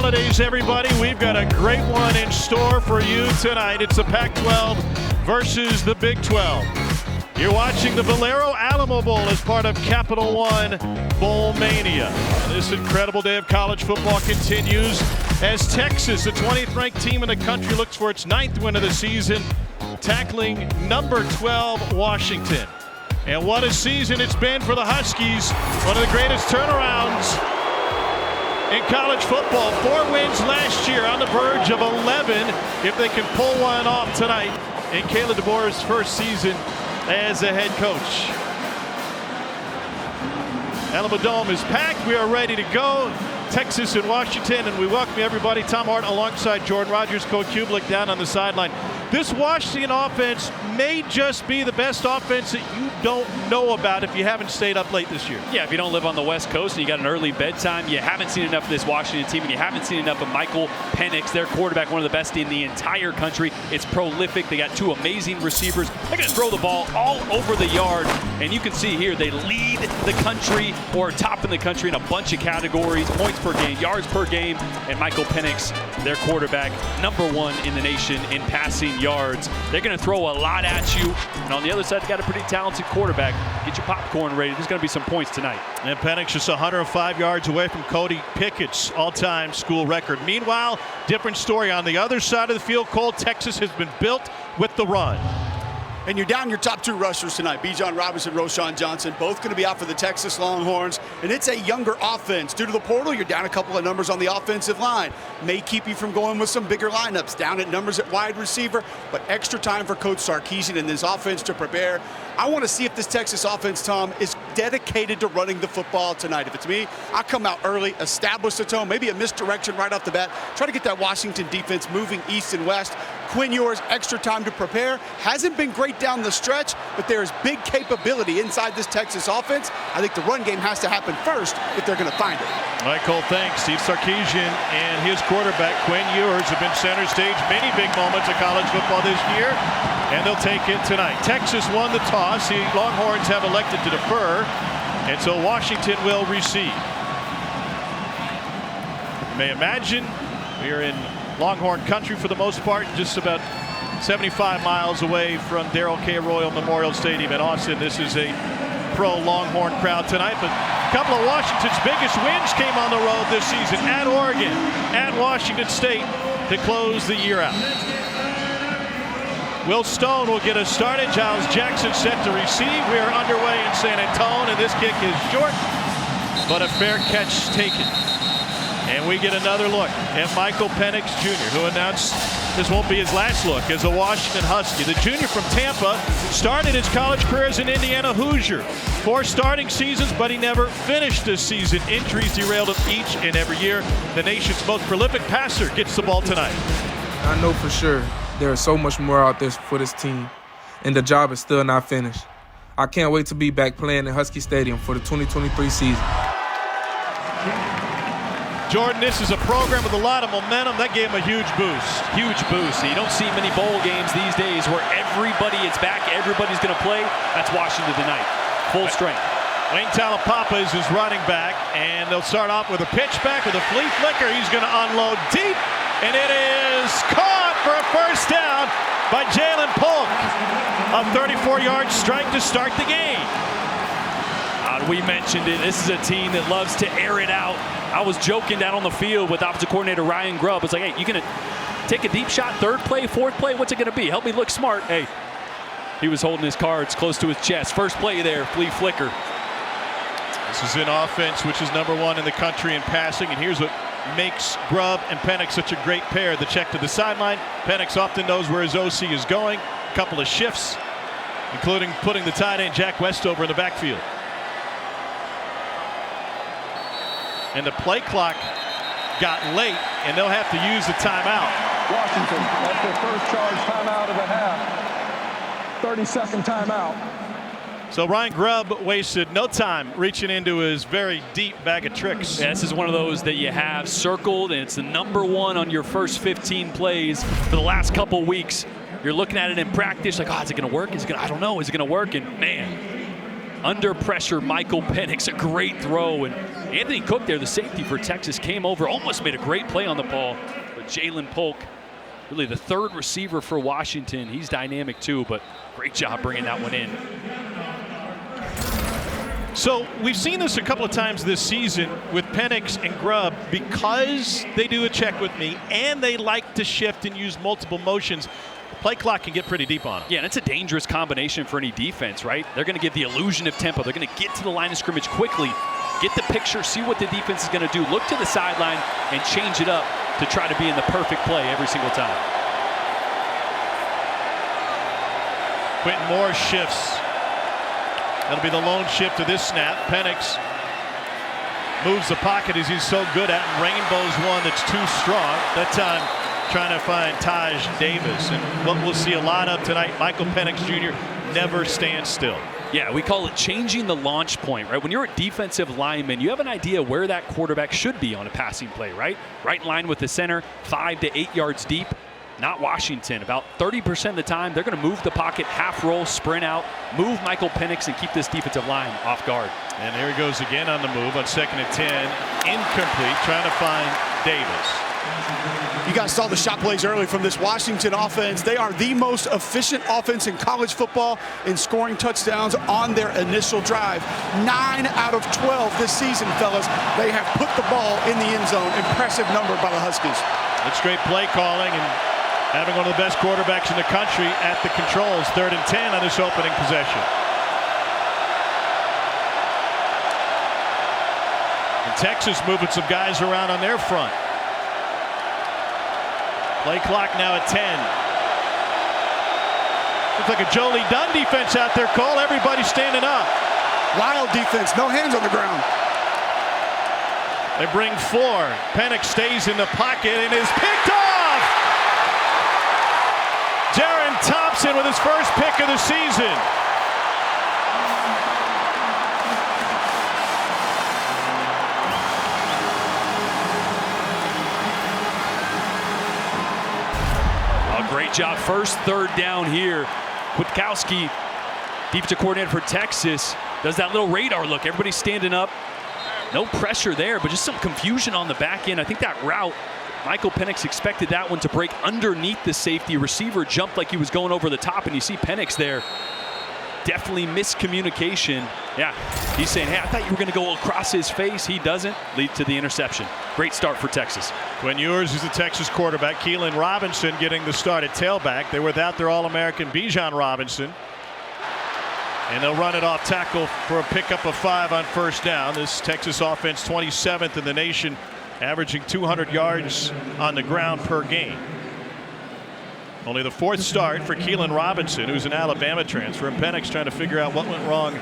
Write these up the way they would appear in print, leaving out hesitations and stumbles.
holidays, everybody. We've got a great one in store for you tonight. It's the Pac-12 versus the Big 12. You're watching the Valero Alamo Bowl as part of Capital One Bowl Mania. This incredible day of college football continues as Texas, the 20th ranked team in the country, looks for its 9th win of the season, tackling number 12 Washington. And what a season it's been for the Huskies. One of the greatest turnarounds in college football. 4 wins last year, on the verge of 11 if they can pull one off tonight in Kalen DeBoer's first season as a head coach. Alamo Dome is packed. We are ready to go. Texas and Washington, and we welcome everybody. Tom Hart alongside Jordan Rogers, Coach Kublik down on the sideline. This Washington offense may just be the best offense that you don't know about if you haven't stayed up late this year. Yeah, if you don't live on the West Coast and you got an early bedtime, you haven't seen enough of this Washington team, and you haven't seen enough of Michael Penix, their quarterback, one of the best in the entire country. It's prolific. They got 2 amazing receivers. They're going to throw the ball all over the yard, and you can see here they lead the country or top in the country in a bunch of categories: points per game, yards per game, and Michael Penix, their quarterback, #1 in the nation in passing yards. They're going to throw a lot at you, and on the other side, they got a pretty talented quarterback. Get your popcorn ready. There's going to be some points tonight. And Penix just 105 yards away from Cody Pickett's all-time school record. Meanwhile, different story on the other side of the field. Cole, Texas has been built with the run. And you're down your top 2 rushers tonight. Bijan Robinson, Roschon Johnson, both going to be out for the Texas Longhorns. And it's a younger offense. Due to the portal, you're down a couple of numbers on the offensive line. May keep you from going with some bigger lineups. Down at numbers at wide receiver, but extra time for Coach Sarkisian and this offense to prepare. I want to see if this Texas offense, Tom, is dedicated to running the football tonight. If it's me, I'll come out early, establish the tone, maybe a misdirection right off the bat. Try to get that Washington defense moving east and west. Quinn Ewers, extra time to prepare. Hasn't been great down the stretch, but there is big capability inside this Texas offense. I think the run game has to happen first if they're going to find it. All right, Cole, thanks. Steve Sarkisian and his quarterback, Quinn Ewers, have been center stage many big moments of college football this year, and they'll take it tonight. Texas won the toss. The Longhorns have elected to defer, and so Washington will receive. You may imagine we are in Longhorn country for the most part, just about 75 miles away from Darrell K. Royal Memorial Stadium in Austin. This is a pro-Longhorn crowd tonight, but a couple of Washington's biggest wins came on the road this season: at Oregon, at Washington State, to close the year out. Will Stone will get us started. Giles Jackson set to receive. We are underway in San Antonio, and this kick is short, but a fair catch taken. And we get another look at Michael Penix Jr., who announced this won't be his last look as a Washington Husky. The junior from Tampa started his college career as an Indiana Hoosier. 4 starting seasons, but he never finished this season. Injuries derailed him each and every year. The nation's most prolific passer gets the ball tonight. I know for sure there is so much more out there for this team, and the job is still not finished. I can't wait to be back playing in Husky Stadium for the 2023 season. Jordan, this is a program with a lot of momentum. That gave him a huge boost. Huge boost. You don't see many bowl games these days where everybody is back, everybody's going to play. That's Washington tonight. Full strength. Wayne Talapapas is running back, and they'll start off with a pitch back with a flea flicker. He's going to unload deep, and it is caught for a first down by Jalen Polk. A 34-yard strike to start the game. We mentioned it. This is a team that loves to air it out. I was joking down on the field with offensive coordinator Ryan Grubb. It's like, hey, you going to take a deep shot, 3rd play, 4th play? What's it going to be? Help me look smart. Hey, he was holding his cards close to his chest. First play there, flea flicker. This is an offense which is #1 in the country in passing, and here's what makes Grubb and Penix such a great pair. The check to the sideline. Penix often knows where his OC is going. A couple of shifts, including putting the tight end Jack Westover in the backfield. And the play clock got late, and they'll have to use the timeout. Washington, that's their first charge timeout of the half. 30-second timeout. So Ryan Grubb wasted no time reaching into his very deep bag of tricks. Yeah, this is one of those that you have circled, and it's the #1 on your first 15 plays for the last couple weeks. You're looking at it in practice, like, oh, is it going to work? Is it going? I don't know. Is it going to work? And man, under pressure, Michael Penix, a great throw, and Anthony Cook there, the safety for Texas, came over, almost made a great play on the ball. But Jalen Polk, really the third receiver for Washington. He's dynamic too, but great job bringing that one in. So we've seen this a couple of times this season with Penix and Grubb, because they do a check with me and they like to shift and use multiple motions. The play clock can get pretty deep on them. Yeah, and it's a dangerous combination for any defense, right? They're going to give the illusion of tempo. They're going to get to the line of scrimmage quickly, get the picture, see what the defense is going to do, look to the sideline and change it up to try to be in the perfect play every single time. Quentin Moore shifts. That'll be the lone shift to this snap. Penix moves the pocket as he's so good at, and rainbows one that's too strong. That time trying to find Taj Davis. And what we'll see a lot of tonight, Michael Penix Jr. never stands still. Yeah, we call it changing the launch point, right? When you're a defensive lineman, you have an idea where that quarterback should be on a passing play, right? Right in line with the center, 5 to 8 yards deep. Not Washington. About 30% of the time, they're going to move the pocket, half roll, sprint out, move Michael Penix, and keep this defensive line off guard. And here he goes again on the move on 2nd and 10. Incomplete, trying to find Davis. You guys saw the shot plays early from this Washington offense. They are the most efficient offense in college football in scoring touchdowns on their initial drive. 9 out of 12 this season, fellas. They have put the ball in the end zone. Impressive number by the Huskies. It's great play calling and having one of the best quarterbacks in the country at the controls. 3rd and 10 on this opening possession. And Texas moving some guys around on their front. Play clock now at 10. Looks like a Jolie Dunn defense out there, Cole. Everybody standing up. Wild defense, no hands on the ground. They bring 4. Penix stays in the pocket and is picked off. Darren Thompson with his first pick of the season. Great job. First 3rd down here. Kwiatkowski, defensive coordinator for Texas, does that little radar look. Everybody's standing up. No pressure there, but just some confusion on the back end. I think that route, Michael Penix expected that one to break underneath the safety. Receiver jumped like he was going over the top, and you see Penix there. Definitely miscommunication. Yeah, he's saying, hey, I thought you were going to go across his face. He doesn't. Lead to the interception. Great start for Texas. Quinn Ewers is the Texas quarterback. Keelan Robinson getting the start at tailback. They're without their All-American Bijan Robinson. And they'll run it off tackle for a pickup of 5 on 1st down. This Texas offense 27th in the nation, averaging 200 yards on the ground per game. Only the 4th start for Keelan Robinson, who's an Alabama transfer. And Penix trying to figure out what went wrong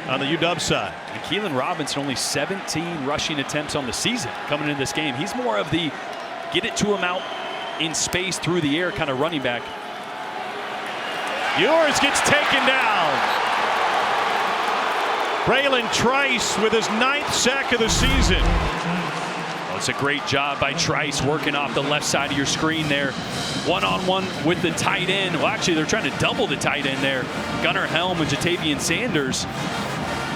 on the UW side. And Keelan Robinson only 17 rushing attempts on the season coming into this game. He's more of the get it to him out in space through the air kind of running back. Ewers gets taken down. Braylon Trice with his 9th sack of the season. It's a great job by Trice working off the left side of your screen there. One-on-one with the tight end. Well, actually, they're trying to double the tight end there. Gunnar Helm and Jatavian Sanders.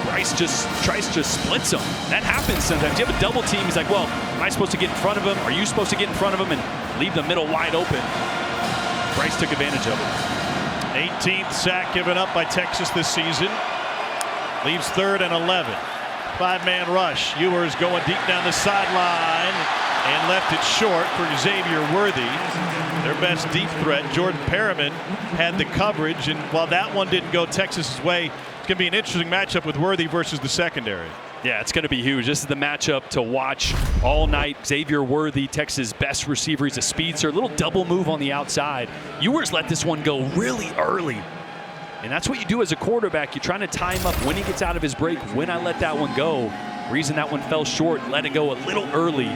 Trice just splits them. That happens sometimes. You have a double team. He's like, well, am I supposed to get in front of him? Are you supposed to get in front of him and leave the middle wide open? Trice took advantage of it. 18th sack given up by Texas this season. Leaves 3rd and 11. 5-man rush. Ewers going deep down the sideline and left it short for Xavier Worthy. Their best deep threat. Jordan Perriman had the coverage, and while that one didn't go Texas's way, it's going to be an interesting matchup with Worthy versus the secondary. Yeah, it's going to be huge. This is the matchup to watch all night. Xavier Worthy, Texas' best receiver. He's a speedster. A little double move on the outside. Ewers let this one go really early. And that's what you do as a quarterback. You're trying to time up when he gets out of his break, when I let that one go. Reason that one fell short, let it go a little early.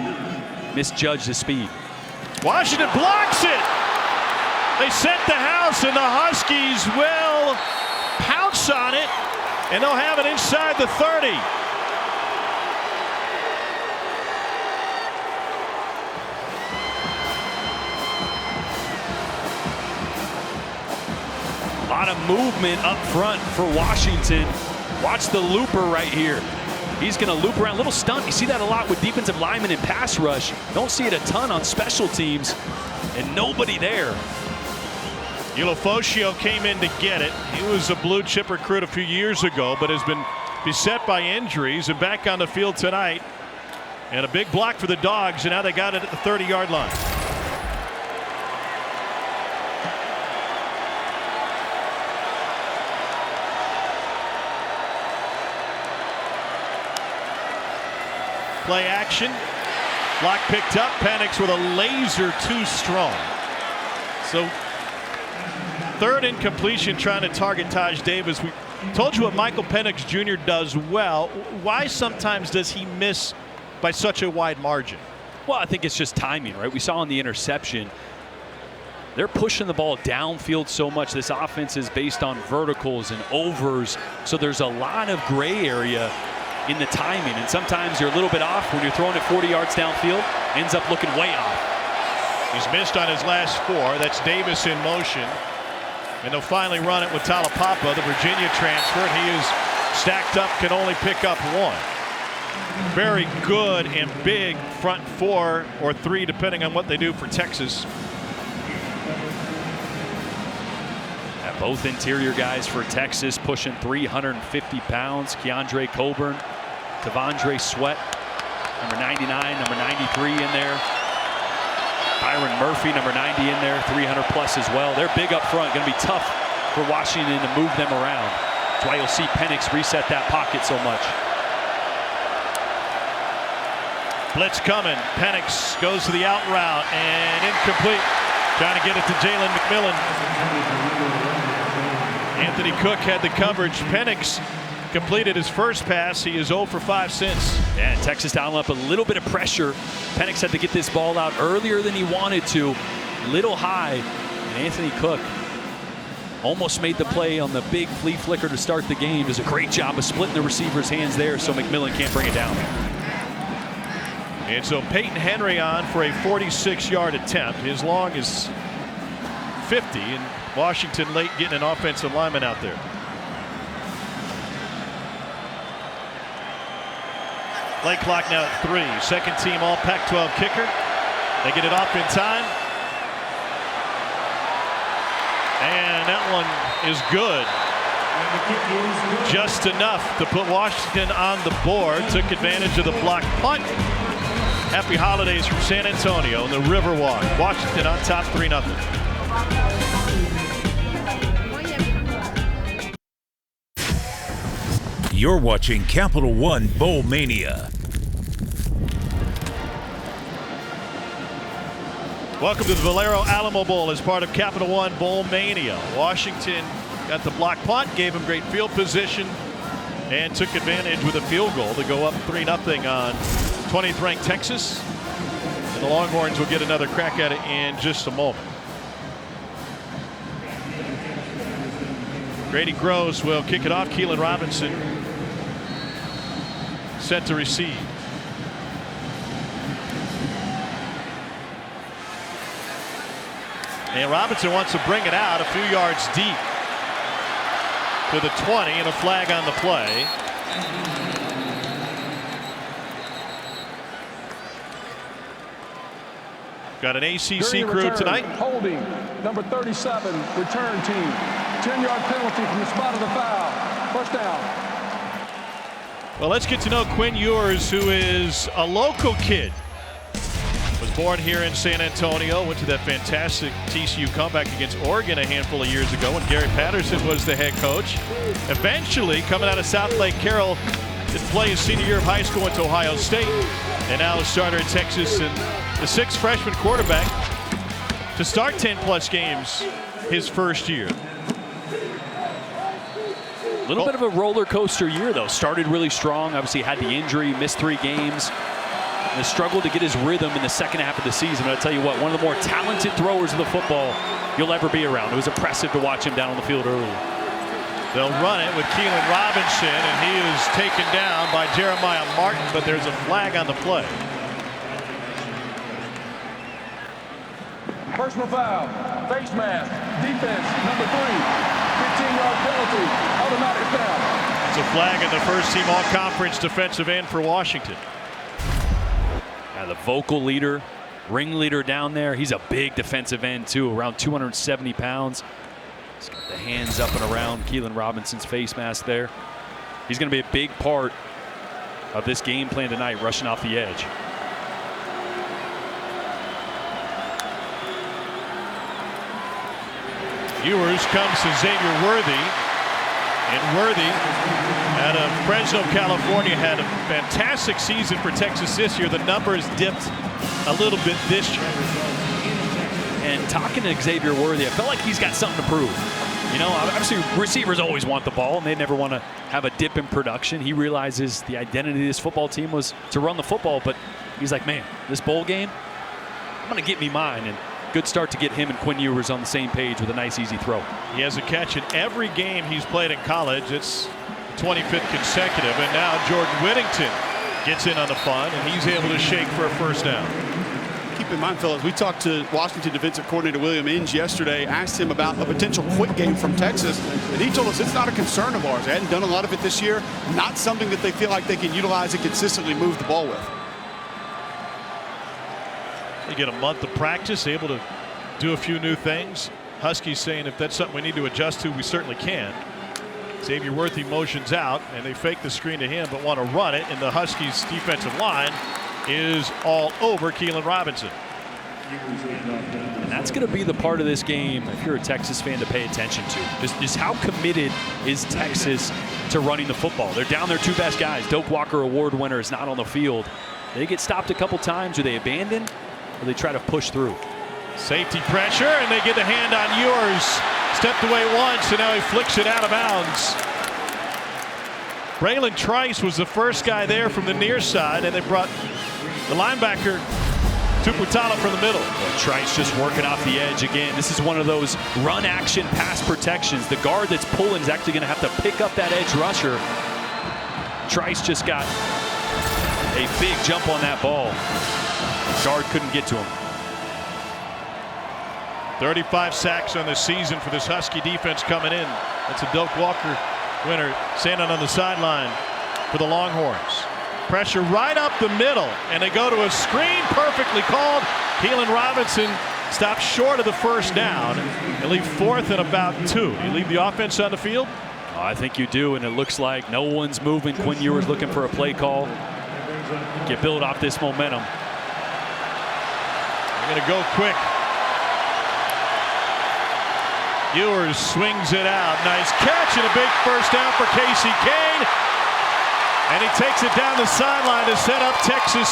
Misjudged the speed. Washington blocks it. They set the house, and the Huskies will pounce on it, and they'll have it inside the 30. A lot of movement up front for Washington. Watch the looper right here. He's going to loop around, little stunt. You see that a lot with defensive linemen in pass rush. Don't see it a ton on special teams, and nobody there. Ulofoshio came in to get it. He was a blue chip recruit a few years ago, but has been beset by injuries and back on the field tonight. And a big block for the Dogs, and now they got it at the 30-yard line. Play action. Block picked up. Penix with a laser too strong. So third incompletion trying to target Taj Davis. We told you what Michael Penix Jr. does well. Why sometimes does he miss by such a wide margin? Well, I think it's just timing, right? We saw on the interception, they're pushing the ball downfield so much. This offense is based on verticals and overs, so there's a lot of gray area in the timing, and sometimes you're a little bit off when you're throwing it 40 yards downfield, ends up looking way off. He's missed on his last 4. That's Davis in motion, and they'll finally run it with Talapapa, the Virginia transfer. He is stacked up, can only pick up 1. Very good and big front 4 or 3, depending on what they do for Texas. Both interior guys for Texas pushing 350 pounds. Keandre Coburn, T'Vondre Sweat, number 99, number 93 in there. Byron Murphy, number 90 in there, 300 plus as well. They're big up front, going to be tough for Washington to move them around. That's why you'll see Penix reset that pocket so much. Blitz coming. Penix goes to the out route and incomplete. Trying to get it to Jalen McMillan. Anthony Cook had the coverage. Penix completed his first pass. He is 0 for 5 since. Yeah, Texas dialing up a little bit of pressure. Penix had to get this ball out earlier than he wanted to. Little high. And Anthony Cook almost made the play on the big flea flicker to start the game. Does a great job of splitting the receiver's hands there so McMillan can't bring it down. And so Peyton Henry on for a 46-yard attempt. His long is 50, and Washington late getting an offensive lineman out there. Play clock now at 3. Second team all Pac-12 kicker. They get it off in time. And that one is good. Just enough to put Washington on the board. Took advantage of the block punt. Happy holidays from San Antonio in the Riverwalk. Washington on top 3-0. You're watching Capital One Bowl Mania. Welcome to the Valero Alamo Bowl as part of Capital One Bowl Mania. Washington got the block punt, gave him great field position, and took advantage with a field goal to go up 3-0 on 20th ranked Texas. And the Longhorns will get another crack at it in just a moment. Grady Gross will kick it off. Keelan Robinson set to receive. And Robinson wants to bring it out a few yards deep to the 20, and a flag on the play. Got an ACC crew tonight. Holding, number 37, return team. 10-yard penalty from the spot of the foul. First down. Well, let's get to know Quinn Ewers, who is a local kid. Was born here in San Antonio, went to that fantastic TCU comeback against Oregon a handful of years ago when Gary Patterson was the head coach. Eventually, coming out of South Lake Carroll, did play his senior year of high school, went to Ohio State, and now a starter at Texas, and the 6th freshman quarterback to start 10-plus games his first year. A little bit of a roller coaster year, though. Started really strong. Obviously had the injury, missed 3 games. And struggled to get his rhythm in the second half of the season. But I'll tell you what, one of the more talented throwers of the football you'll ever be around. It was impressive to watch him down on the field earlier. They'll run it with Keelan Robinson, and he is taken down by Jeremiah Martin, but there's a flag on the play. Personal foul, face mask, defense, number 3, 15-yard penalty, automatic foul. It's a flag in the first team all-conference defensive end for Washington. The vocal leader, ringleader down there. He's a big defensive end too, around 270 pounds. He's got the hands up and around Keilan Robinson's face mask there. He's going to be a big part of this game plan tonight, rushing off the edge. Ewers comes to Xavier Worthy. And Worthy, out of Fresno, California, had a fantastic season for Texas this year. The numbers dipped a little bit this year. And talking to Xavier Worthy, I felt like he's got something to prove. You know, obviously receivers always want the ball, and they never want to have a dip in production. He realizes the identity of this football team was to run the football, but he's like, man, this bowl game, I'm going to get me mine. And good start to get him and Quinn Ewers on the same page with a nice, easy throw. He has a catch in every game he's played in college. It's 25th consecutive, and now Jordan Whittington gets in on the fun, and he's able to shake for a first down. Keep in mind, fellas, we talked to Washington defensive coordinator William Inge yesterday, asked him about a potential quick game from Texas, and he told us it's not a concern of ours. They hadn't done a lot of it this year, not something that they feel like they can utilize and consistently move the ball with. They get a month of practice, able to do a few new things. Huskies saying if that's something we need to adjust to, we certainly can. Xavier Worthy motions out, and they fake the screen to him but want to run it, and the Huskies defensive line is all over Keilan Robinson. And that's going to be the part of this game, if you're a Texas fan, to pay attention to. Just how committed is Texas to running the football. They're down their two best guys. Doak Walker Award winner is not on the field. They get stopped a couple times. Do they abandon, or they try to push through? Safety pressure, and they get the hand on Ewers. Stepped away once, and now he flicks it out of bounds. Braylon Trice was the first guy there from the near side, and they brought the linebacker Tuputala from the middle. Trice just working off the edge again. This is one of those run action pass protections. The guard that's pulling is actually going to have to pick up that edge rusher. Trice just got a big jump on that ball. Guard couldn't get to him. 35 sacks on the season for this Husky defense coming in. That's a Doak Walker winner standing on the sideline for the Longhorns. Pressure right up the middle, and they go to a screen perfectly called. Keilan Robinson stops short of the first down. They leave fourth and about 2. You leave the offense on the field? Oh, I think you do, and it looks like no one's moving. Quinn Ewers looking for a play call. Get build off this momentum. They're going to go quick. Ewers swings it out. Nice catch and a big first down for Casey Kane. And he takes it down the sideline to set up Texas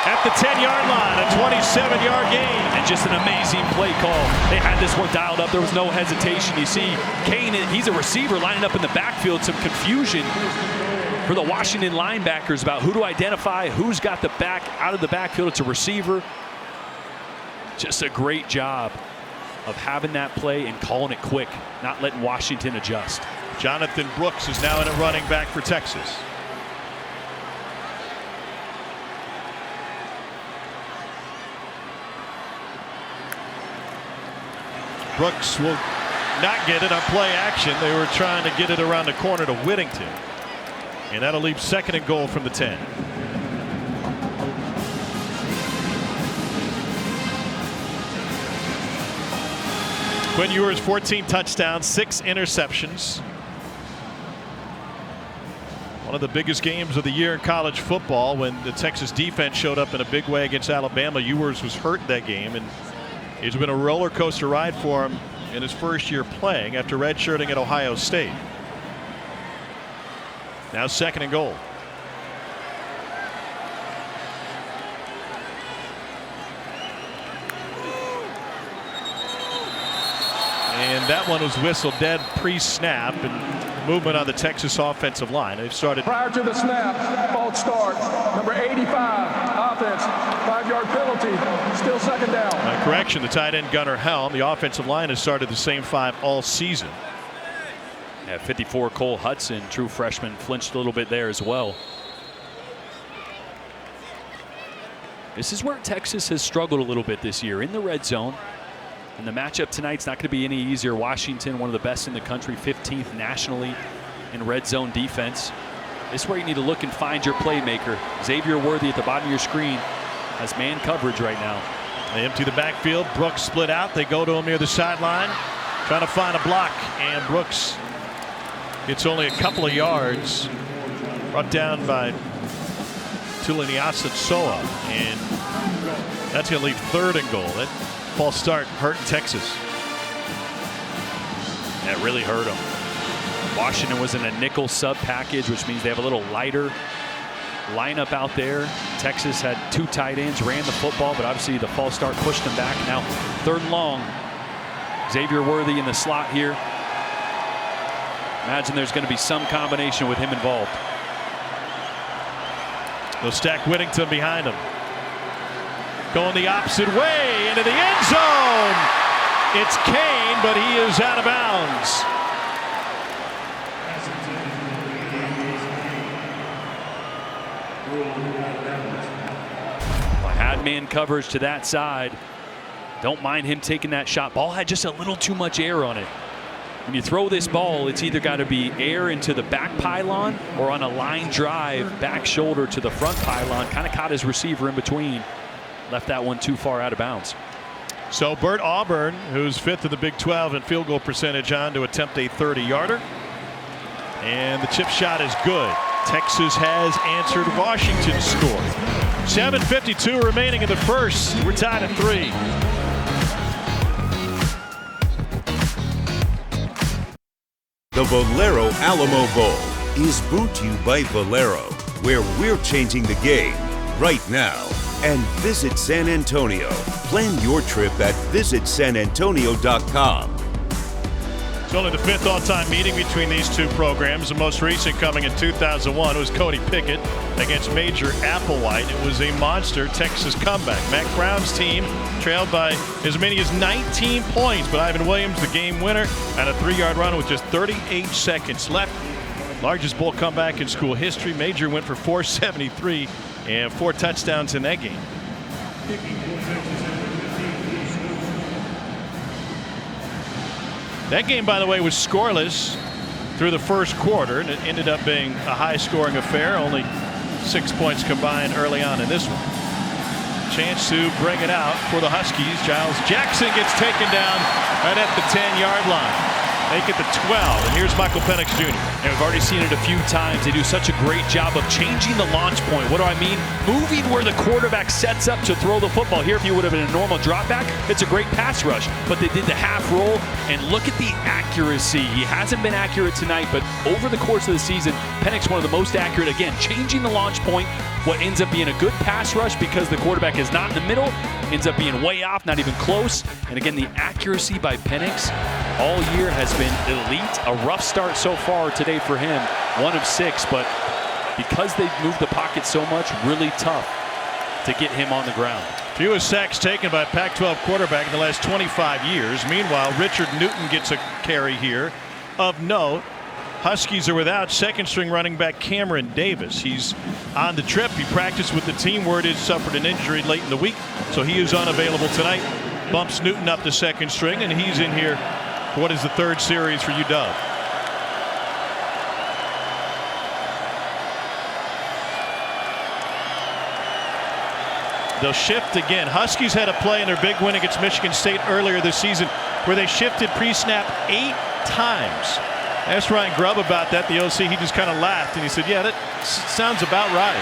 at the 10-yard line, a 27-yard gain. And just an amazing play call. They had this one dialed up. There was no hesitation. You see Kane, he's a receiver lining up in the backfield. Some confusion for the Washington linebackers about who to identify, who's got the back out of the backfield. It's a receiver. Just a great job of having that play and calling it quick, not letting Washington adjust. Jonathan Brooks is now in at running back for Texas. Brooks will not get it on play action. They were trying to get it around the corner to Whittington. And that'll leave second and goal from the 10. Quinn Ewers, 14 touchdowns, 6 interceptions. One of the biggest games of the year in college football when the Texas defense showed up in a big way against Alabama. Ewers was hurt that game, and it's been a roller coaster ride for him in his first year playing after redshirting at Ohio State. Now second and goal. And that one was whistled dead pre-snap, and movement on the Texas offensive line. They've started. Prior to the snap, false start, number 85, offense, 5-yard penalty, still second down. Correction, the tight end Gunnar Helm. The offensive line has started the same 5 all season. At 54, Cole Hudson, true freshman, flinched a little bit there as well. This is where Texas has struggled a little bit this year in the red zone. And the matchup tonight's not going to be any easier. Washington, one of the best in the country, 15th nationally. in red zone defense. This is where you need to look and find your playmaker. Xavier Worthy at the bottom of your screen has man coverage right now. They empty the backfield. Brooks split out. They go to him near the sideline, trying to find a block, and Brooks gets only a couple of yards, brought down by Tuliasa Soa, and that's going to leave 3rd and goal. That false start hurting Texas. That really hurt them. Washington was in a nickel sub package, which means they have a little lighter lineup out there. Texas had 2 tight ends, ran the football, but obviously the false start pushed them back. Now 3rd and long. Xavier Worthy in the slot here. Imagine there's going to be some combination with him involved. They'll stack Whittington behind him. Going the opposite way into the end zone. It's Kane, but he is out of bounds. Had man coverage to that side. Don't mind him taking that shot. Ball had just a little too much air on it. When you throw this ball, it's either got to be air into the back pylon or on a line drive, back shoulder to the front pylon. Kind of caught his receiver in between. Left that one too far out of bounds. So Bert Auburn, who's 5th in the Big 12 in field goal percentage, on to attempt a 30-yarder. And the chip shot is good. Texas has answered Washington's score. 7:52 remaining in the first. We're tied at 3. The Valero Alamo Bowl is brought to you by Valero, where we're changing the game right now. And Visit San Antonio. Plan your trip at visitsanantonio.com. It's only the 5th all-time meeting between these two programs. The most recent coming in 2001 was Cody Pickett against Major Applewhite. It was a monster Texas comeback. Mack Brown's team trailed by as many as 19 points, but Ivan Williams, the game winner, and a 3-yard run with just 38 seconds left. Largest bowl comeback in school history. Major went for 473 and 4 touchdowns in that game. That game, by the way, was scoreless through the first quarter, and it ended up being a high-scoring affair. Only 6 points combined early on in this one. Chance to bring it out for the Huskies. Giles Jackson gets taken down right at the 10-yard line. Make it the 12, and here's Michael Penix Jr. And we've already seen it a few times. They do such a great job of changing the launch point. What do I mean? Moving where the quarterback sets up to throw the football. Here, if you would have been a normal drop back, it's a great pass rush. But they did the half roll, and look at the accuracy. He hasn't been accurate tonight, but over the course of the season, Penix one of the most accurate. Again, changing the launch point. What ends up being a good pass rush because the quarterback is not in the middle, ends up being way off, not even close. And again, the accuracy by Penix all year has been elite. A rough start so far today for him, 1 of 6, but because they've moved the pocket so much, really tough to get him on the ground. Fewest sacks taken by a Pac-12 quarterback in the last 25 years. Meanwhile, Richard Newton gets a carry here. Of note, Huskies are without second-string running back Cameron Davis. He's on the trip. He practiced with the team. Word is suffered an injury late in the week, so he is unavailable tonight. Bumps Newton up to second string, and he's in here for what is the 3rd series for UW. They'll shift again. Huskies had a play in their big win against Michigan State earlier this season where they shifted pre-snap 8 times. I asked Ryan Grubb about that, the OC. He just kind of laughed and he said, yeah, that sounds about right.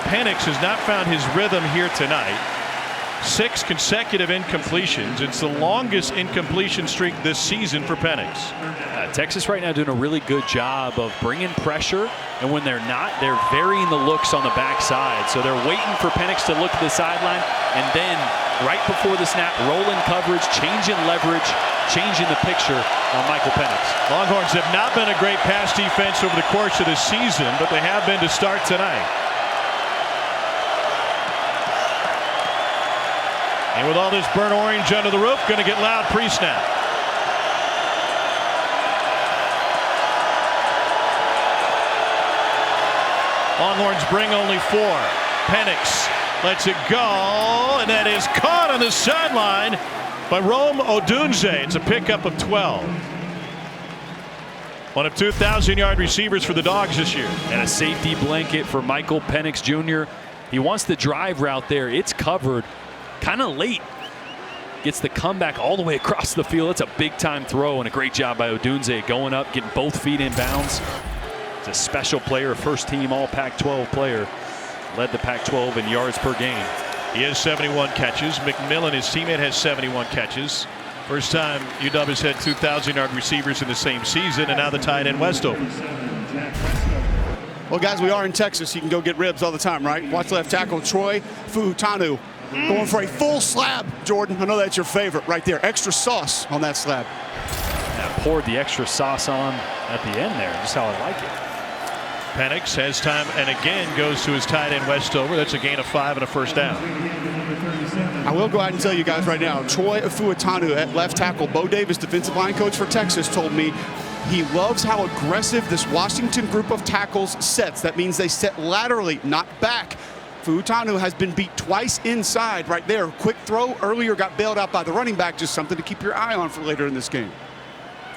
Penix has not found his rhythm here tonight. 6 consecutive incompletions. It's the longest incompletion streak this season for Penix. Texas right now doing a really good job of bringing pressure, and when they're not, they're varying the looks on the backside. So they're waiting for Penix to look to the sideline, and then right before the snap, rolling coverage, changing leverage, changing the picture on Michael Penix. Longhorns have not been a great pass defense over the course of the season, but they have been to start tonight. And with all this burnt orange under the roof, going to get loud pre-snap. Longhorns bring only 4. Penix lets it go, and that is caught on the sideline by Rome Odunze. It's a pickup of 12. One of 2,000-yard receivers for the Dogs this year. And a safety blanket for Michael Penix Jr. He wants the drive route there. It's covered kind of late. Gets the comeback all the way across the field. It's a big-time throw, and a great job by Odunze going up, getting both feet in bounds. He's a special player, first-team All-Pac-12 player. Led the Pac-12 in yards per game. He has 71 catches. McMillan, his teammate, has 71 catches. First time UW has had 2,000-yard receivers in the same season, and now the tight end Westover. Well, guys, we are in Texas. You can go get ribs all the time, right? Watch left tackle Troy Fuutanu going for a full slab. Jordan, I know that's your favorite right there. Extra sauce on that slab. Yeah, poured the extra sauce on at the end there, just how I like it. Penix has time and again goes to his tight end Westover. That's a gain of 5 and a first down. I will go ahead and tell you guys right now, Troy Fuutanu at left tackle. Bo Davis, defensive line coach for Texas, told me he loves how aggressive this Washington group of tackles sets. That means they set laterally, not back. Fuutanu has been beat twice inside right there. Quick throw earlier, got bailed out by the running back. Just something to keep your eye on for later in this game.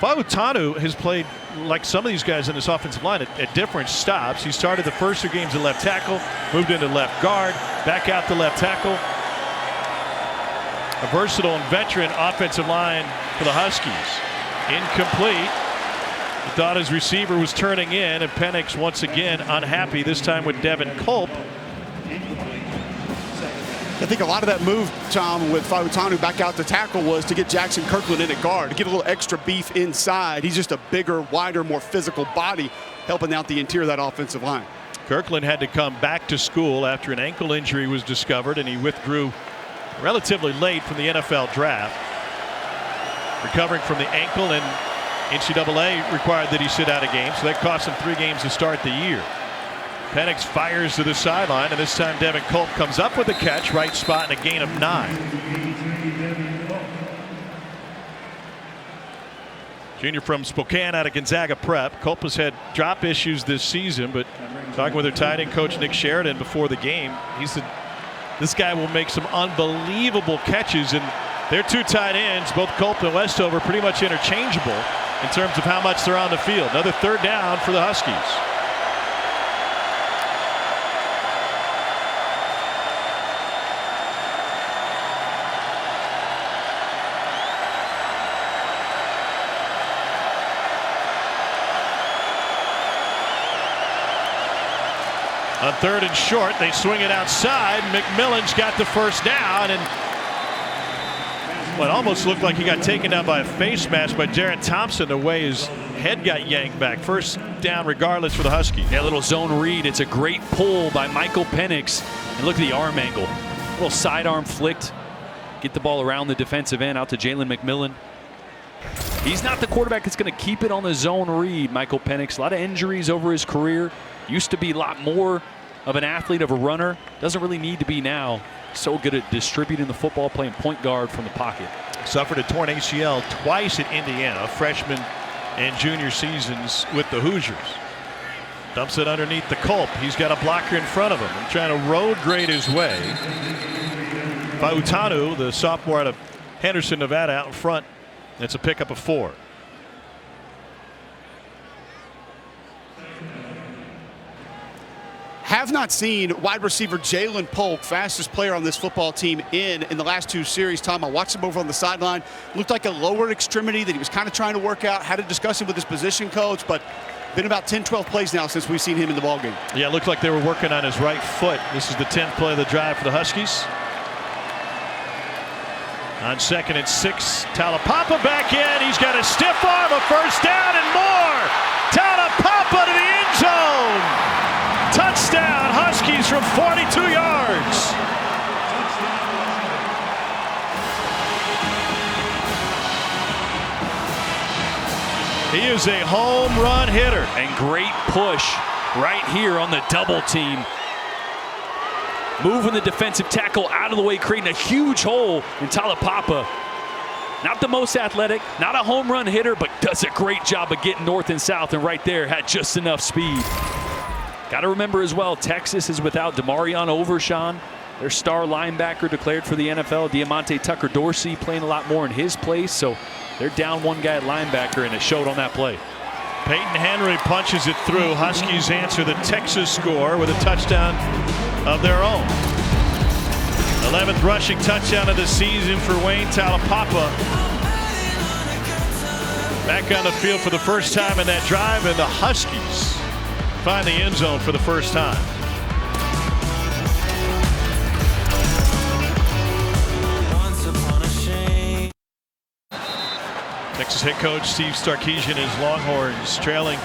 Fuutanu has played like some of these guys in this offensive line at different stops. He started the first 2 games at left tackle, moved into left guard, back out to left tackle. A versatile and veteran offensive line for the Huskies. Incomplete. He thought his receiver was turning in, and Penix once again unhappy, this time with Devin Culp. I think a lot of that move, Tom, with Fuutanu back out to tackle was to get Jackson Kirkland in at guard, to get a little extra beef inside. He's just a bigger, wider, more physical body, helping out the interior of that offensive line. Kirkland had to come back to school after an ankle injury was discovered, and he withdrew relatively late from the NFL draft. Recovering from the ankle, and NCAA required that he sit out a game, so that cost him 3 games to start the year. Penix fires to the sideline, and this time Devin Culp comes up with the catch, right spot, and a gain of 9. Junior from Spokane out of Gonzaga Prep. Culp has had drop issues this season, but talking with their tight end coach Nick Sheridan before the game, he said this guy will make some unbelievable catches, and their 2 tight ends, both Culp and Westover, pretty much interchangeable in terms of how much they're on the field. Another 3rd down for the Huskies. On 3rd and short, they swing it outside. McMillan's got the first down, and well, it almost looked like he got taken down by a face mask by Darren Thompson, the way his head got yanked back. First down regardless for the Huskies. Yeah, little zone read. It's a great pull by Michael Penix. And look at the arm angle. Little sidearm flicked. Get the ball around the defensive end out to Jalen McMillan. He's not the quarterback that's going to keep it on the zone read, Michael Penix. A lot of injuries over his career. Used to be a lot more of an athlete, of a runner. Doesn't really need to be now. So good at distributing the football, playing point guard from the pocket. Suffered a torn ACL twice at Indiana, freshman and junior seasons with the Hoosiers. Dumps it underneath the Culp. He's got a blocker in front of him and trying to road grade his way. Fuutanu, the sophomore out of Henderson, Nevada, out in front. It's a pickup of 4. Have not seen wide receiver Jalen Polk, fastest player on this football team, in the last 2 series. Tom, I watched him over on the sideline. Looked like a lower extremity that he was kind of trying to work out. Had a discussion with his position coach, but been about 10-12 plays now since we've seen him in the ballgame. Yeah, it looked like they were working on his right foot. This is the 10th play of the drive for the Huskies. On 2nd and 6, Talapapa back in. He's got a stiff arm, a first down, and more. Talapapa to the end zone. Touchdown, Huskies from 42 yards. He is a home run hitter. And great push right here on the double team. Moving the defensive tackle out of the way, creating a huge hole in Talapapa. Not the most athletic, not a home run hitter, but does a great job of getting north and south, and right there had just enough speed. Got to remember as well, Texas is without Demarion Overshawn, their star linebacker declared for the NFL. Diamante Tucker Dorsey playing a lot more in his place, so they're down 1 guy at linebacker, and it showed on that play. Peyton Henry punches it through. Huskies answer the Texas score with a touchdown of their own. 11th rushing touchdown of the season for Wayne Taulapapa. Back on the field for the first time in that drive, and the Huskies find the end zone for the first time. Texas head coach Steve Sarkisian is Longhorns trailing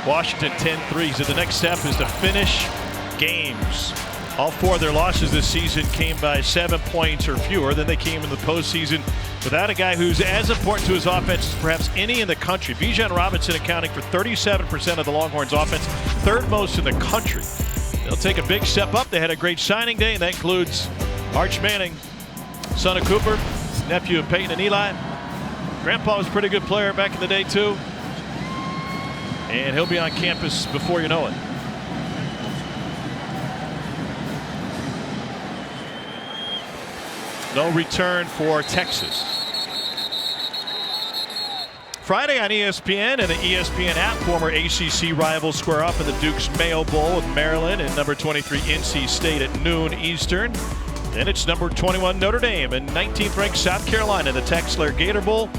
Washington 10-3. So the next step is to finish games. All 4 of their losses this season came by 7 points or fewer. Then they came in the postseason without a guy who's as important to his offense as perhaps any in the country. Bijan Robinson accounting for 37% of the Longhorns' offense, 3rd most in the country. They'll take a big step up. They had a great signing day, and that includes Arch Manning, son of Cooper, nephew of Peyton and Eli. Grandpa was a pretty good player back in the day, too. And he'll be on campus before you know it. No return for Texas. Friday on ESPN and the ESPN app, former ACC rivals square up in the Duke's Mayo Bowl with Maryland and number 23 NC State at noon Eastern. Then it's number 21 Notre Dame and 19th ranked South Carolina in the TaxSlayer Gator Bowl.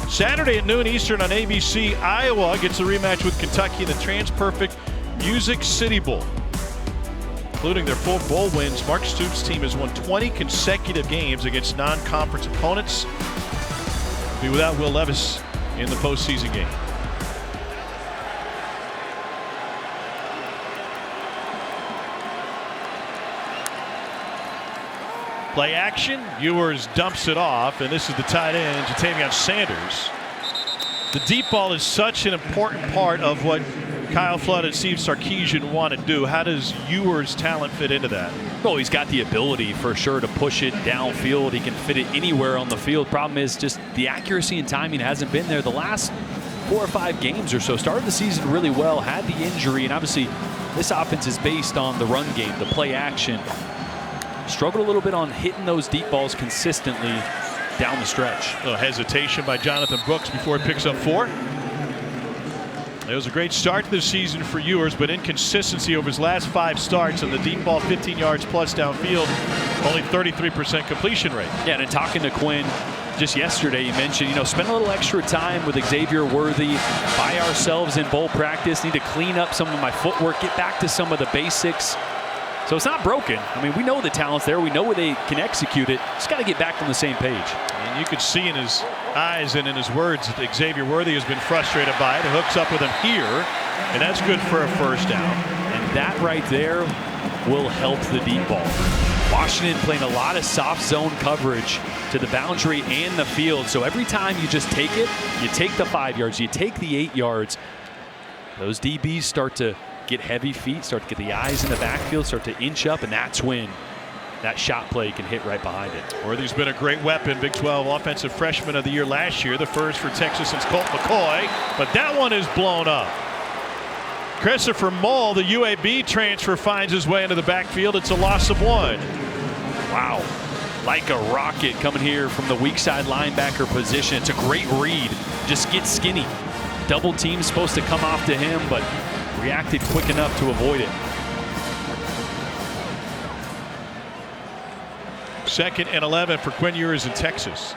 Saturday at noon Eastern on ABC, Iowa gets a rematch with Kentucky in the TransPerfect Music City Bowl. Including their 4 bowl wins, Mark Stoops' team has won 20 consecutive games against non-conference opponents. Be without Will Levis in the postseason game. Play action. Ewers dumps it off, and this is the tight end, Jatavion Sanders. The deep ball is such an important part of what Kyle Flood and Steve Sarkisian want to do. How does Ewers' talent fit into that? Oh, he's got the ability for sure to push it downfield. He can fit it anywhere on the field. Problem is just the accuracy and timing hasn't been there the last 4 or 5 games or so. Started the season really well, had the injury, and obviously this offense is based on the run game, the play action. Struggled a little bit on hitting those deep balls consistently down the stretch. A little hesitation by Jonathan Brooks before he picks up 4. It was a great start to the season for Ewers, but inconsistency over his last 5 starts on the deep ball, 15 yards plus downfield, only 33% completion rate. Yeah, and in talking to Quinn just yesterday, he mentioned, spend a little extra time with Xavier Worthy, by ourselves in bowl practice, need to clean up some of my footwork, get back to some of the basics. So it's not broken. I mean, we know the talent's there. We know where they can execute it. Just got to get back on the same page. And you could see in his eyes and in his words that Xavier Worthy has been frustrated by it. He hooks up with him here, and that's good for a first down. And that right there will help the deep ball. Washington playing a lot of soft zone coverage to the boundary and the field. So every time you just take it, you take the 5 yards, you take the 8 yards, those DBs start to get heavy feet, start to get the eyes in the backfield, start to inch up, and that's when that shot play can hit right behind it. Worthy's been a great weapon. Big 12 Offensive Freshman of the Year last year, the first for Texas since Colt McCoy, but that one is blown up. Christopher Moll, the UAB transfer, finds his way into the backfield. It's a loss of 1. Wow. Like a rocket coming here from the weak side linebacker position. It's a great read. Just get skinny. Double team's supposed to come off to him, but reacted quick enough to avoid it. 2nd and 11 for Quinn Ewers in Texas.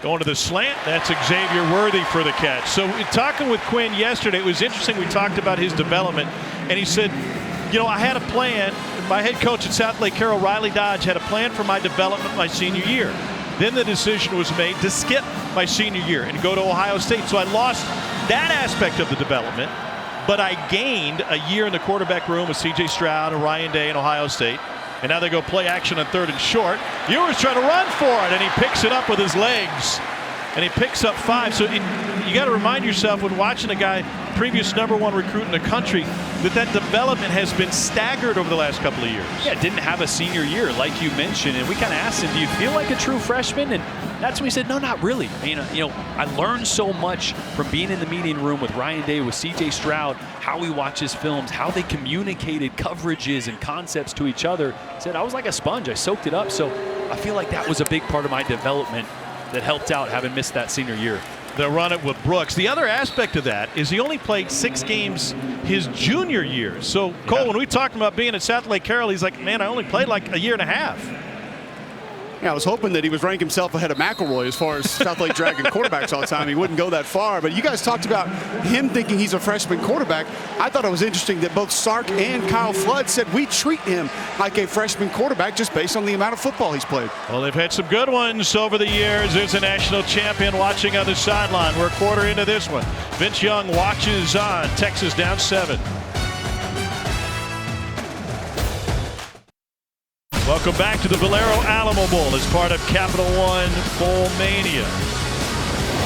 Going to the slant, that's Xavier Worthy for the catch. So talking with Quinn yesterday, it was interesting. We talked about his development, and he said, I had a plan. My head coach at South Lake Carroll, Riley Dodge, had a plan for my development my senior year. Then the decision was made to skip my senior year and go to Ohio State. So I lost that aspect of the development, but I gained a year in the quarterback room with C.J. Stroud and Ryan Day in Ohio State. And now they go play action on 3rd and short. Ewers trying to run for it, and he picks it up with his legs. And he picks up 5. So you got to remind yourself when watching a guy, previous #1 recruit in the country, that development has been staggered over the last couple of years. Yeah, didn't have a senior year like you mentioned, and we kind of asked him, do you feel like a true freshman? And that's when he said, no, not really. I learned so much from being in the meeting room with Ryan Day, with C.J. Stroud, how he watches films, how they communicated coverages and concepts to each other. He said, I was like a sponge. I soaked it up. So I feel like that was a big part of my development that helped out having missed that senior year. They'll run it with Brooks. The other aspect of that is he only played 6 games his junior year. So, Cole, when we talked about being at South Lake Carroll, he's like, man, I only played like a year and a half. Yeah, I was hoping that he would rank himself ahead of McElroy as far as South Lake Dragon quarterbacks all the time. He wouldn't go that far. But you guys talked about him thinking he's a freshman quarterback. I thought it was interesting that both Sark and Kyle Flood said we treat him like a freshman quarterback just based on the amount of football he's played. Well, they've had some good ones over the years. There's a national champion watching on the sideline. We're a quarter into this one. Vince Young watches on. Texas down 7. Welcome back to the Valero Alamo Bowl as part of Capital One Bowl Mania.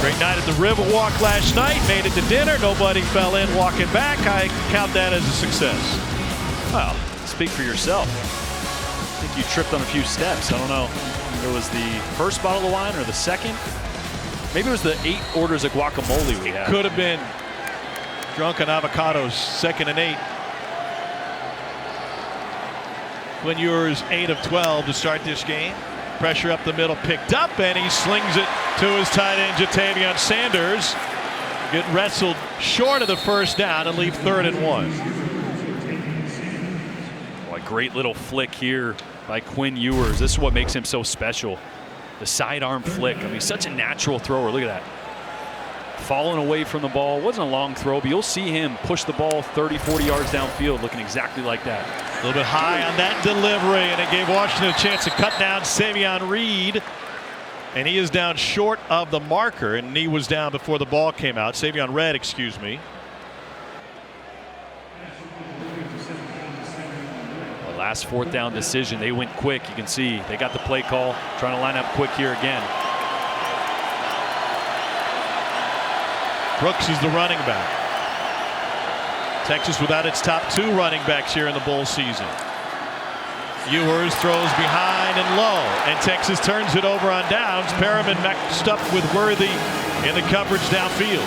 Great night at the Riverwalk last night. Made it to dinner. Nobody fell in walking back. I count that as a success. Well, speak for yourself. I think you tripped on a few steps. I don't know. It was the first bottle of wine or the second. Maybe it was the 8 orders of guacamole we had. Could have been drunken avocados, 2nd and 8. Quinn Ewers 8 of 12 to start this game. Pressure up the middle picked up, and he slings it to his tight end Jatavion Sanders. Get wrestled short of the first down and leave 3rd and 1. Boy, great little flick here by Quinn Ewers. This is what makes him so special. The sidearm flick. I mean, such a natural thrower. Look at that. Falling away from the ball. It wasn't a long throw, but you'll see him push the ball 30, 40 yards downfield looking exactly like that. A little bit high on that delivery, and it gave Washington a chance to cut down Savion Reed. And he is down short of the marker, and he was down before the ball came out. Savion Red, excuse me. The last 4th down decision, they went quick. You can see they got the play call, trying to line up quick here again. Brooks is the running back. Texas without its top 2 running backs here in the bowl season. Ewers throws behind and low, and Texas turns it over on downs. Perriman mixed up with Worthy in the coverage downfield.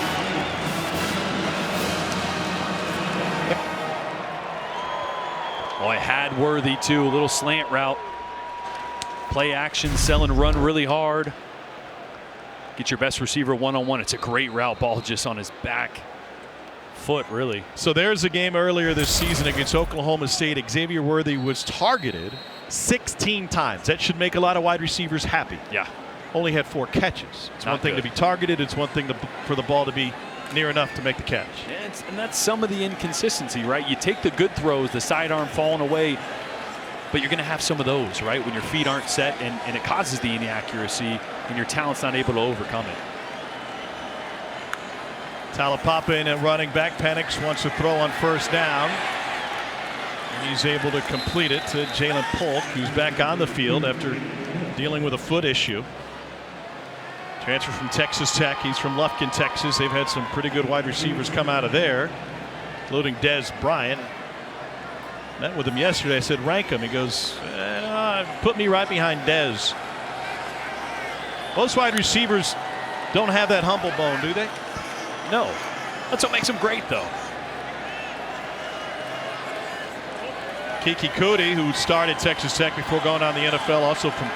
Oh, I had Worthy too. A little slant route. Play action, sell and run really hard. Get your best receiver one-on-one. It's a great route. Ball just on his back foot, really. So there's a game earlier this season against Oklahoma State. Xavier Worthy was targeted 16 times. That should make a lot of wide receivers happy. Yeah. Only had 4 catches. It's Not one thing good. to be targeted. It's one thing for the ball to be near enough to make the catch. And that's some of the inconsistency, right? You take the good throws, the sidearm falling away, but you're going to have some of those, right? When your feet aren't set and it causes the inaccuracy and your talent's not able to overcome it. Talapapa at running back. Penix wants to throw on 1st down. And he's able to complete it to Jalen Polk, who's back on the field after dealing with a foot issue. Transfer from Texas Tech. He's from Lufkin, Texas. They've had some pretty good wide receivers come out of there, including Dez Bryant. Met with him yesterday. I said, rank him. He goes, put me right behind Dez. Most wide receivers don't have that humble bone, do they? No. That's what makes him great, though. Kiki Cody, who started Texas Tech before going on the NFL, also from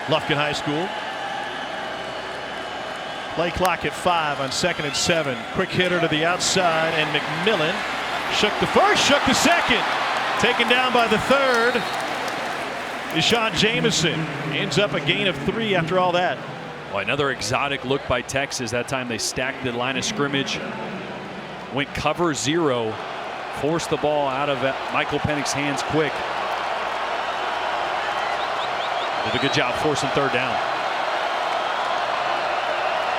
Lufkin High School. Play clock at 5 on 2nd and 7. Quick hitter to the outside, and McMillan shook the first, shook the second. Taken down by the 3rd. Deshaun Jameson ends up a gain of 3 after all that. Well, another exotic look by Texas. That time they stacked the line of scrimmage, went cover 0, forced the ball out of Michael Penix's hands quick. Did a good job forcing 3rd down.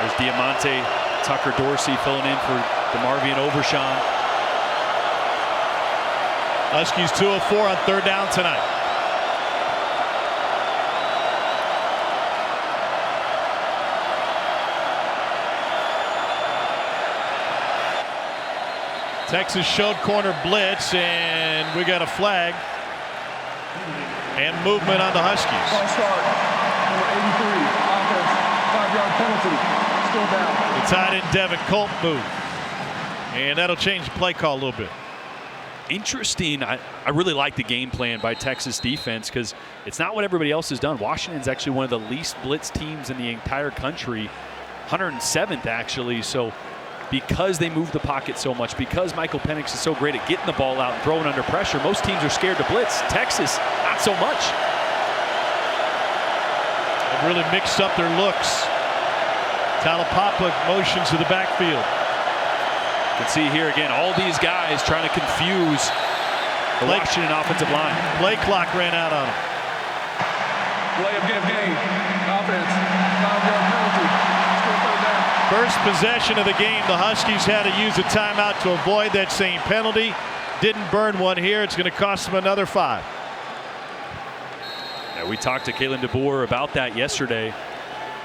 There's Diamante Tucker Dorsey filling in for DeMarvion Overshawn. Huskies 2 of 4 on 3rd down tonight. Texas showed corner blitz, and we got a flag and movement on the Huskies. Ball start. Number 83, offense, 5-yard penalty. Still down. The tight end Devin Colt moved, and that'll change the play call a little bit. interesting. I really like the game plan by Texas defense because it's not what everybody else has done. Washington's actually one of the least blitz teams in the entire country, 107th actually. So because they move the pocket so much, because Michael Penix is so great at getting the ball out and throwing under pressure, most teams are scared to blitz. Texas, not so much. They've really mixed up their looks. Talapapa motions to the backfield. You can see here again, all these guys trying to confuse the Washington offensive line. Play clock ran out on him. Play of game. Offense. 5-yard penalty. Still third down. First possession of the game, the Huskies had to use a timeout to avoid that same penalty. Didn't burn one here. It's going to cost them another 5. Yeah, we talked to Kalen DeBoer about that yesterday.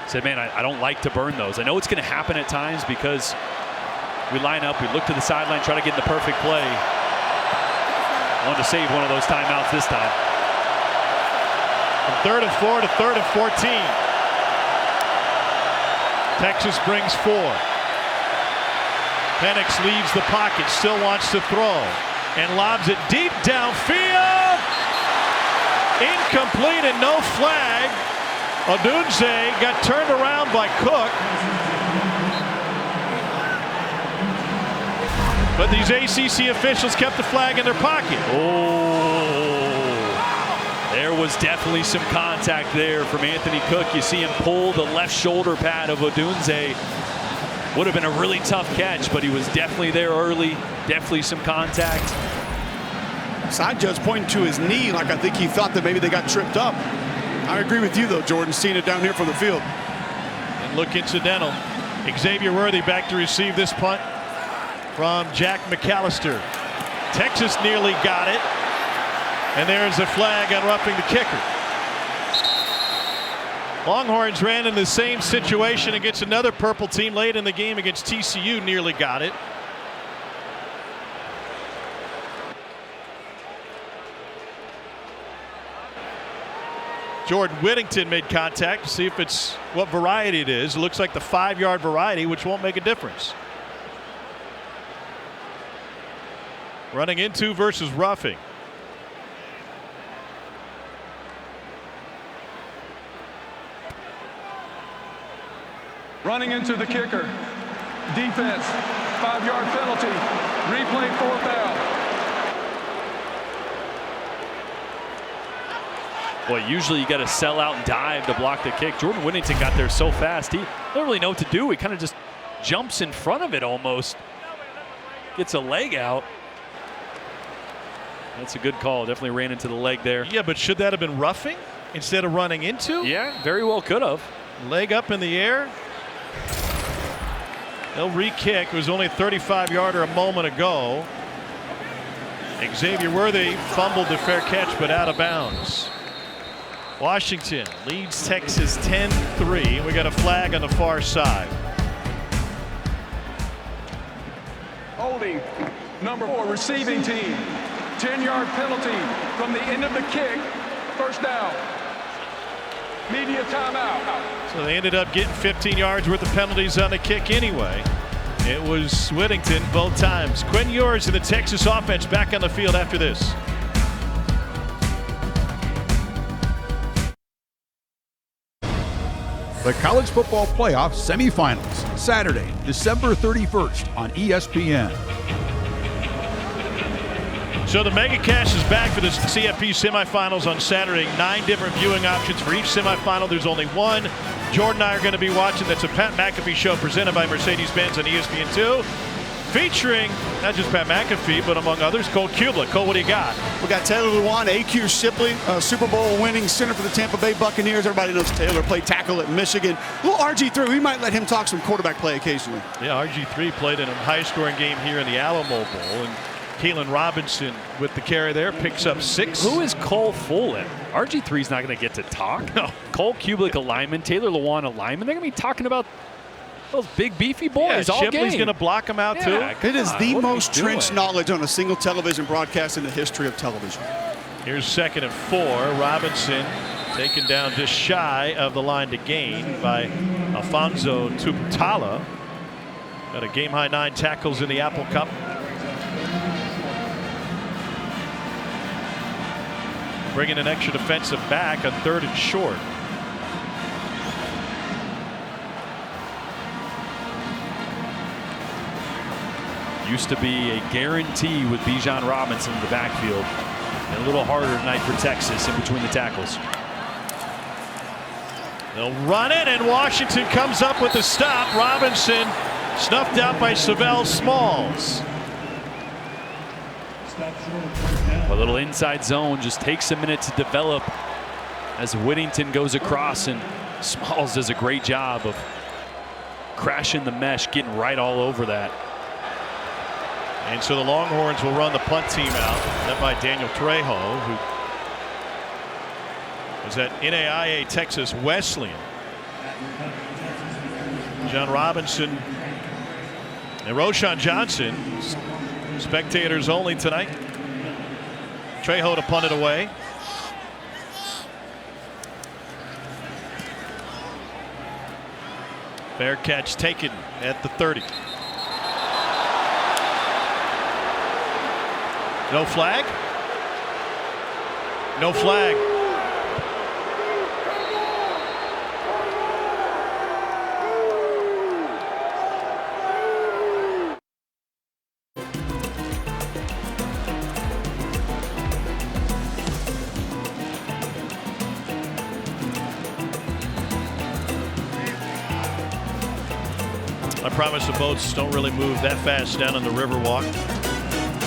Said, man, I don't like to burn those. I know it's going to happen at times because we line up, we look to the sideline, try to get in the perfect play. Wanted to save one of those timeouts this time. From 3rd and 4 to 3rd and 14. Texas brings 4. Penix leaves the pocket, still wants to throw, and lobs it deep downfield. Incomplete and no flag. Odunze got turned around by Cook. But these ACC officials kept the flag in their pocket. Oh, there was definitely some contact there from Anthony Cook. You see him pull the left shoulder pad of Odunze. Would have been a really tough catch, but he was definitely there early. Definitely some contact. Side judge pointing to his knee like I think he thought that maybe they got tripped up. I agree with you though, Jordan, seeing it down here from the field. And look incidental. Xavier Worthy back to receive this punt from Jack McAllister. Texas nearly got it. And there's a flag on roughing the kicker. Longhorns ran in the same situation against another purple team late in the game against TCU, nearly got it. Jordan Whittington made contact to see if it's what variety it is. It looks like the 5-yard variety, which won't make a difference. Running into versus roughing. Running into the kicker. Defense. 5-yard penalty. Replay 4th down. Boy, usually you got to sell out and dive to block the kick. Jordan Whittington got there so fast. He don't really know what to do. He kind of just jumps in front of it almost. Gets a leg out. That's a good call. Definitely ran into the leg there. Yeah, but should that have been roughing instead of running into? Yeah, very well could have. Leg up in the air. They'll re-kick. It was only a 35-yarder a moment ago. Xavier Worthy fumbled the fair catch, but out of bounds. Washington leads Texas 10-3. We got a flag on the far side. Holding. Number 4 receiving team. 10-yard penalty from the end of the kick. First down. Media timeout. So they ended up getting 15 yards worth of penalties on the kick anyway. It was Whittington both times. Quinn Ewers and the Texas offense back on the field after this. The College Football Playoff Semifinals, Saturday, December 31st on ESPN. So the Mega Cash is back for the CFP semifinals on Saturday. 9 different viewing options for each semifinal. There's only one. Jordan and I are going to be watching. That's a Pat McAfee show presented by Mercedes-Benz on ESPN2. Featuring not just Pat McAfee, but among others, Cole Kublik. Cole, what do you got? We got Taylor Lewan, AQ Shipley, Super Bowl winning center for the Tampa Bay Buccaneers. Everybody knows Taylor played tackle at Michigan. A little RG3, we might let him talk some quarterback play occasionally. Yeah, RG3 played in a high-scoring game here in the Alamo Bowl. And Kalen Robinson with the carry there picks up 6. Who is Cole Fullen? RG3's not going to get to talk. No. Cole Kublik, a lineman. Taylor Lewan, a lineman. They're going to be talking about those big beefy boys all Shipley's game. going to block him out too. It is the most trench knowledge on a single television broadcast in the history of television. Here's 2nd and 4. Robinson taken down just shy of the line to gain by Alfonso Tuputala. Got a game-high 9 tackles in the Apple Cup. bringing an extra defensive back on 3rd and short. Used to be a guarantee with Bijan Robinson in the backfield. And a little harder tonight for Texas in between the tackles. They'll run it, and Washington comes up with the stop. Robinson snuffed out by Savell Smalls. A little inside zone just takes a minute to develop as Whittington goes across, and Smalls does a great job of crashing the mesh, getting right all over that. And so the Longhorns will run the punt team out, led by Daniel Trejo, who was at NAIA Texas Wesleyan. John Robinson and Roschon Johnson, spectators only tonight. Trejo to punt it away. Fair catch taken at the 30. No flag? No flag. I promise the boats don't really move that fast down on the Riverwalk.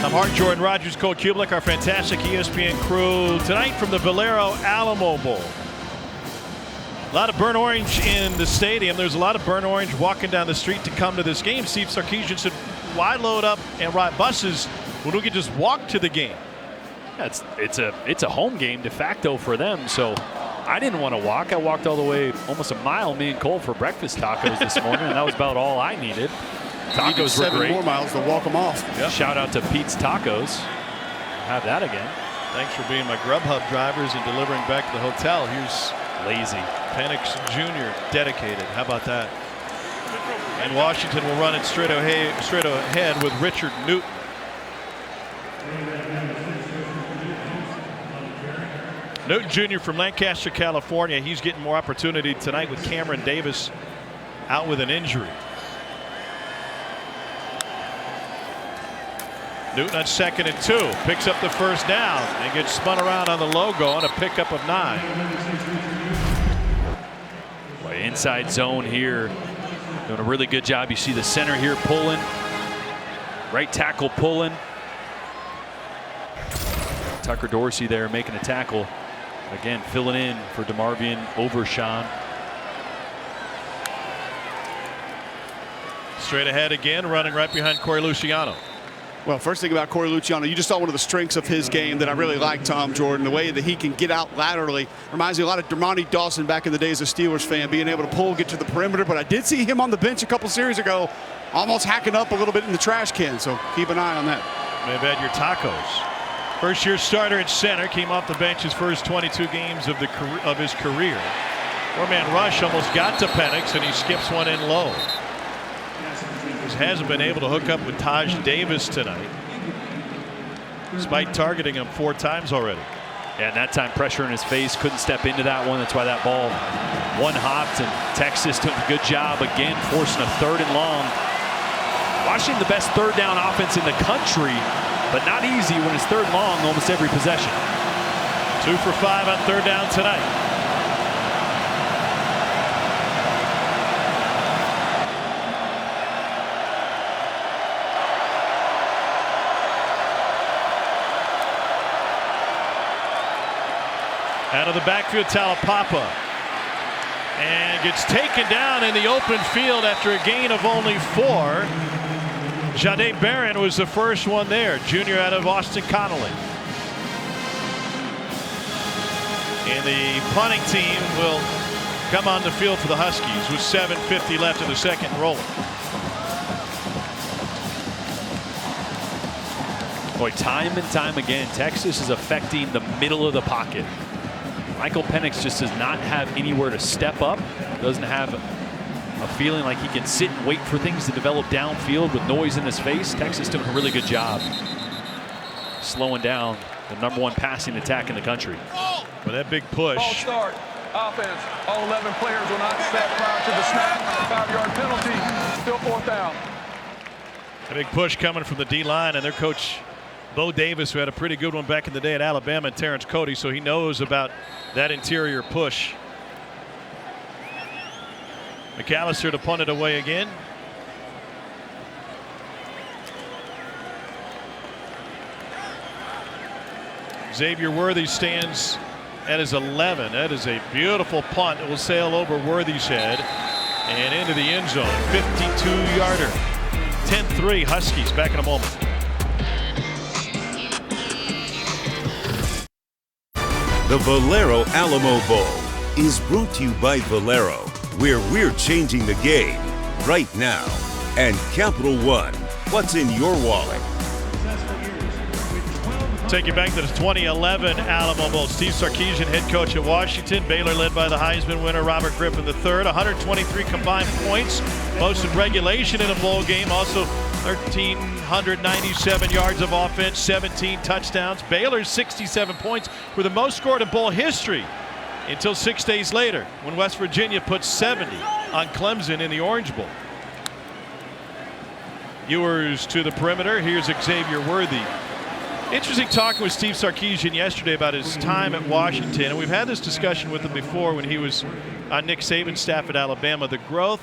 I'm Hart, Jordan Rogers, Cole Kublik, our fantastic ESPN crew tonight from the Valero Alamo Bowl. A lot of burnt orange in the stadium. There's a lot of burnt orange walking down the street to come to this game. Steve Sarkisian said, why load up and ride buses when we could just walk to the game? Yeah, it's a home game de facto for them. So I didn't want to walk. I walked all the way almost a mile, me and Cole, for breakfast tacos this morning, and that was about all I needed. Tacos were 7 great. more miles to walk them off. Yep. Shout out to Pete's Tacos. Have that again. Thanks for being my Grubhub drivers and delivering back to the hotel. Here's Lazy. Penix Jr. dedicated. How about that? And Washington will run it straight ahead with Richard Newton. Newton Jr. from Lancaster, California. He's getting more opportunity tonight with Cameron Davis out with an injury. Newton on 2nd and 2. Picks up the first down and gets spun around on the logo on a pickup of 9. Boy, inside zone here. Doing a really good job. You see the center here pulling. Right tackle pulling. Tucker Dorsey there making a tackle. Again, filling in for DeMarvion Overshawn. Straight ahead again, running right behind Corey Luciano. Well, first thing about Corey Luciano, you just saw one of the strengths of his game that I really like, Tom Jordan. The way that he can get out laterally reminds me a lot of Dermontti Dawson back in the days as a Steelers fan, being able to pull, get to the perimeter. But I did see him on the bench a couple series ago, almost hacking up a little bit in the trash can. So keep an eye on that. May have had your tacos. First-year starter at center, came off the bench his first 22 games of his career. Four-man rush almost got to Penix, and he skips one in low. He hasn't been able to hook up with Taj Davis tonight, despite targeting him 4 times already. Yeah, and that time pressure in his face, couldn't step into that one. That's why that ball one-hopped, and Texas took a good job again, forcing a 3rd and long. Washington, the best 3rd down offense in the country, but not easy when it's 3rd and long almost every possession. 2 for 5 on 3rd down tonight. Out of the backfield, Talapapa, and gets taken down in the open field after a gain of only 4. Jahdae Barron was the first one there, junior out of Austin Connolly. And the punting team will come on the field for the Huskies with 7:50 left in the second, rolling. Boy, time and time again, Texas is affecting the middle of the pocket. Michael Penix just does not have anywhere to step up, doesn't have a feeling like he can sit and wait for things to develop downfield with noise in his face. Texas doing a really good job slowing down the #1 passing attack in the country. With that big Ball push. start. Offense. All 11 players will not set prior to the snap. 5-yard penalty. Still 4th down. A big push coming from the D-line, and their coach, Bo Davis, who had a pretty good one back in the day at Alabama, and Terrence Cody, so he knows about that interior push. McAllister to punt it away again. Xavier Worthy stands at his 11. That is a beautiful punt. It will sail over Worthy's head and into the end zone. 52-yarder. 10-3 Huskies. Back in a moment. The Valero Alamo Bowl is brought to you by Valero, where we're changing the game right now. And Capital One, what's in your wallet? Take you back to the 2011 Alamo Bowl. Steve Sarkisian, head coach at Washington. Baylor led by the Heisman winner Robert Griffin III. 123 combined points. Most in regulation in a bowl game. Also 1,397 yards of offense, 17 touchdowns. Baylor's 67 points were the most scored in bowl history until 6 days later when West Virginia put 70 on Clemson in the Orange Bowl. Ewers to the perimeter. Here's Xavier Worthy. Interesting talking with Steve Sarkisian yesterday about his time at Washington, and we've had this discussion with him before when he was on Nick Saban's staff at Alabama. The growth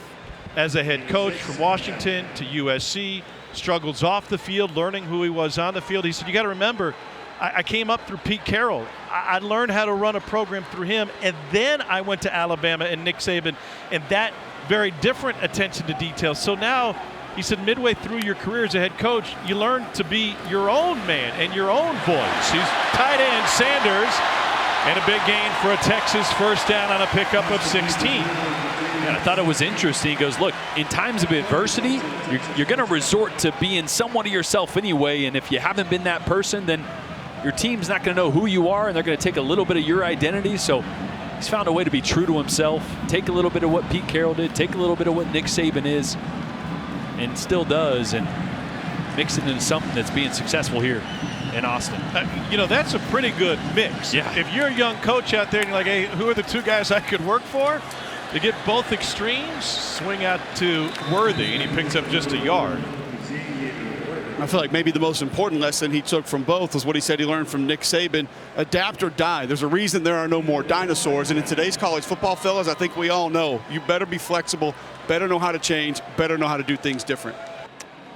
as a head coach from Washington to USC, struggles off the field, learning who he was on the field. He said, you got to remember, I came up through Pete Carroll. I learned how to run a program through him, and then I went to Alabama and Nick Saban, and that very different attention to detail. So now, he said, midway through your career as a head coach, you learn to be your own man and your own voice. He's tight end Sanders, and a big gain for a Texas first down on a pickup of 16. And I thought it was interesting. He goes, look, in times of adversity, you're going to resort to being somewhat of yourself anyway, and if you haven't been that person, then your team's not going to know who you are, and they're going to take a little bit of your identity. So he's found a way to be true to himself, take a little bit of what Pete Carroll did, take a little bit of what Nick Saban is, and still does, and mix it into something that's being successful here in Austin. You know, that's a pretty good mix. Yeah. If you're a young coach out there and you're like, hey, who are the two guys I could work for? To get both extremes, swing out to Worthy, and he picks up just a yard. I feel like maybe the most important lesson he took from both was what he said he learned from Nick Saban: adapt or die. There's a reason there are no more dinosaurs. And in today's college football, fellas, I think we all know you better be flexible, better know how to change, better know how to do things different.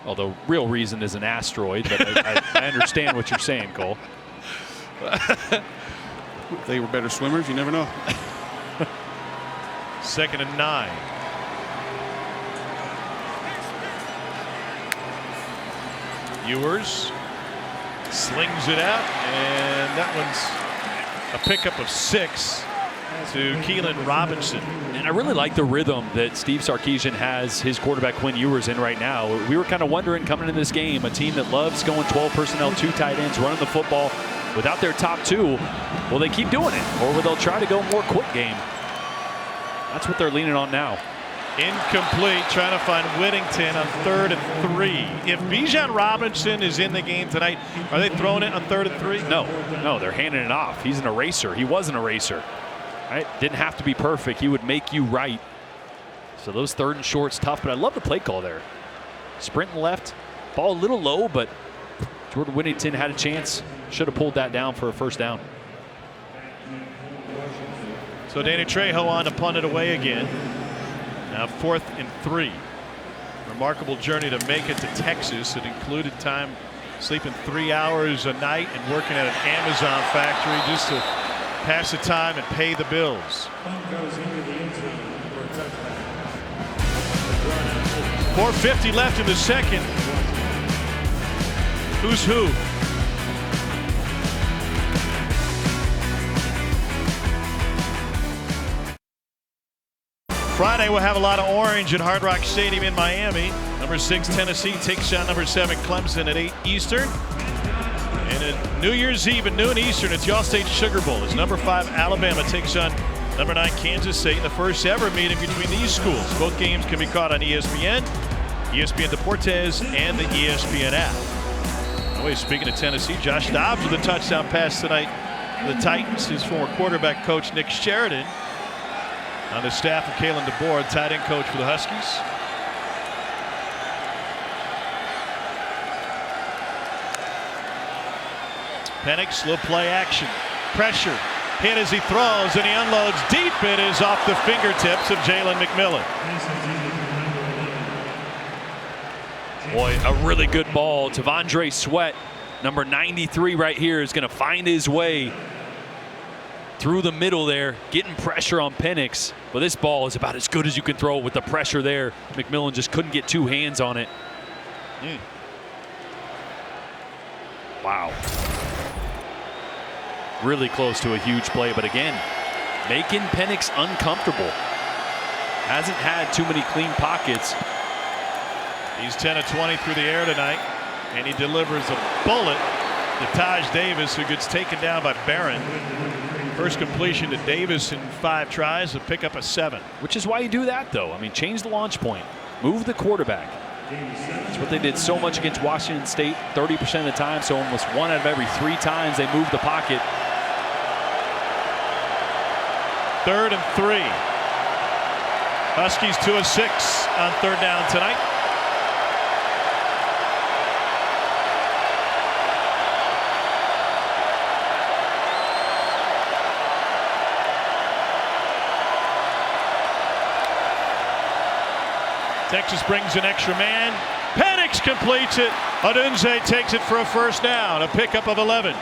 Well, the real reason is an asteroid, but I understand what you're saying, Cole. If they were better swimmers, you never know. 2nd and 9. Ewers slings it out, and that one's a pickup of 6 to Keelan Robinson. And I really like the rhythm that Steve Sarkisian has his quarterback Quinn Ewers in right now. We were kind of wondering coming into this game, a team that loves going 12 personnel, 2 tight ends, running the football without their top 2. Will they keep doing it, or will they try to go more quick game? That's what they're leaning on now. Incomplete, trying to find Whittington on 3rd and 3. If Bijan Robinson is in the game tonight, are they throwing it on 3rd and 3? No, they're handing it off. He's an eraser. He was an eraser. Right? Didn't have to be perfect. He would make you right. So those 3rd and short's tough, but I love the play call there. Sprinting left, ball a little low, but Jordan Whittington had a chance. Should have pulled that down for a first down. So Danny Trejo on to punt it away again. Now 4th and 3. Remarkable journey to make it to Texas. It included time sleeping 3 hours a night and working at an Amazon factory just to pass the time and pay the bills. 4:50 left in the second. Who's who? Friday we'll have a lot of orange at Hard Rock Stadium in Miami. Number 6 Tennessee takes on number 7 Clemson at 8 Eastern. And at New Year's Eve at noon Eastern, it's Y'all-State Sugar Bowl as number 5 Alabama takes on number 9 Kansas State in the first ever meeting between these schools. Both games can be caught on ESPN, ESPN Deportes, and the ESPN app. the way, speaking of Tennessee, Josh Dobbs with a touchdown pass tonight. The Titans, his former quarterback coach Nick Sheridan on the staff of Kalen DeBoer, tight end coach for the Huskies. Penix, slow play action, pressure, hit as he throws, and he unloads deep. It is off the fingertips of Jalen McMillan. Boy, a really good ball. T'Vondre Sweat, number 93 right here, is going to find his way through the middle there, getting pressure on Penix. But this ball is about as good as you can throw with the pressure there. McMillan just couldn't get two hands on it. Wow. Really close to a huge play, but again, making Penix uncomfortable. Hasn't had too many clean pockets. He's 10 of 20 through the air tonight, and he delivers a bullet to Taj Davis, who gets taken down by Barron. First completion to Davis in 5 tries, a pick up a 7. Which is why you do that, though. I mean, change the launch point, move the quarterback. That's what they did so much against Washington State 30% of the time, so almost 1 out of every 3 times they moved the pocket. 3rd and 3. Huskies 2 of 6 on 3rd down tonight. Texas brings an extra man. Penix completes it. Odunze takes it for a 1st down, a pickup of 11.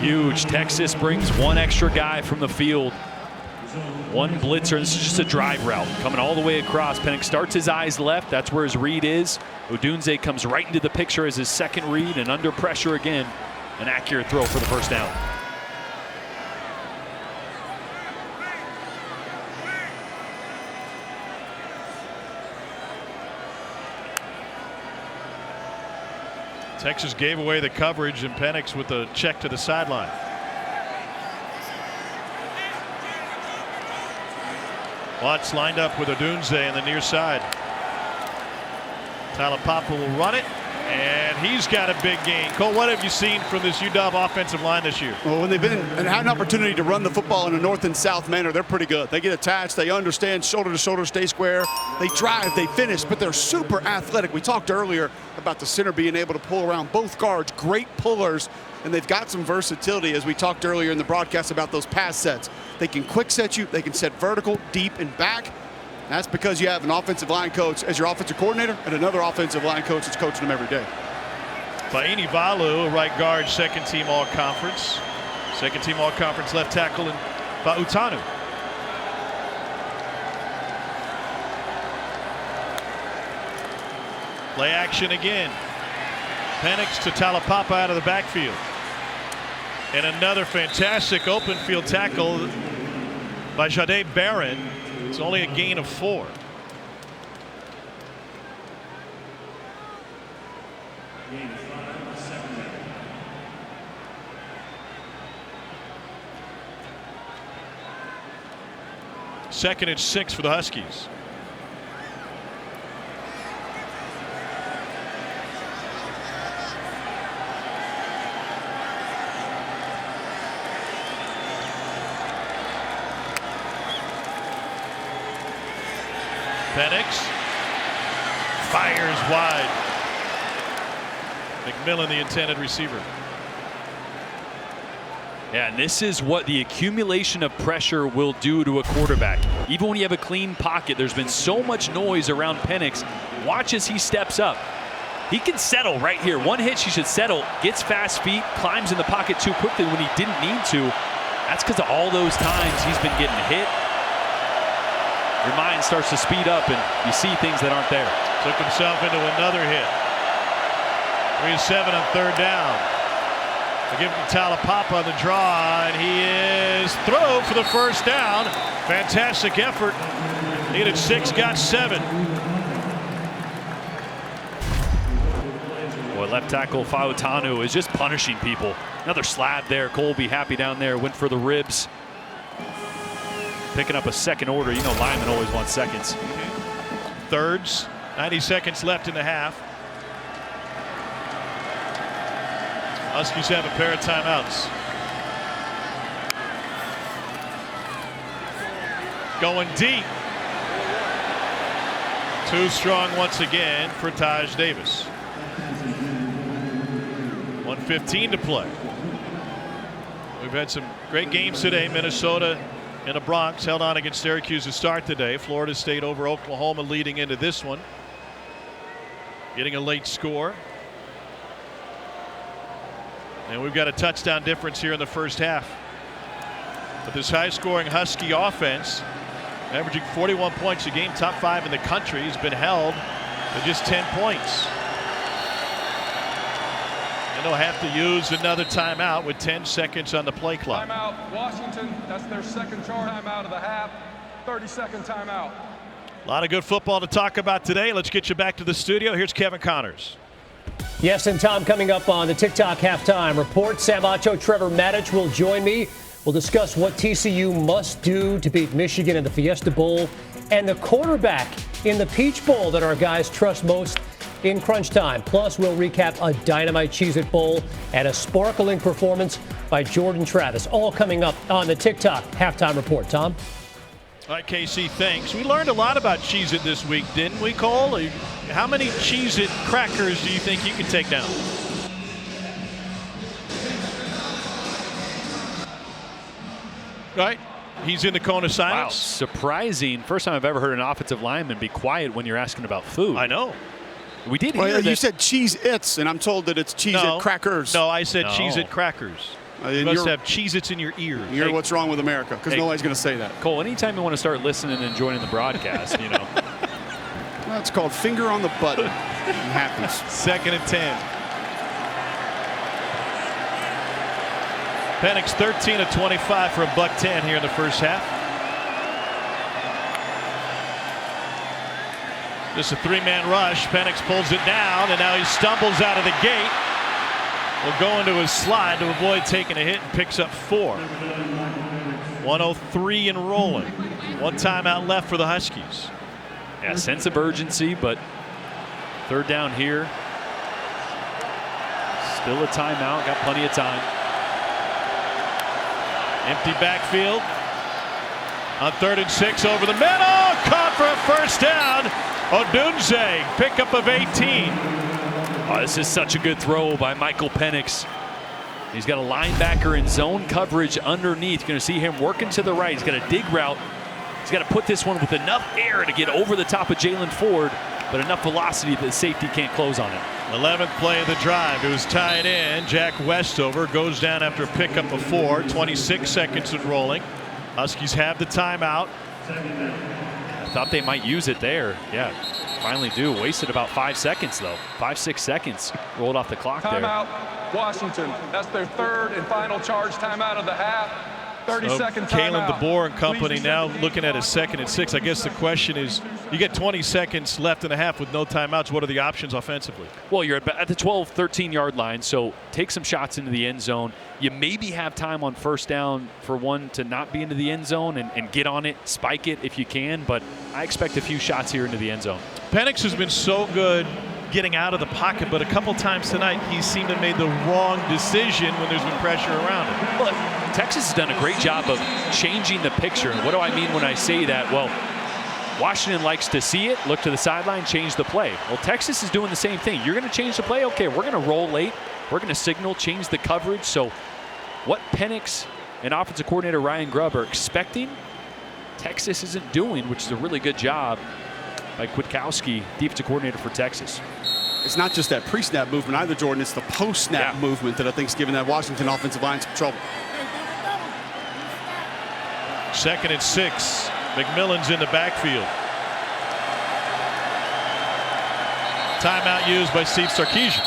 Huge. Texas brings 1 extra guy from the field. 1 blitzer. This is just a drive route coming all the way across. Penix starts his eyes left. That's where his read is. Odunze comes right into the picture as his 2nd read, and under pressure again, an accurate throw for the 1st down. Texas gave away the coverage, and Penix with a check to the sideline. Watts lined up with Odunze on the near side. Talapapa will run it, and he's got a big gain. Cole, what have you seen from this UW offensive line this year? Well, when they've been and had an opportunity to run the football in a north and south manner, they're pretty good. They get attached, they understand shoulder to shoulder, stay square, they drive, they finish, but they're super athletic. We talked earlier about the center being able to pull around both guards, great pullers, and they've got some versatility, as we talked earlier in the broadcast about those pass sets. They can quick set you, they can set vertical, deep, and back. That's because you have an offensive line coach as your offensive coordinator and another offensive line coach that's coaching them every day. Faini Valu, a right guard, 2nd team All-Conference. 2nd team All-Conference left tackle, and Fa'utanu. Play action again. Penix to Talapapa out of the backfield. And another fantastic open field tackle by Jahdae Barron. It's only a gain of 4. Second and 6 for the Huskies. Penix fires wide. McMillan, the intended receiver. Yeah, and this is what the accumulation of pressure will do to a quarterback. Even when you have a clean pocket, there's been so much noise around Penix. Watch as he steps up. He can settle right here. 1 hitch, he should settle. Gets fast feet, climbs in the pocket too quickly when he didn't need to. That's because of all those times he's been getting hit. Your mind starts to speed up and you see things that aren't there. Took himself into another hit. 3 of 7 on 3rd down. They give it to Talapapa on the draw, and he is throw for the 1st down. Fantastic effort. Needed 6, got 7. Boy, left tackle Fa'utanu is just punishing people. Another slab there. Cole will be happy down there. Went for the ribs. Picking up a 2nd order. You know linemen always want seconds. Thirds. 90 seconds left in the half. Huskies have a pair of timeouts. Going deep. Too strong once again for Taj Davis. 1:15 to play. We've had some great games today. Minnesota in the Bronx held on against Syracuse to start today. Florida State over Oklahoma leading into this one. Getting a late score. And we've got a touchdown difference here in the first half. But this high-scoring Husky offense, averaging 41 points a game, top 5 in the country, has been held to just 10 points. And they'll have to use another timeout with 10 seconds on the play clock. Timeout, Washington. That's their second charge. Timeout of the half. 30-second timeout. A lot of good football to talk about today. Let's get you back to the studio. Here's Kevin Connors. Yes, and Tom, coming up on the TikTok halftime report, Sam Acho, Trevor Maddich will join me. We'll discuss what TCU must do to beat Michigan in the Fiesta Bowl and the quarterback in the Peach Bowl that our guys trust most in crunch time. Plus, we'll recap a dynamite Cheez-It Bowl and a sparkling performance by Jordan Travis. All coming up on the TikTok halftime report. Tom? All right, KC, thanks. We learned a lot about Cheez-It this week, didn't we, Cole? How many Cheez-It crackers do you think you can take down? Right? He's in the cone of Wow, silence. surprising. First time I've ever heard an offensive lineman be quiet when you're asking about food. I know. We did hear Well, that. you said Cheez-Its, and I'm told that it's Cheez-It crackers. No, I said No. Cheez-It crackers. You must have Cheez-Its in your ears. You're what's wrong with America, because Hey. nobody's going to say that. Cole, anytime you want to start listening and joining the broadcast, you know. That's called finger on the button. It happens. 2nd and 10. Penix 13 of 25 for a $110 here in the first half. Just a 3-man rush. Penix pulls it down, and now he stumbles out of the gate. Will go into his slide to avoid taking a hit and picks up 4. 1:03 and rolling. 1 timeout left for the Huskies. Yeah, sense of urgency, but 3rd down here. Still a timeout. Got plenty of time. Empty backfield. On 3rd and 6 over the middle. Caught for a first down. Odunze, pickup of 18. Oh, this is such a good throw by Michael Penix. He's got a linebacker in zone coverage underneath. You're going to see him working to the right. He's got a dig route. He's got to put this one with enough air to get over the top of Jalen Ford, but enough velocity that the safety can't close on it. 11th play of the drive. It was tied in. Jack Westover goes down after a pickup of 4. 26 seconds and rolling. Huskies have the timeout. I thought they might use it there. Yeah, finally do. Wasted about 5 seconds, though. 5-6 seconds rolled off the clock there. Timeout, Washington. That's their 3rd and final charge timeout of the half. 30-second Kalen timeout. DeBoer and company Please now reset the looking at a 2nd and 6. I guess the question is, you get 20 seconds left in the half with no timeouts. What are the options offensively? Well, you're at the 12, 13-yard line, so take some shots into the end zone. You maybe have time on 1st down for one to not be into the end zone and get on it, spike it if you can, but I expect a few shots here into the end zone. Penix has been so good getting out of the pocket, but a couple times tonight he seemed to have made the wrong decision when there's been pressure around him. Well, Texas has done a great job of changing the picture. And what do I mean when I say that? Well, Washington likes to see it, look to the sideline, change the play. Well, Texas is doing the same thing. You're going to change the play? Okay, we're going to roll late. We're going to signal, change the coverage. So what Penix and offensive coordinator Ryan Grubb are expecting, Texas isn't doing, which is a really good job by Kwiatkowski, defensive coordinator for Texas. It's not just that pre-snap movement either, Jordan. It's the post-snap movement that I think is giving that Washington offensive line some trouble. 2nd and 6. McMillan's in the backfield. Timeout used by Steve Sarkisian.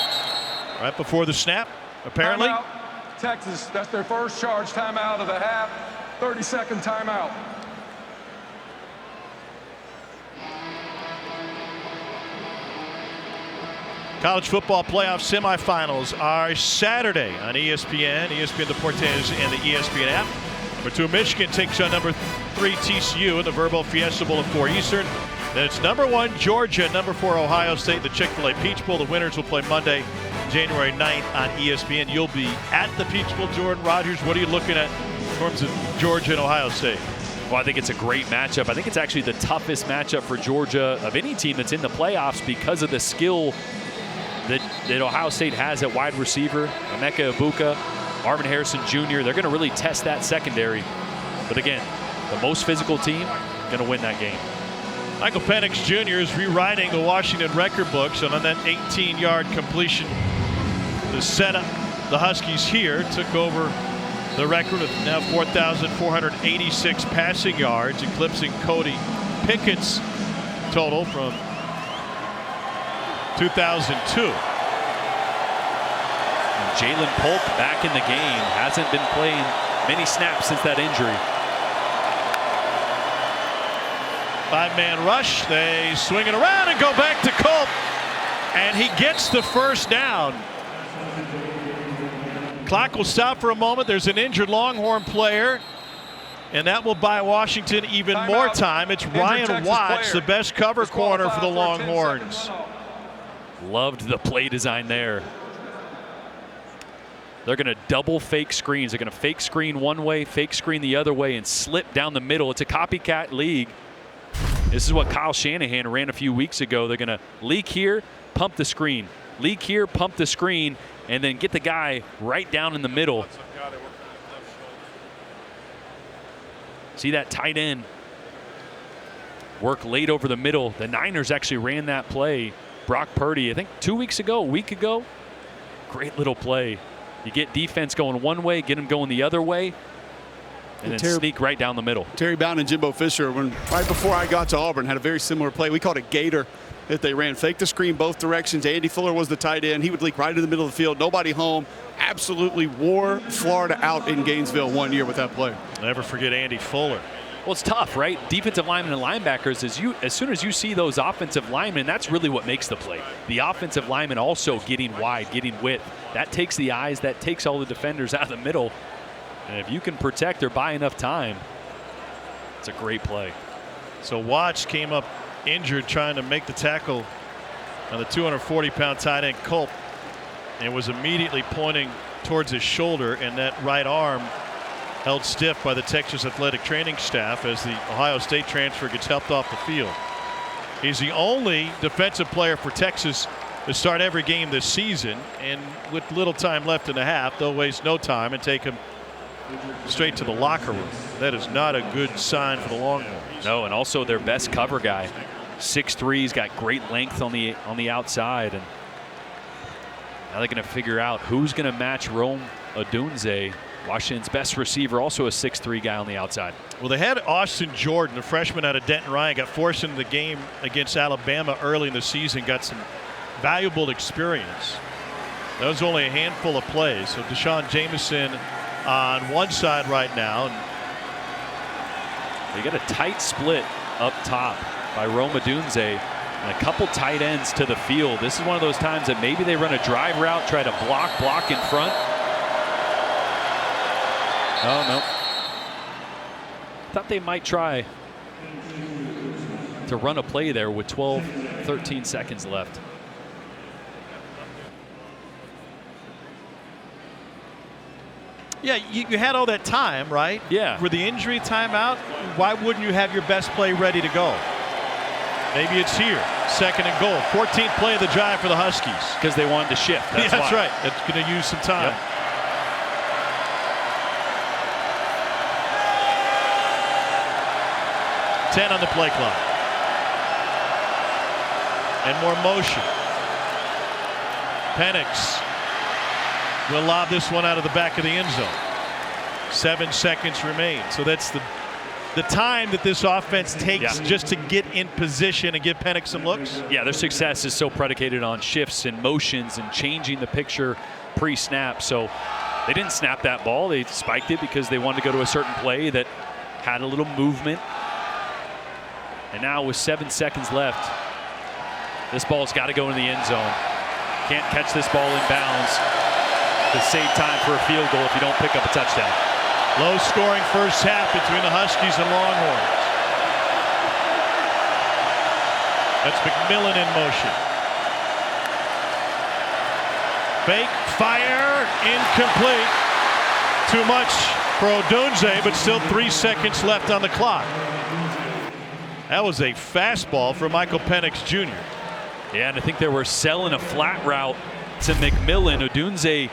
Right before the snap, apparently. Timeout, Texas. That's their 1st charge timeout of the half. 30-second timeout. College football playoff semifinals are Saturday on ESPN, ESPN Deportes, and the ESPN app. Number 2 Michigan takes on number 3 TCU in the Verbo Fiesta Bowl at 4 Eastern. Then it's number 1 Georgia, number 4 Ohio State, the Chick-fil-A Peach Bowl. The winners will play Monday January 9th on ESPN. You'll be at the Peach Bowl. Jordan Rogers, what are you looking at in terms of Georgia and Ohio State? Well, I think it's a great matchup. I think it's actually the toughest matchup for Georgia of any team that's in the playoffs because of the skill that Ohio State has at wide receiver. Emeka Egbuka, Marvin Harrison Jr., they're going to really test that secondary. But again, the most physical team going to win that game. Michael Penix Jr. is rewriting the Washington record books, and on that 18-yard completion to set up the Huskies here, took over the record of now 4,486 passing yards, eclipsing Cody Pickett's total from 2002. And Jalen Polk back in the game. Hasn't been playing many snaps since that injury. 5-man rush. They swing it around and go back to Culp. And he gets the first down. Clock will stop for a moment. There's an injured Longhorn player. And that will buy Washington even more time. It's Ryan Watts, the best cover corner for the Longhorns. Loved the play design there. They're going to double fake screens. They're going to fake screen one way, fake screen the other way, and slip down the middle. It's a copycat league. This is what Kyle Shanahan ran a few weeks ago. They're going to leak here, pump the screen. Leak here, pump the screen, and then get the guy right down in the middle. See that tight end work late over the middle. The Niners actually ran that play. Brock Purdy, I think 2 weeks ago, a week ago. Great little play. You get defense going one way, get them going the other way, and then sneak right down the middle. Terry Bound and Jimbo Fisher, right before I got to Auburn, had a very similar play. We called it Gator that they ran. Fake the screen both directions. Andy Fuller was the tight end. He would leak right in the middle of the field. Nobody home. Absolutely wore Florida out in Gainesville 1 year with that play. Never forget Andy Fuller. Well, it's tough, right? Defensive linemen and linebackers, as soon as you see those offensive linemen, that's really what makes the play. The offensive linemen also getting wide, getting width. That takes the eyes, that takes all the defenders out of the middle. And if you can protect or buy enough time, it's a great play. So Watts came up injured trying to make the tackle on the 240-pound tight end Culp, and was immediately pointing towards his shoulder, and that right arm held stiff by the Texas athletic training staff as the Ohio State transfer gets helped off the field. He's the only defensive player for Texas to start every game this season, and with little time left in the half, they'll waste no time and take him straight to the locker room. That is not a good sign for the Longhorns. No, and also their best cover guy, 6'3", he's got great length on the outside, and now they're going to figure out who's going to match Rome Odunze, Washington's best receiver, also a 6'3" guy on the outside. Well, they had Austin Jordan, the freshman out of Denton Ryan, got forced into the game against Alabama early in the season, got some valuable experience. That was only a handful of plays. So Deshaun Jameson on one side right now. They got a tight split up top by Rome Odunze and a couple tight ends to the field. This is one of those times that maybe they run a drive route, try to block in front. Oh, no. Thought they might try to run a play there with 13 seconds left. Yeah, you had all that time, right? Yeah. For the injury timeout, why wouldn't you have your best play ready to go? Maybe it's here, 2nd and goal. 14th play of the drive for the Huskies. Because they wanted to shift. That's That's right. That's going to use some time. Yep. Ten on the play clock. And more motion. Penix will lob this one out of the back of the end zone. 7 seconds remain. So that's the time that this offense takes just to get in position and give Penix some looks. Yeah, their success is so predicated on shifts and motions and changing the picture pre-snap. So they didn't snap that ball. They spiked it because they wanted to go to a certain play that had a little movement. And now with 7 seconds left, this ball's got to go in the end zone. Can't catch this ball in bounds to save time for a field goal if you don't pick up a touchdown. Low scoring first half between the Huskies and Longhorns. That's McMillan in motion. Fake fire, incomplete. Too much for Odunze, but still 3 seconds left on the clock. That was a fastball for Michael Penix Jr. Yeah, and I think they were selling a flat route to McMillan. Odunze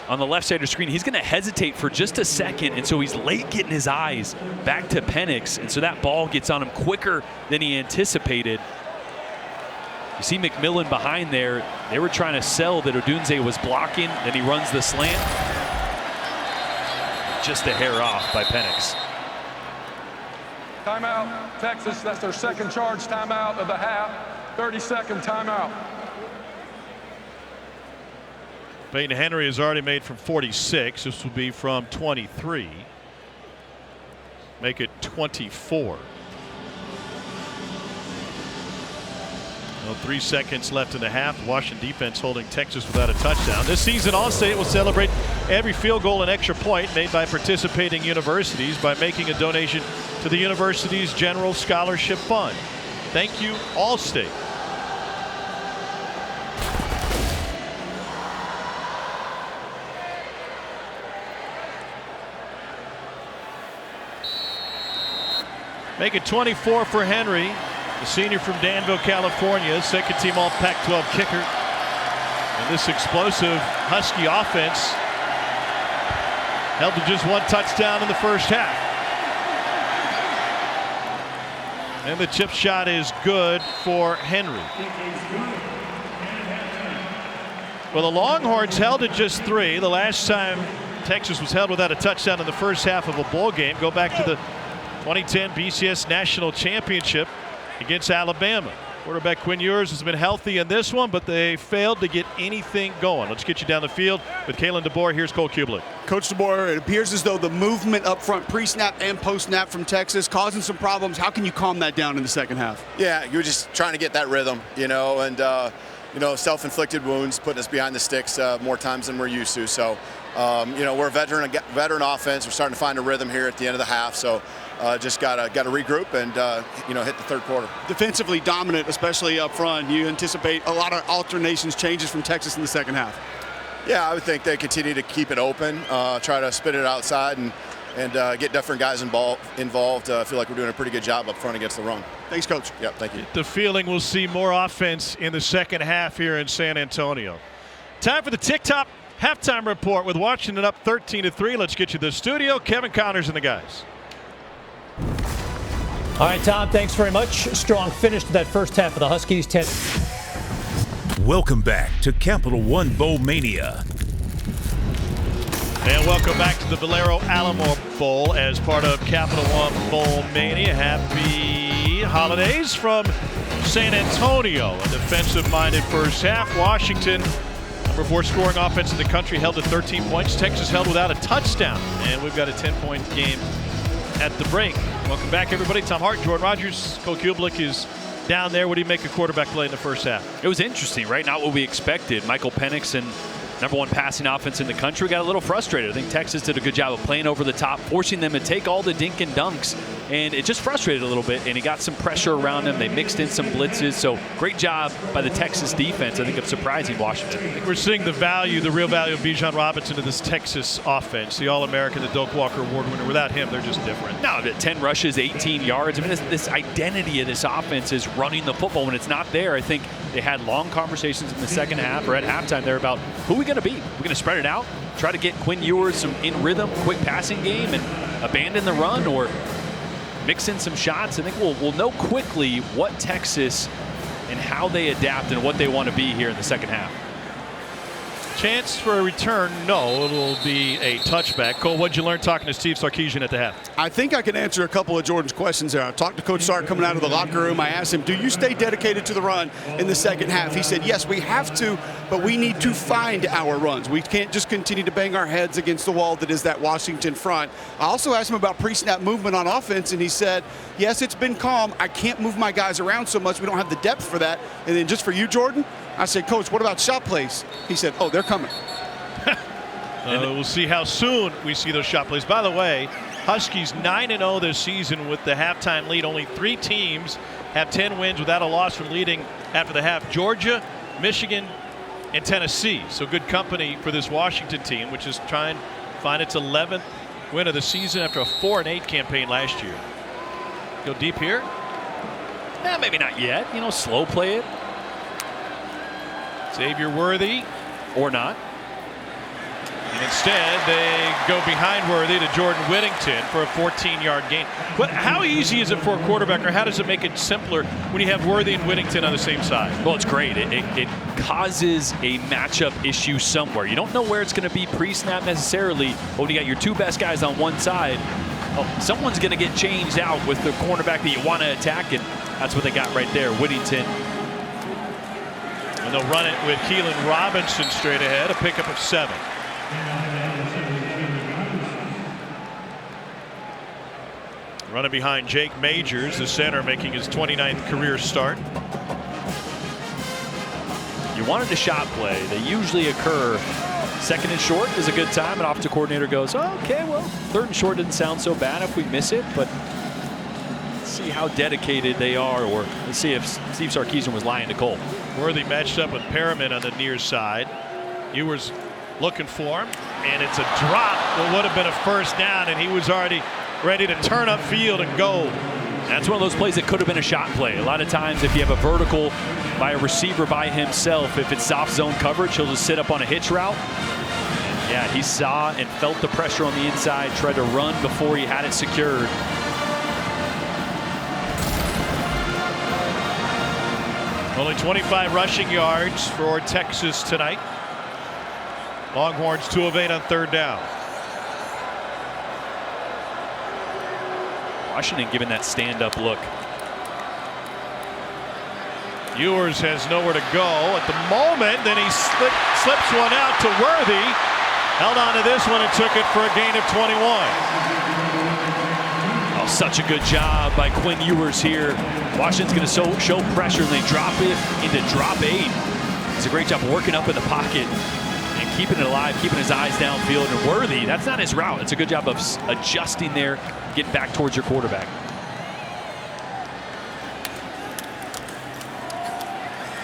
on the left side of the screen, he's going to hesitate for just a second, and so he's late getting his eyes back to Penix, and so that ball gets on him quicker than he anticipated. You see McMillan behind there. They were trying to sell that Odunze was blocking, then he runs the slant. Just a hair off by Penix. Timeout, Texas. That's their second charge timeout of the half. 30-second timeout. Peyton Henry has already made from 46. This will be from 23. Make it 24. Well, 3 seconds left in the half. Washington defense holding Texas without a touchdown. This season, Allstate will celebrate every field goal and extra point made by participating universities by making a donation to the university's General Scholarship Fund. Thank you, Allstate. Make it 24 for Henry, the senior from Danville, California, second team all Pac-12 kicker. And this explosive Husky offense held to just one touchdown in the first half. And the chip shot is good for Henry. Well, the Longhorns held to just 3. The last time Texas was held without a touchdown in the first half of a bowl game, go back to the 2010 BCS National Championship against Alabama. Quarterback Quinn Ewers has been healthy in this one, but they failed to get anything going. Let's get you down the field with Kalen DeBoer. Here's Cole Kublik. Coach DeBoer, it appears as though the movement up front, pre-snap and post-snap from Texas, causing some problems. How can you calm that down in the second half? Yeah, you're just trying to get that rhythm, and self-inflicted wounds, putting us behind the sticks more times than we're used to. So, we're a veteran offense. We're starting to find a rhythm here at the end of the half. So, just got to regroup and hit the third quarter. Defensively dominant, especially up front. You anticipate a lot of alternations, changes from Texas in the second half. Yeah, I would think they continue to keep it open, try to spit it outside, and get different guys involved. I feel like we're doing a pretty good job up front against the run. Thanks, Coach. Yep, thank you. The feeling we'll see more offense in the second half here in San Antonio. Time for the TikTok halftime report with Washington up 13-3. Let's get you to the studio. Kevin Connors and the guys. All right, Tom, thanks very much. Strong finish to that first half of the Huskies. 10. Welcome back to Capital One Bowl Mania. And welcome back to the Valero Alamo Bowl as part of Capital One Bowl Mania. Happy holidays from San Antonio. A defensive-minded first half. Washington, number 4 scoring offense in the country, held to 13 points. Texas held without a touchdown. And we've got a 10-point game at the break. Welcome back, everybody. Tom Hart, Jordan Rogers, Cole Kublik is down there. What do you make a quarterback play in the first half? It was interesting, right? Not what we expected. Michael Penix and number 1 passing offense in the country got a little frustrated. I think Texas did a good job of playing over the top, forcing them to take all the dink and dunks, and it just frustrated a little bit, and he got some pressure around him. They mixed in some blitzes, so great job by the Texas defense, I think, of surprising Washington. I think we're seeing the real value of Bijan Robinson to this Texas offense, the All-American, the Doak Walker Award winner. Without him, they're just different. No, 10 rushes, 18 yards. I mean, this identity of this offense is running the football. When it's not there, I think they had long conversations in the second half or at halftime there about who are we going to beat? We're going to spread it out, try to get Quinn Ewers some in rhythm, quick passing game, and abandon the run, or mix in some shots. I think we'll know quickly what Texas and how they adapt and what they want to be here in the second half. Chance for a return? No, it'll be a touchback. Cole, what'd you learn talking to Steve Sarkisian at the half? I think I can answer a couple of Jordan's questions there. I talked to Coach Sark coming out of the locker room. I asked him, do you stay dedicated to the run in the second half? He said, yes, we have to, but we need to find our runs. We can't just continue to bang our heads against the wall that is that Washington front. I also asked him about pre-snap movement on offense, and he said, yes, it's been calm. I can't move my guys around so much. We don't have the depth for that. And then just for you, Jordan, I said, Coach, what about shot plays? He said, oh, they're coming. We'll see how soon we see those shot plays. By the way, Huskies 9-0 this season with the halftime lead. Only 3 teams have 10 wins without a loss from leading after the half. Georgia, Michigan, and Tennessee. So good company for this Washington team, which is trying to find its 11th win of the season after a 4-8 campaign last year. Go deep here. Maybe not yet. You know, slow play it. Xavier Worthy. Or not. And instead, they go behind Worthy to Jordan Whittington for a 14-yard gain. But how easy is it for a quarterback, or how does it make it simpler when you have Worthy and Whittington on the same side? Well, it's great. It causes a matchup issue somewhere. You don't know where it's going to be pre-snap necessarily, but when you got your two best guys on one side, someone's going to get changed out with the cornerback that you want to attack, and that's what they got right there, Whittington. And they'll run it with Keelan Robinson straight ahead, a pickup of 7. Running behind Jake Majors, the center, making his 29th career start. You wanted a shot play. They usually occur. Second and short is a good time, and offensive coordinator goes, oh, okay, well, third and short didn't sound so bad if we miss it, but let's see how dedicated they are, or let's see if Steve Sarkisian was lying to Cole. Worthy matched up with Perriman on the near side. Ewers looking for him, and it's a drop. It would have been a first down, and he was already ready to turn up field and go. That's one of those plays that could have been a shot play. A lot of times if you have a vertical by a receiver by himself, if it's soft zone coverage, he'll just sit up on a hitch route. And yeah, he saw and felt the pressure on the inside, tried to run before he had it secured. Only 25 rushing yards for Texas tonight. Longhorns 2 of 8 on third down. Washington giving that stand-up look. Ewers has nowhere to go at the moment. Then he slips one out to Worthy. Held on to this one and took it for a gain of 21. Oh, such a good job by Quinn Ewers here. Washington's going to show pressure, and they drop it into drop 8. It's a great job working up in the pocket and keeping it alive, keeping his eyes downfield. And Worthy, that's not his route. It's a good job of adjusting there, getting back towards your quarterback.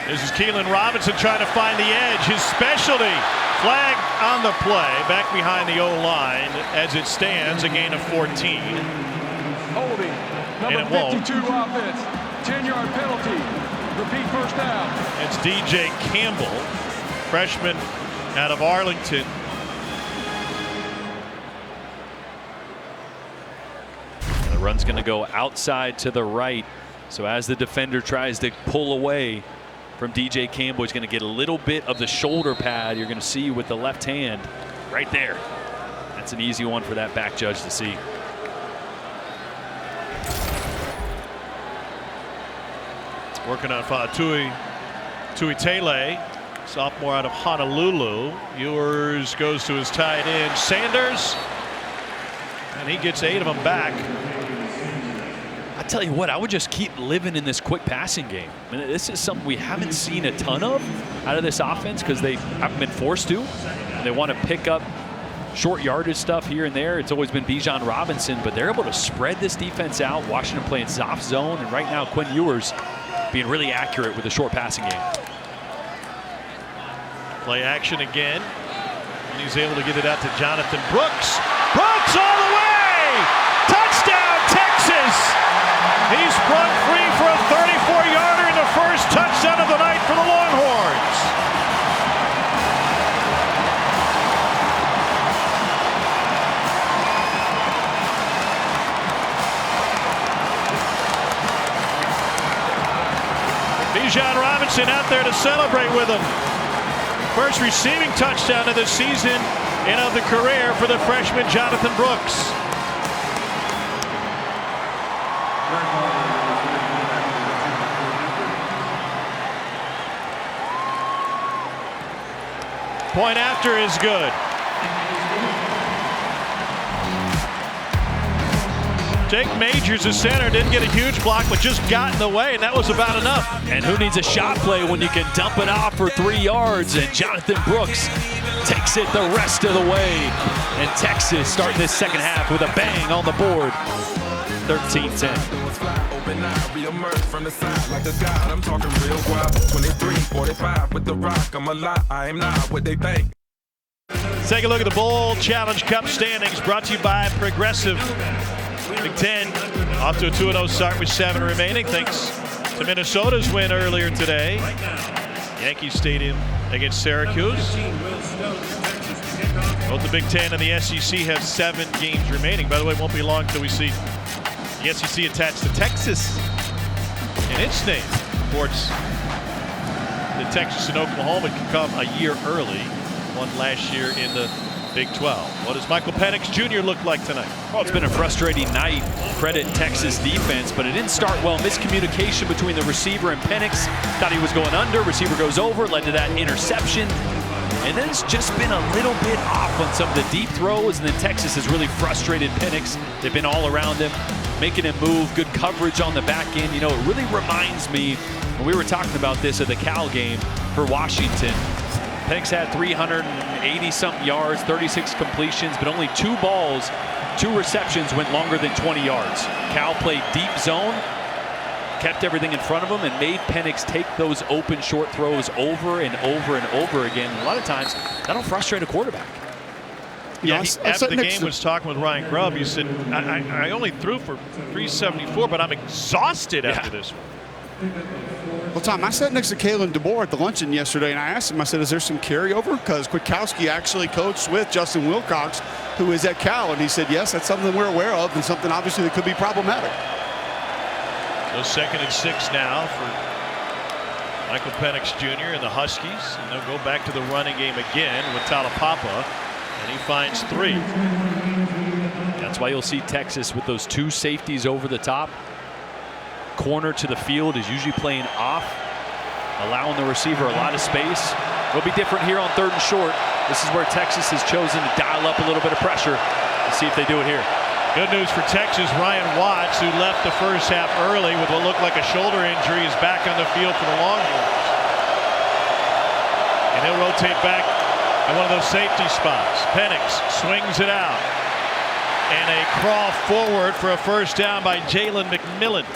This is Keelan Robinson trying to find the edge. His specialty. Flag on the play. Back behind the O-line. As it stands, a gain of 14. Holding. Number 52 offense. 10-yard penalty. Repeat first down. It's DJ Campbell, freshman out of Arlington. The run's going to go outside to the right. So as the defender tries to pull away from DJ Campbell, he's going to get a little bit of the shoulder pad you're going to see with the left hand right there. That's an easy one for that back judge to see. Working on Tuitele, sophomore out of Honolulu. Ewers goes to his tight end, Sanders, and he gets 8 of them back. I tell you what, I would just keep living in this quick passing game. I mean, this is something we haven't seen a ton of out of this offense because they haven't been forced to. They want to pick up short yardage stuff here and there. It's always been Bijan Robinson, but they're able to spread this defense out. Washington playing soft zone, and right now Quinn Ewers being really accurate with the short passing game. Play action again, and he's able to get it out to Jonathan Brooks. Brooks all the way! Touchdown, Texas! He sprung free for a 34-yarder in the first touchdown of the night for the Longhorns. Bijan Robinson out there to celebrate with him. First receiving touchdown of the season and of the career for the freshman Jonathan Brooks. Point after is good. Jake Majors, the center, didn't get a huge block, but just got in the way, and that was about enough. And who needs a shot play when you can dump it off for 3 yards? And Jonathan Brooks takes it the rest of the way. And Texas starting this second half with a bang on the board. 13-10. Open eye, re-emerge from the side like a god. I'm talking real wild. 23, 45 with the rock. I'm a lot. I am not what they think. Take a look at the Bowl Challenge Cup standings, brought to you by Progressive. Big Ten off to a 2-0 start with 7 remaining, thanks to Minnesota's win earlier today. Yankee Stadium against Syracuse. Both the Big Ten and the SEC have 7 games remaining. By the way, it won't be long until we see the SEC attached to Texas in its name. Sports that Texas and Oklahoma can come a year early. Won last year in the Big 12. What does Michael Penix Jr. look like tonight? Well, it's been a frustrating night. Credit Texas defense, but it didn't start well. Miscommunication between the receiver and Penix. Thought he was going under. Receiver goes over, led to that interception. And then it's just been a little bit off on some of the deep throws. And then Texas has really frustrated Penix. They've been all around him, making him move. Good coverage on the back end. You know, it really reminds me when we were talking about this at the Cal game for Washington. Penix had 380-something yards, 36 completions, but only 2 balls, 2 receptions went longer than 20 yards. Cal played deep zone, kept everything in front of him, and made Penix take those open short throws over and over and over again. A lot of times, that'll frustrate a quarterback. Yeah, after the game was talking with Ryan Grubb. He said, I only threw for 374, but I'm exhausted after this one. Well, Tom, I sat next to Kalen DeBoer at the luncheon yesterday, and I asked him, I said, is there some carryover? Because Kwiatkowski actually coached with Justin Wilcox, who is at Cal, and he said, yes, that's something we're aware of and something obviously that could be problematic. So 2nd and 6 now for Michael Penix Jr. and the Huskies, and they'll go back to the running game again with Talapapa, and he finds 3. That's why you'll see Texas with those 2 safeties over the top. Corner to the field is usually playing off, allowing the receiver a lot of space. It'll be different here on 3rd and short. This is where Texas has chosen to dial up a little bit of pressure. Let's see if they do it here. Good news for Texas. Ryan Watts, who left the first half early with what looked like a shoulder injury, is back on the field for the Longhorns. And he'll rotate back at one of those safety spots. Penix swings it out. And a crawl forward for a first down by Jalen McMillan.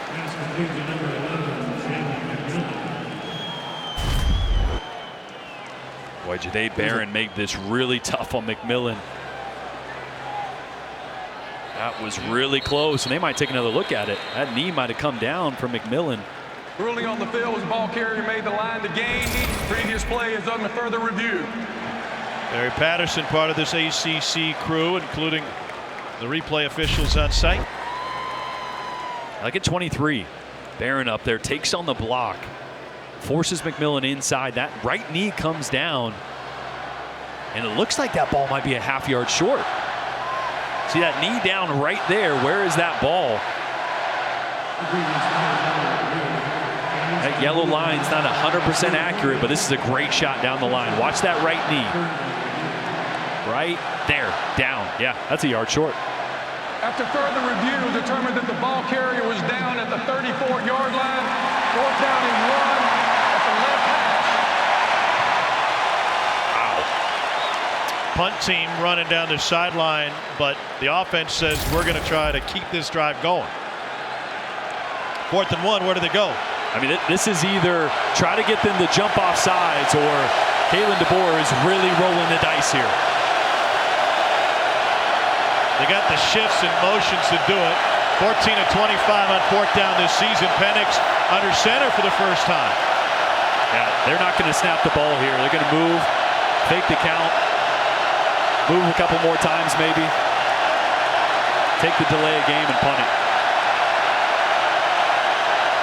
Boy, Jahdae Barron made this really tough on McMillan. That was really close, and they might take another look at it. That knee might have come down from McMillan. Ruling on the field was ball carrier made the line to gain. Previous play is under further review. Barry Patterson, part of this ACC crew, including the replay officials on site. Like at 23, Barron up there takes on the block, forces McMillan inside. That right knee comes down, and it looks like that ball might be a half yard short. See that knee down right there. Where is that ball? That yellow line's not 100% accurate, but this is a great shot down the line. Watch that right knee. Right there, down. Yeah, that's a yard short. After further review, determined that the ball carrier was down at the 34-yard line. 4th down and 1 at the left hash. Wow. Punt team running down the sideline, but the offense says we're going to try to keep this drive going. 4th and 1, where do they go? I mean, this is either try to get them to jump off sides, or Kalen DeBoer is really rolling the dice here. They got the shifts and motions to do it. 14 of 25 on 4th down this season. Penix under center for the first time. Yeah, they're not going to snap the ball here. They're going to move, fake the count, move a couple more times maybe, take the delay of game and punt it.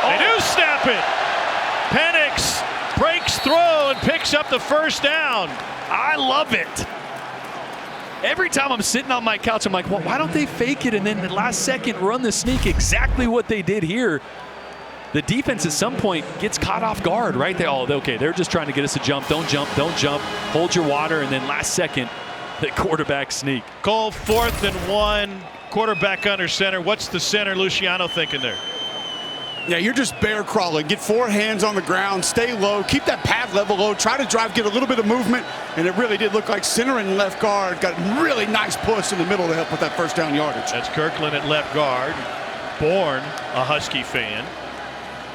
They do snap it. Penix breaks through and picks up the first down. I love it. Every time I'm sitting on my couch, I'm like, well, why don't they fake it and then the last second run the sneak? Exactly what they did here. The defense at some point gets caught off guard, right? Okay, they're just trying to get us to jump. Don't jump, don't jump. Hold your water, and then last second, the quarterback sneak. Cole, 4th and 1, quarterback under center. What's the center Luciano thinking there? Yeah, you're just bear crawling. Get 4 hands on the ground, stay low, keep that pad level low, try to drive, get a little bit of movement, and it really did look like center and left guard got a really nice push in the middle to help with that first down yardage. That's Kirkland at left guard. born a Husky fan.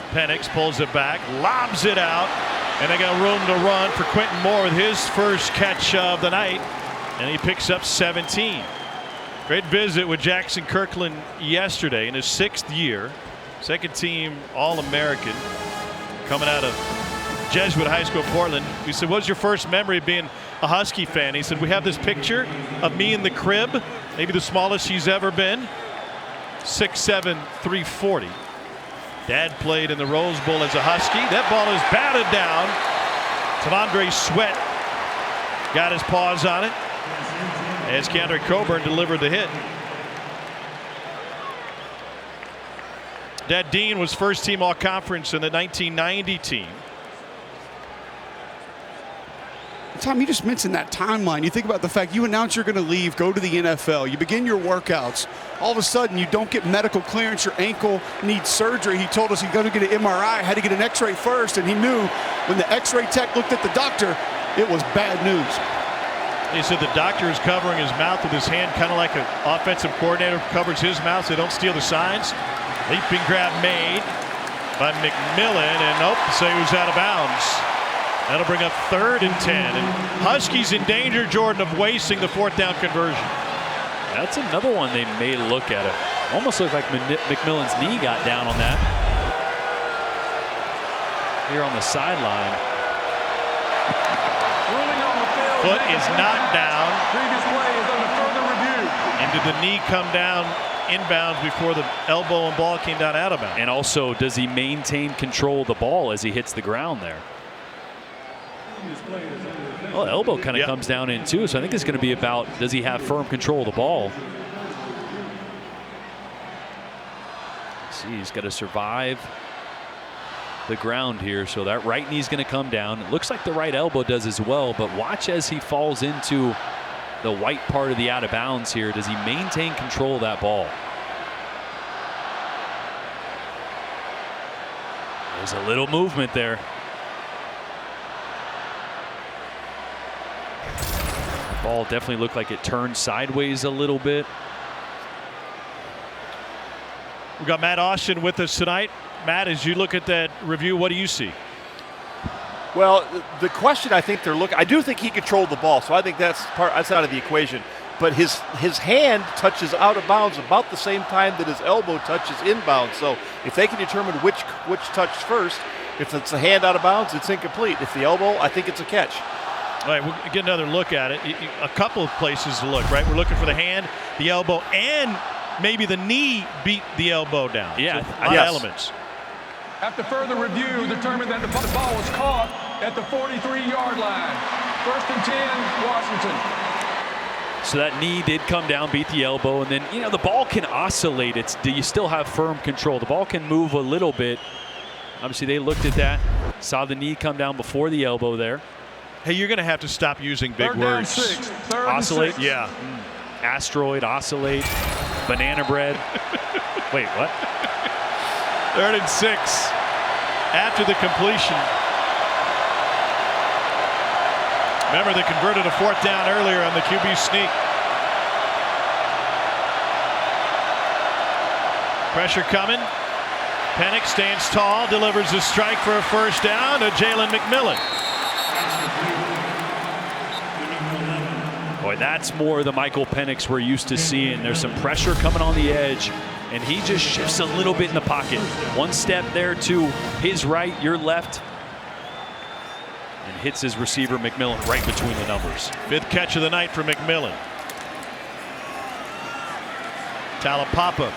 Penix pulls it back, lobs it out, and they got room to run for Quentin Moore with his first catch of the night, and he picks up 17. Great visit with Jackson Kirkland yesterday in his 6th year. Second team All-American coming out of Jesuit High School, Portland. We said, what's your first memory of being a Husky fan? He said, we have this picture of me in the crib, maybe the smallest he's ever been, 6'7", 340. Dad played in the Rose Bowl as a Husky. That ball is batted down. T'Vondre Sweat got his paws on it as Keandre Coburn delivered the hit. Dad Dean was first team All-Conference in the 1990 team. Tom, you just mentioned that timeline. You think about the fact you announce you're going to leave, go to the NFL, you begin your workouts. All of a sudden, you don't get medical clearance. Your ankle needs surgery. He told us he's going to get an MRI, had to get an X-ray first, and he knew when the X-ray tech looked at the doctor, it was bad news. He said the doctor is covering his mouth with his hand, kind of like an offensive coordinator covers his mouth so they don't steal the signs. Leaping grab made by McMillan, and nope, so he was out of bounds. That'll bring up 3rd and 10. And Huskies in danger, Jordan, of wasting the 4th down conversion. That's another one they may look at. It almost looked like McMillan's knee got down on that. Here on the sideline. Foot is knocked down. Previous play is under further review. And did the knee come down inbounds before the elbow and ball came down out of bounds? And also, does he maintain control of the ball as he hits the ground there? Well, elbow kind of comes down in too, so I think it's going to be about, does he have firm control of the ball? See, he's got to survive the ground here, so that right knee's going to come down. It looks like the right elbow does as well, but watch as he falls into the white part of the out of bounds here. Does he maintain control of that ball? There's a little movement there. The ball definitely looked like it turned sideways a little bit. We've got Matt Austin with us tonight. Matt, as you look at that review, what do you see? Well, the question I think they're looking, I do think he controlled the ball, so I think that's out of the equation. But his hand touches out of bounds about the same time that his elbow touches inbounds. So if they can determine which touched first, if it's a hand out of bounds, it's incomplete. If the elbow, I think it's a catch. All right, we'll get another look at it. A couple of places to look, right? We're looking for the hand, the elbow, and maybe the knee beat the elbow down. Yeah, so a lot of elements. After further review, determined that the ball was caught at the 43-yard line. 1st and 10, Washington. So that knee did come down, beat the elbow, and then, you know, the ball can oscillate. Do you still have firm control? The ball can move a little bit. Obviously, they looked at that, saw the knee come down before the elbow there. Hey, you're going to have to stop using big 3rd words. down 6. 3rd Oscillate? and 6. Yeah. Asteroid, oscillate, banana bread. Wait, what? 3rd and 6 after the completion. Remember, they converted a 4th down earlier on the QB sneak. Pressure coming. Penix stands tall, delivers a strike for a 1st down to Jalen McMillan. Boy, that's more the Michael Penix we're used to seeing. There's some pressure coming on the edge, and he just shifts a little bit in the pocket. One step there to his right, your left, and hits his receiver McMillan right between the numbers. 5th catch of the night for McMillan. Talapapa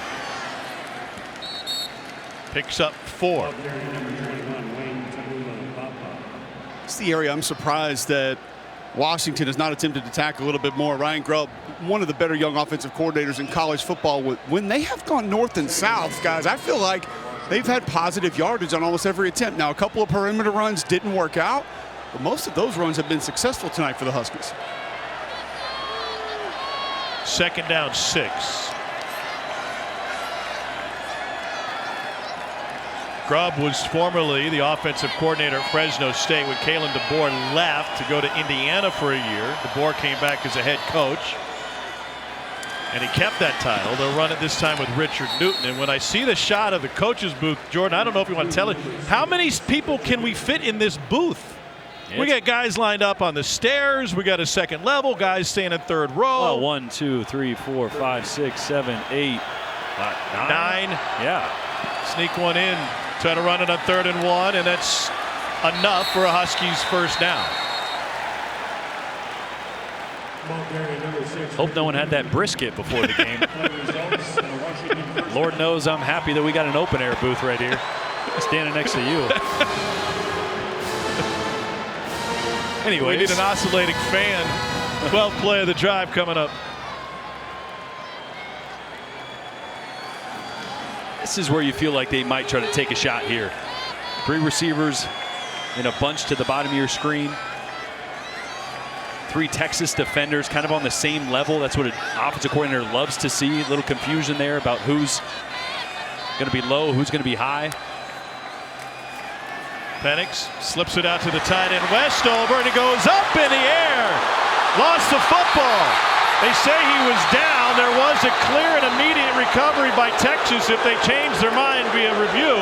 picks up 4. It's the area I'm surprised that Washington has not attempted to tackle a little bit more. Ryan Grubb, one of the better young offensive coordinators in college football. When they have gone north and south, guys, I feel like they've had positive yardage on almost every attempt. Now, a couple of perimeter runs didn't work out, but most of those runs have been successful tonight for the Huskies. 2nd down 6. Grubb was formerly the offensive coordinator at Fresno State when Kalen DeBoer left to go to Indiana for a year. DeBoer came back as a head coach. And he kept that title. They'll run it this time with Richard Newton. And when I see the shot of the coach's booth, Jordan, I don't know if you want to tell it, how many people can we fit in this booth? We got guys lined up on the stairs. We got a second level, guys staying in third row. Oh, 1, 2, 3, 4, 5, 6, 7, 8, 9. Yeah. Sneak one in. Try to run it on 3rd and 1, and that's enough for a Huskies first down. Hope no one had that brisket before the game. Lord knows I'm happy that we got an open air booth right here, standing next to you. Anyways. We need an oscillating fan. 12th play of the drive coming up. This is where you feel like they might try to take a shot here. 3 receivers in a bunch to the bottom of your screen. 3 Texas defenders kind of on the same level. That's what an offensive coordinator loves to see. A little confusion there about who's going to be low, who's going to be high. Penix slips it out to the tight end Westover, and it goes up in the air. Lost the football. They say he was down. There was a clear and immediate recovery by Texas if they changed their mind via review.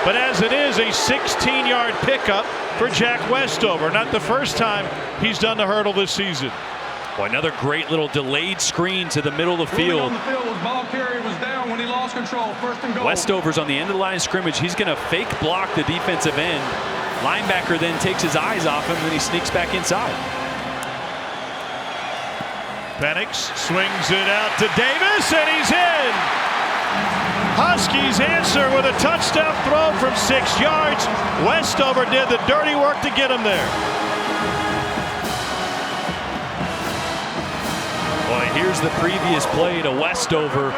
But as it is, a 16-yard pickup for Jack Westover. Not the first time he's done the hurdle this season. Boy, another great little delayed screen to the middle of the field. Ball carrier was down when he lost control. 1st and goal. Westover's on the end of the line of scrimmage. He's going to fake block the defensive end. Linebacker then takes his eyes off him, and he sneaks back inside. Penix swings it out to Davis, and he's in. Huskies answer with a touchdown throw from 6 yards. Westover did the dirty work to get him there. Boy, here's the previous play to Westover.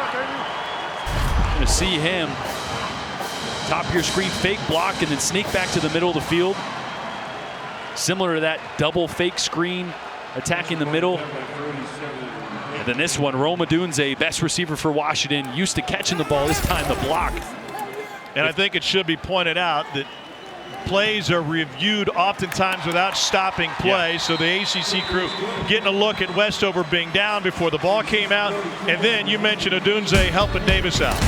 Going to see him top of your screen, fake block, and then sneak back to the middle of the field. Similar to that double fake screen attacking the middle. And then this one, Rome Odunze, best receiver for Washington, used to catching the ball, this time the block. And I think it should be pointed out that plays are reviewed oftentimes without stopping play. So the ACC crew getting a look at Westover being down before the ball came out. And then you mentioned Odunze helping Davis out.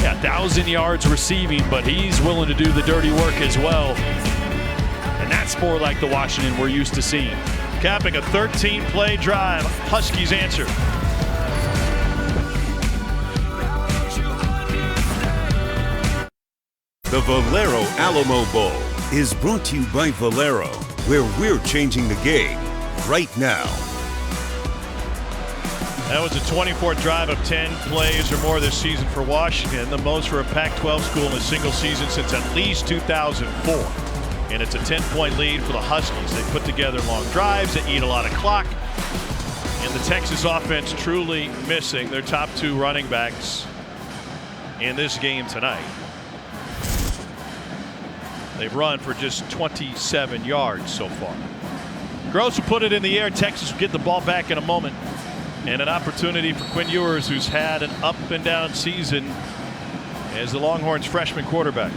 Yeah, 1,000 yards receiving, but he's willing to do the dirty work as well. And that's more like the Washington we're used to seeing. Capping a 13-play drive, Huskies answer. The Valero Alamo Bowl is brought to you by Valero, where we're changing the game right now. That was a 24th drive of 10 plays or more this season for Washington, the most for a Pac-12 school in a single season since at least 2004. And it's a 10-point lead for the Huskies. They put together long drives, they eat a lot of clock. And the Texas offense truly missing their top 2 running backs in this game tonight. They've run for just 27 yards so far. Gross will put it in the air. Texas will get the ball back in a moment. And an opportunity for Quinn Ewers, who's had an up and down season as the Longhorns freshman quarterback.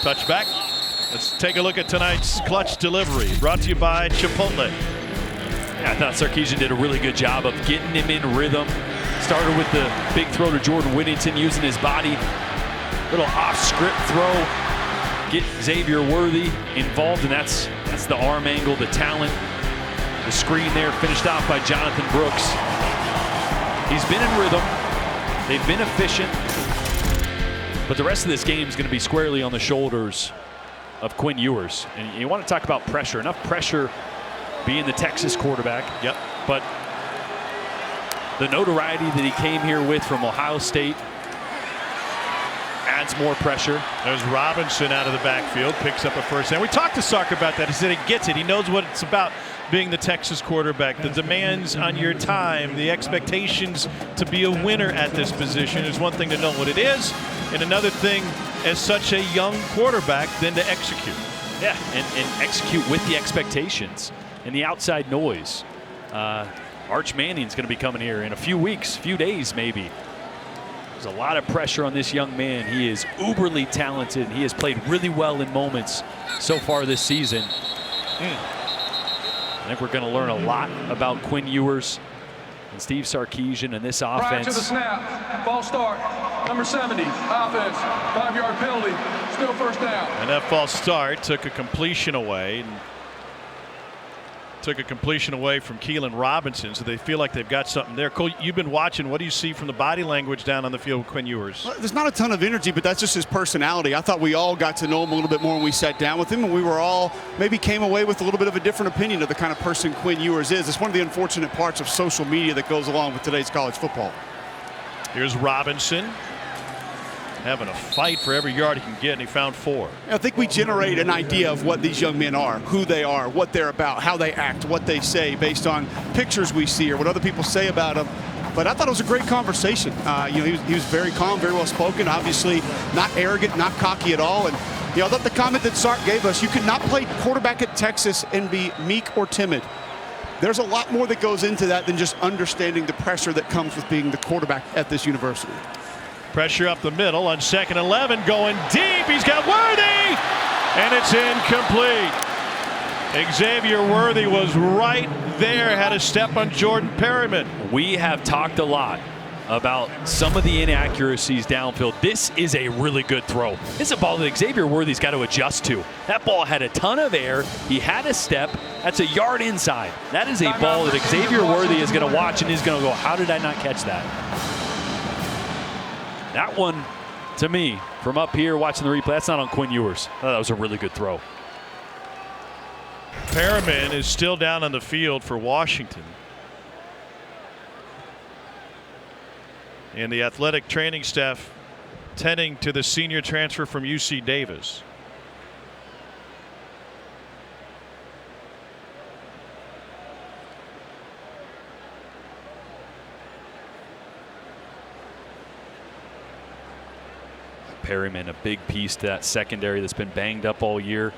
Touchback. Let's take a look at tonight's clutch delivery, brought to you by Chipotle. Yeah, I thought Sarkisian did a really good job of getting him in rhythm. Started with the big throw to Jordan Whittington, using his body. Little off-script throw. Get Xavier Worthy involved, and that's the arm angle, the talent. The screen there finished off by Jonathan Brooks. He's been in rhythm. They've been efficient. But the rest of this game is going to be squarely on the shoulders of Quinn Ewers. And you want to talk about pressure. Enough pressure being the Texas quarterback. Yep. But the notoriety that he came here with from Ohio State adds more pressure. There's Robinson out of the backfield, picks up a first down. We talked to Sark about that. He said he gets it. He knows what it's about being the Texas quarterback. The demands on your time, the expectations to be a winner at this position is one thing to know what it is, and another thing as such a young quarterback then to execute. Yeah, and execute with the expectations and the outside noise. Arch Manning's going to be coming here in a few weeks, few days maybe. There's a lot of pressure on this young man. He is uberly talented. He has played really well in moments so far this season. I think we're going to learn a lot about Quinn Ewers and Steve Sarkisian and this offense. Prior to the snap, false start, number 70, offense, 5-yard penalty, still first down. And that false start took a completion away. Took a completion away from Keelan Robinson, so they feel like they've got something there. Cole, you've been watching. What do you see from the body language down on the field with Quinn Ewers? Well, there's not a ton of energy, but that's just his personality. I thought we all got to know him a little bit more when we sat down with him, and we were all maybe came away with a little bit of a different opinion of the kind of person Quinn Ewers is. It's one of the unfortunate parts of social media that goes along with today's college football. Here's Robinson having a fight for every yard he can get, and he found 4. I think we generate an idea of what these young men are, who they are, what they're about, how they act, what they say based on pictures we see or what other people say about them. But I thought it was a great conversation. He was very calm, very well spoken, obviously not arrogant, not cocky at all. And I thought the comment that Sark gave us, you cannot play quarterback at Texas and be meek or timid. There's a lot more that goes into that than just understanding the pressure that comes with being the quarterback at this university. Pressure up the middle on 2nd 11, going deep. He's got Worthy, and it's incomplete. Xavier Worthy was right there, had a step on Jordan Perryman. We have talked a lot about some of the inaccuracies downfield. This is a really good throw. This is a ball that Xavier Worthy's got to adjust to. That ball had a ton of air. He had a step. That's a yard inside. That is a ball that Xavier Worthy is going to watch and is going to go, how did I not catch that? That one, to me, from up here watching the replay, that's not on Quinn Ewers. I thought that was a really good throw. Perriman is still down on the field for Washington. And the athletic training staff tending to the senior transfer from UC Davis. Perryman, a big piece to that secondary that's been banged up all year.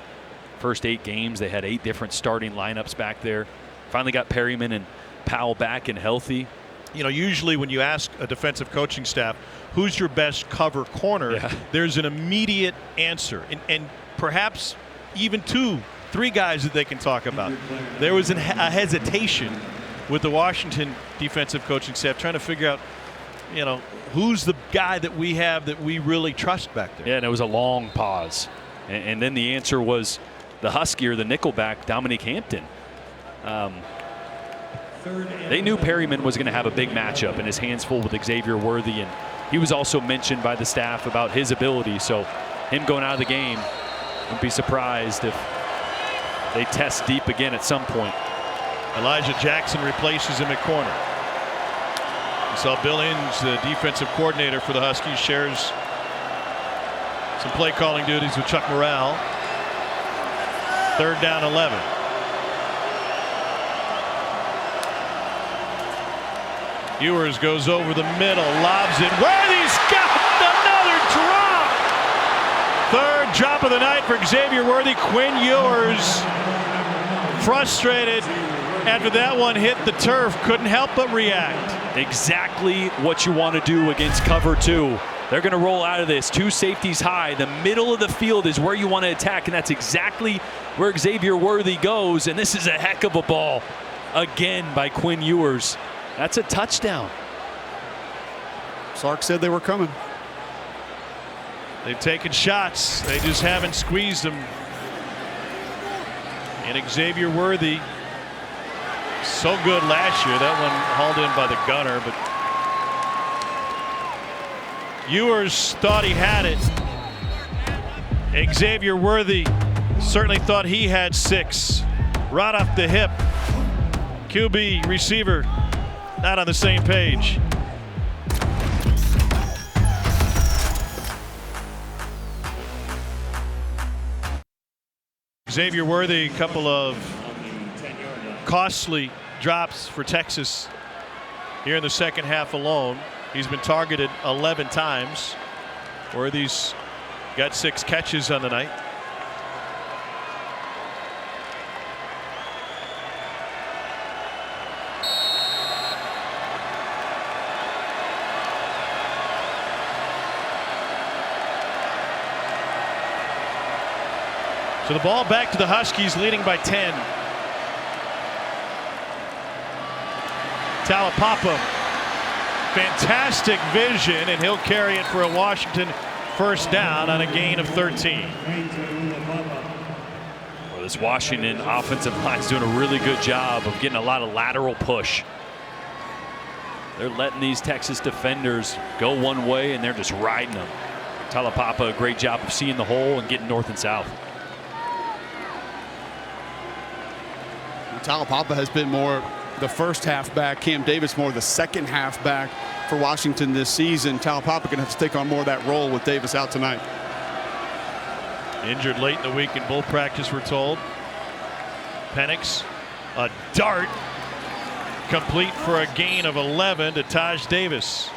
First 8 games, they had 8 different starting lineups back there. Finally got Perryman and Powell back and healthy. You know, usually when you ask a defensive coaching staff, who's your best cover corner, there's an immediate answer. And perhaps even 2, 3 guys that they can talk about. There was a hesitation with the Washington defensive coaching staff trying to figure out, you know, who's the guy that we have that we really trust back there. Yeah, and it was a long pause. And then the answer was the Husky or the nickelback, Dominique Hampton. They knew Perryman was going to have a big matchup and his hands full with Xavier Worthy, and he was also mentioned by the staff about his ability. So him going out of the game, wouldn't be surprised if they test deep again at some point. Elijah Jackson replaces him at corner. We saw Bill Inge, the defensive coordinator for the Huskies, shares some play calling duties with Chuck Morrell. 3rd down 11. Ewers goes over the middle, lobs it. Worthy's got another drop. 3rd drop of the night for Xavier Worthy. Quinn Ewers frustrated after that one hit the turf, couldn't help but react. Exactly what you want to do against cover 2. They're going to roll out of this. 2 safeties high. The middle of the field is where you want to attack, and that's exactly where Xavier Worthy goes. And this is a heck of a ball again by Quinn Ewers. That's a touchdown. Sark said they were coming. They've taken shots. They just haven't squeezed them. And Xavier Worthy, so good last year. That one hauled in by the gunner, but Ewers thought he had it. Xavier Worthy certainly thought he had 6. Right off the hip. QB receiver not on the same page. Xavier Worthy, a couple of costly drops for Texas here in the second half alone. He's been targeted 11 times. Worthy's got 6 catches on the night. So the ball back to the Huskies, leading by 10. Talapapa, fantastic vision, and he'll carry it for a Washington first down on a gain of 13. Well, this Washington offensive line is doing a really good job of getting a lot of lateral push. They're letting these Texas defenders go one way, and they're just riding them. Talapapa, a great job of seeing the hole and getting north and south. Talapapa has been more the first half back. Cam Davis more the second half back for Washington this season. Talapapa going to have to take on more of that role with Davis out tonight. Injured late in the week in bull practice, we're told. Penix, a dart, complete for a gain of 11 to Taj Davis.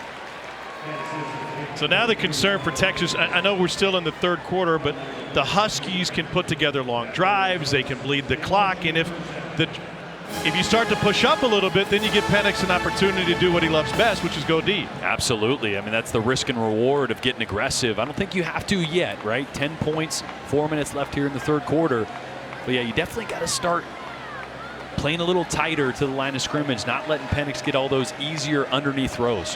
So now the concern for Texas, I know we're still in the third quarter, but the Huskies can put together long drives, they can bleed the clock, and if you start to push up a little bit, then you give Penix an opportunity to do what he loves best, which is go deep. Absolutely. I mean, that's the risk and reward of getting aggressive. I don't think you have to yet, right? 10 points, 4 minutes left here in the third quarter. But yeah, you definitely got to start playing a little tighter to the line of scrimmage, not letting Penix get all those easier underneath throws.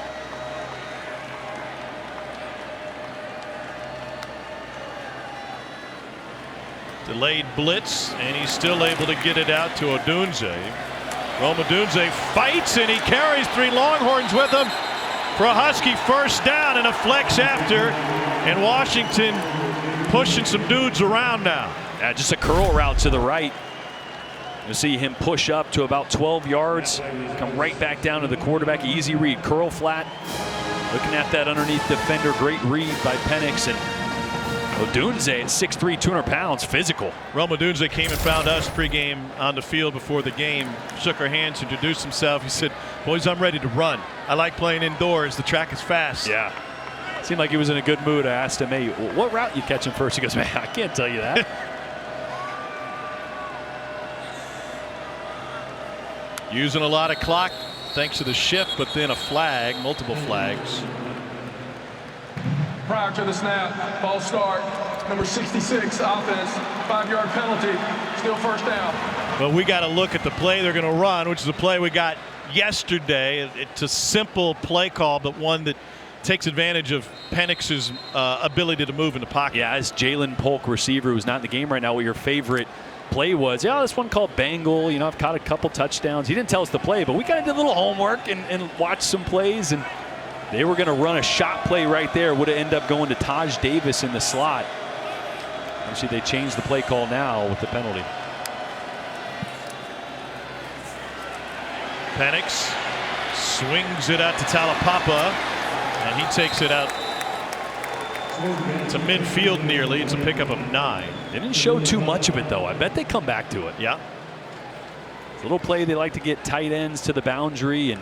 Delayed blitz, and he's still able to get it out to Odunze. Rome Odunze fights, and he carries 3 Longhorns with him for a Husky first down and a flex after. And Washington pushing some dudes around now. Yeah, just a curl route to the right. You'll see him push up to about 12 yards, come right back down to the quarterback. Easy read, curl flat. Looking at that underneath defender, great read by Penix. And Odunze at 6'3", 200 pounds, physical. Rome Odunze came and found us pregame on the field before the game, shook our hands, introduced himself. He said, "Boys, I'm ready to run. I like playing indoors. The track is fast." Yeah. Seemed like he was in a good mood. I asked him, "Hey, what route you catching first?" He goes, "Man, I can't tell you that." Using a lot of clock thanks to the shift, but then a flag, multiple flags. Prior to the snap, false start, number 66, offense, 5-yard penalty, still first down. But we got to look at the play they're going to run, which is a play we got yesterday. It's a simple play call, but one that takes advantage of Penix's ability to move in the pocket. Yeah, as Jalen Polk, receiver who's not in the game right now, what your favorite play was? Yeah, this one called Bengal. You know, I've caught a couple touchdowns. He didn't tell us the play, but we kind of did a little homework and watched some plays, and they were going to run a shot play right there. Would have ended up going to Taj Davis in the slot. Actually, they changed the play call now with the penalty. Penix swings it out to Talapapa, and he takes it out to midfield nearly. It's a pickup of 9. They didn't show too much of it, though. I bet they come back to it. Yeah. It's a little play they like to get tight ends to the boundary and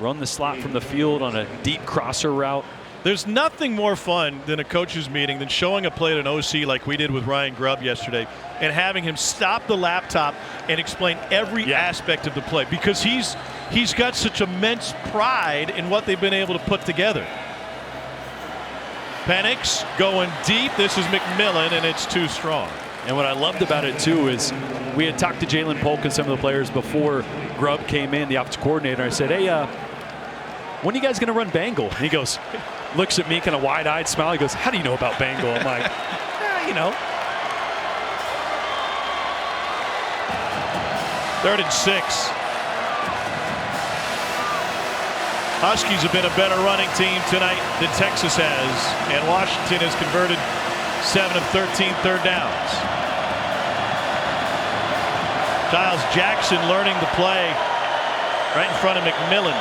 run the slot from the field on a deep crosser route. There's nothing more fun than a coach's meeting than showing a play to an OC like we did with Ryan Grubb yesterday and having him stop the laptop and explain every aspect of the play, because he's got such immense pride in what they've been able to put together. Penix going deep. This is McMillan, and it's too strong. And what I loved about it, too, is we had talked to Jalen Polk and some of the players before Grubb came in, the offensive coordinator. I said, "Hey, when are you guys going to run Bengal?" And he goes, looks at me, kind of wide-eyed smile. He goes, "How do you know about Bengal?" I'm like, you know. 3rd and 6. Huskies have been a better running team tonight than Texas has, and Washington has converted 7 of 13 third downs. Giles Jackson learning the play right in front of McMillan.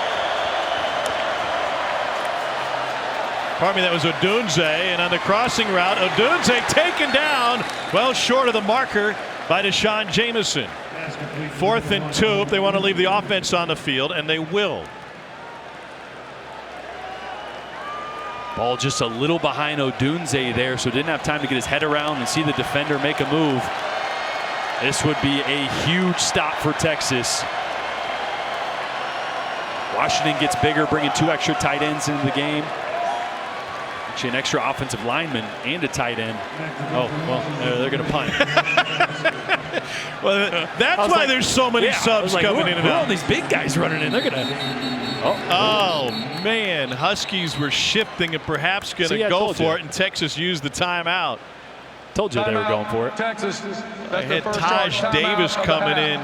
Pardon me, that was Odunze, and on the crossing route, Odunze taken down well short of the marker by Deshaun Jameson. 4th and 2 if they want to leave the offense on the field, and they will. Ball just a little behind Odunze there, so didn't have time to get his head around and see the defender make a move. This would be a huge stop for Texas. Washington gets bigger, bringing 2 extra tight ends into the game. Actually, an extra offensive lineman and a tight end. Oh, well, they're going to punt. Well, that's why there's so many subs coming in and out. All these big guys running in. They're gonna. Oh man, Huskies were shifting and perhaps going to go for it, and Texas used the timeout. Told you they were going for it. Texas. I had Taj Davis coming in.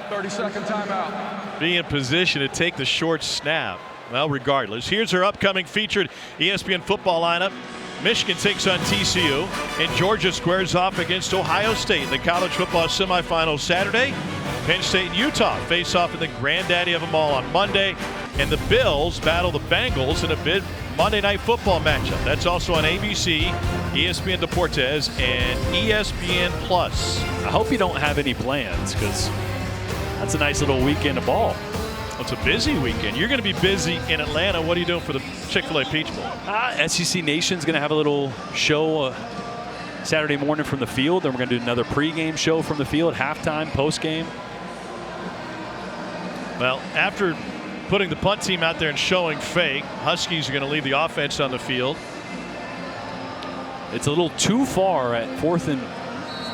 30-second timeout. Be in position to take the short snap. Well, regardless, here's her upcoming featured ESPN football lineup. Michigan takes on TCU, and Georgia squares off against Ohio State in the college football semifinals Saturday. Penn State and Utah face off in the granddaddy of them all on Monday, and the Bills battle the Bengals in a big Monday Night Football matchup. That's also on ABC, ESPN Deportes, and ESPN Plus. I hope you don't have any plans, because that's a nice little weekend of ball. It's a busy weekend. You're going to be busy in Atlanta. What are you doing for the Chick-fil-A Peach Bowl? SEC Nation's going to have a little show Saturday morning from the field. Then we're going to do another pregame show from the field, halftime, postgame. Well, after putting the punt team out there and showing fake, Huskies are going to leave the offense on the field. It's a little too far at 4th and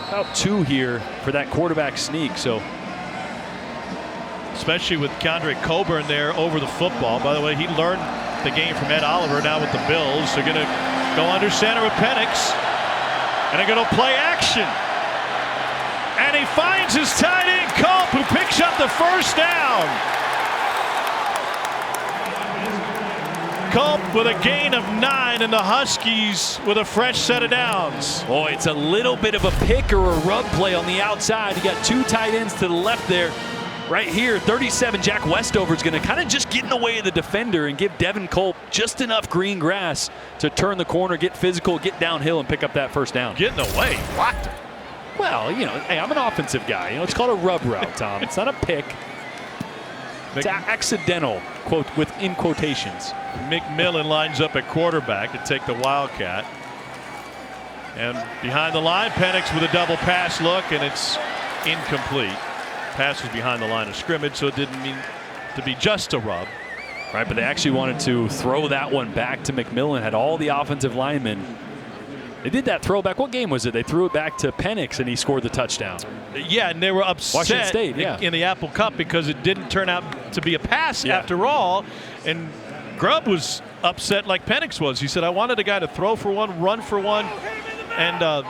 about 2 here for that quarterback sneak. So, especially with Keandre Coburn there over the football. By the way, he learned the game from Ed Oliver. Now with the Bills, they're going to go under center with Penix, and they're going to play action. And he finds his tight end, Culp, who picks up the first down. Culp with a gain of 9, and the Huskies with a fresh set of downs. Boy, it's a little bit of a pick or a rub play on the outside. You got 2 tight ends to the left there. Right here, 37, Jack Westover is going to kind of just get in the way of the defender and give Devin Culp just enough green grass to turn the corner, get physical, get downhill, and pick up that first down. Get in the way. What? Well, you know, hey, I'm an offensive guy. You know, it's called a rub route, Tom. It's not a pick. It's accidental, in quotations. McMillan lines up at quarterback to take the Wildcat. And behind the line, Penix with a double pass look, and it's incomplete. Pass was behind the line of scrimmage, so it didn't mean to be just a rub. Right, but they actually wanted to throw that one back to McMillan, had all the offensive linemen. They did that throwback. What game was it? They threw it back to Penix, and he scored the touchdown. Yeah, and they were upset Washington State, in the Apple Cup because it didn't turn out to be a pass after all. And Grubb was upset like Penix was. He said, I wanted a guy to throw for one, run for one, and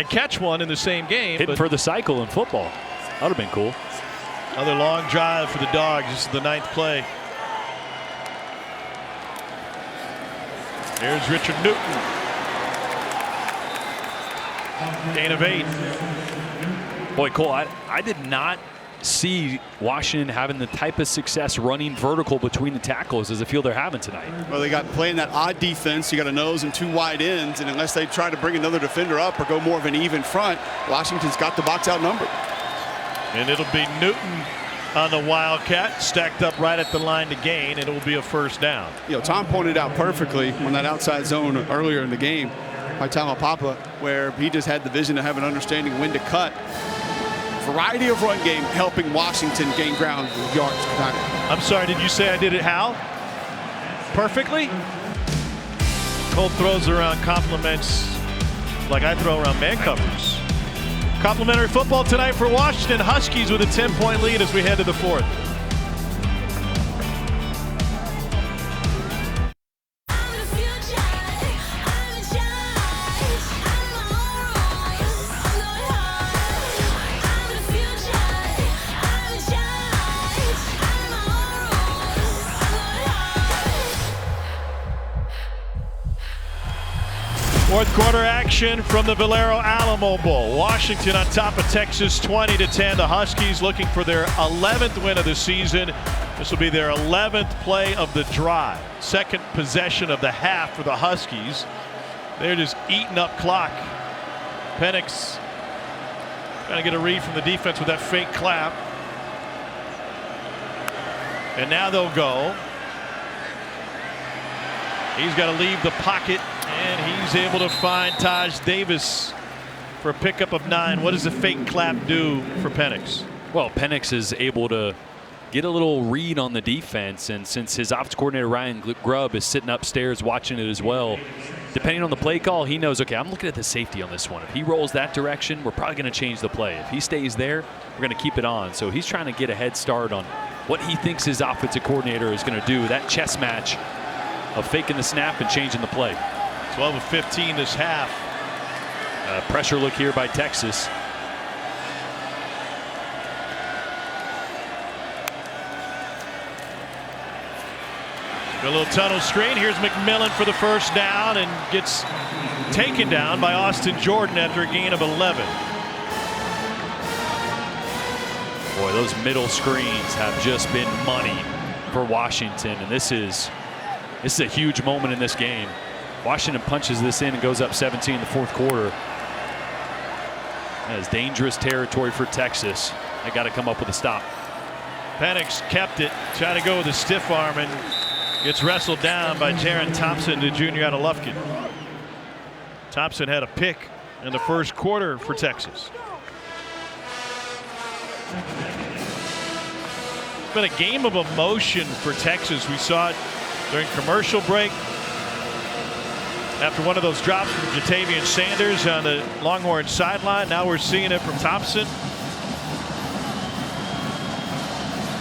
catch one in the same game. Hitting for the cycle in football. That would have been cool. Another long drive for the Dogs. This is the 9th play. Here's Richard Newton. Gain of 8. Boy, Cole, I did not see Washington having the type of success running vertical between the tackles as I feel they're having tonight. Well, they got playing that odd defense. You got a nose and 2 wide ends, and unless they try to bring another defender up or go more of an even front, Washington's got the box outnumbered. And it'll be Newton on the Wildcat, stacked up right at the line to gain, and it will be a first down. You know, Tom pointed out perfectly on that outside zone earlier in the game by Taumapapa, where he just had the vision to have an understanding when to cut. Variety of run game helping Washington gain ground with yards. I'm sorry, did you say I did it how? Perfectly? Cole throws around compliments like I throw around man covers. Complimentary football tonight for Washington. Huskies with a 10-point lead as we head to the 4th. Fourth quarter action from the Valero Alamo Bowl. Washington on top of Texas 20-10. The Huskies looking for their 11th win of the season. This will be their 11th play of the drive. Second possession of the half for the Huskies. They're just eating up clock. Penix trying to get a read from the defense with that fake clap. And now they'll go. He's got to leave the pocket, and he's able to find Taj Davis for a pickup of 9. What does the fake clap do for Penix? Well, Penix is able to get a little read on the defense, and since his offensive coordinator Ryan Grubb is sitting upstairs watching it as well, depending on the play call, he knows, okay, I'm looking at the safety on this one. If he rolls that direction, we're probably going to change the play. If he stays there, we're going to keep it on. So he's trying to get a head start on what he thinks his offensive coordinator is going to do. That chess match of faking the snap and changing the play. 12 of 15 this half. Pressure look here by Texas. A little tunnel screen. Here's McMillan for the first down and gets taken down by Austin Jordan after a gain of 11. Boy, those middle screens have just been money for Washington, and this is a huge moment in this game. Washington punches this in and goes up 17 in the fourth quarter. That is dangerous territory for Texas. They got to come up with a stop. Penix kept it, tried to go with a stiff arm and gets wrestled down by Taron Thompson, the junior out of Lufkin. Thompson had a pick in the first quarter for Texas. It's been a game of emotion for Texas. We saw it during commercial break after one of those drops from Jatavian Sanders on the Longhorn sideline. Now we're seeing it from Thompson.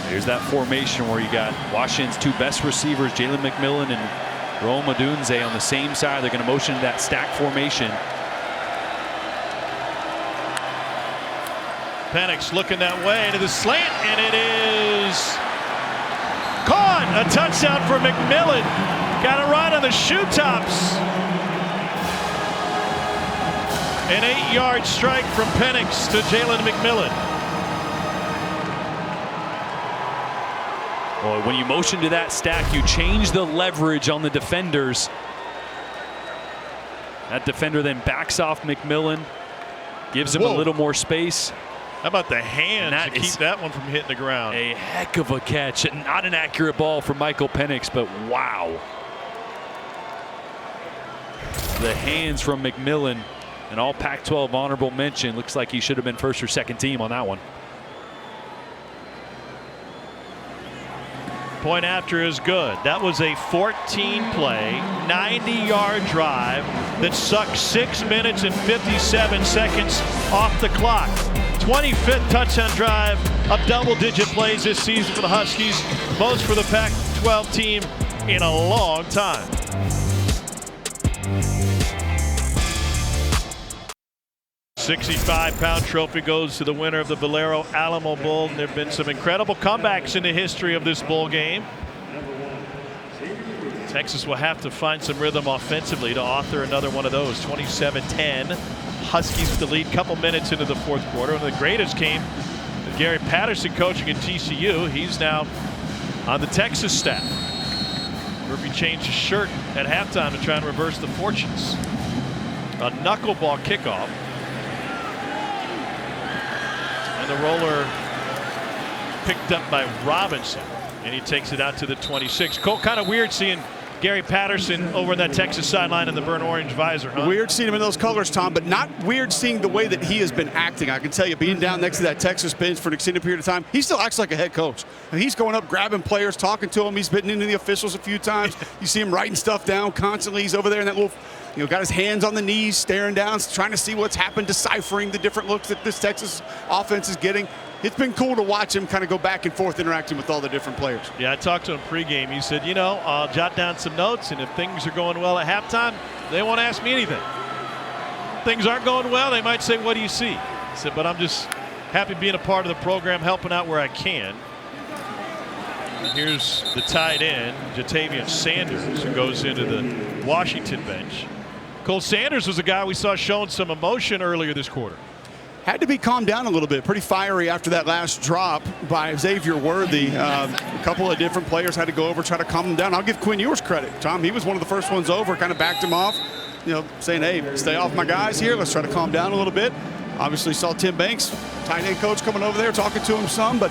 Here's that formation where you got Washington's two best receivers, Jalen McMillan and Rome Odunze, on the same side. They're going to motion that stack formation. Penix looking that way to the slant, and it is caught. A touchdown for McMillan. Got it right on the shoe tops. An 8-yard strike from Penix to Jalen McMillan. Boy, when you motion to that stack, you change the leverage on the defenders. That defender then backs off McMillan, gives him a little more space. How about the hands to keep that one from hitting the ground? A heck of a catch. Not an accurate ball from Michael Penix, but wow. The hands from McMillan, an all Pac-12 honorable mention. Looks like he should have been first or second team on that one. Point after is good. That was a 14-play, 90-yard drive that sucked 6 minutes and 57 seconds off the clock. 25th touchdown drive of double-digit plays this season for the Huskies. Most for the Pac-12 team in a long time. $65-pound trophy goes to the winner of the Valero Alamo Bowl. There have been some incredible comebacks in the history of this bowl game. Texas will have to find some rhythm offensively to author another one of those. 27-10. Huskies with the lead, couple minutes into the fourth quarter. One of the greatest came with Gary Patterson coaching at TCU. He's now on the Texas staff. Murphy changed his shirt at halftime to try and reverse the fortunes. A knuckleball kickoff. And the roller picked up by Robinson, and he takes it out to the 26. Cole, kind of weird seeing Gary Patterson over in that Texas sideline in the burnt orange visor, huh? Weird seeing him in those colors, Tom, but not weird seeing the way that he has been acting. I can tell you, being down next to that Texas bench for an extended period of time, he still acts like a head coach. And he's going up, grabbing players, talking to them. He's bitten into the officials a few times. You see him writing stuff down constantly. He's over there in that little, got his hands on the knees, staring down, trying to see what's happened, deciphering the different looks that this Texas offense is getting. It's been cool to watch him kind of go back and forth interacting with all the different players. Yeah, I talked to him pregame. He said, I'll jot down some notes, and if things are going well at halftime, they won't ask me anything. If things aren't going well, they might say, what do you see? He said, but I'm just happy being a part of the program, helping out where I can. And here's the tight end, Jatavian Sanders, who goes into the Washington bench. Cole Sanders was a guy we saw showing some emotion earlier this quarter. Had to be calmed down a little bit. Pretty fiery after that last drop by Xavier Worthy. A couple of different players had to go over, try to calm him down. I'll give Quinn Ewers credit, Tom. He was one of the first ones over, kind of backed him off, saying, hey, stay off my guys here. Let's try to calm down a little bit. Obviously saw Tim Banks, tight end coach, coming over there, talking to him some, but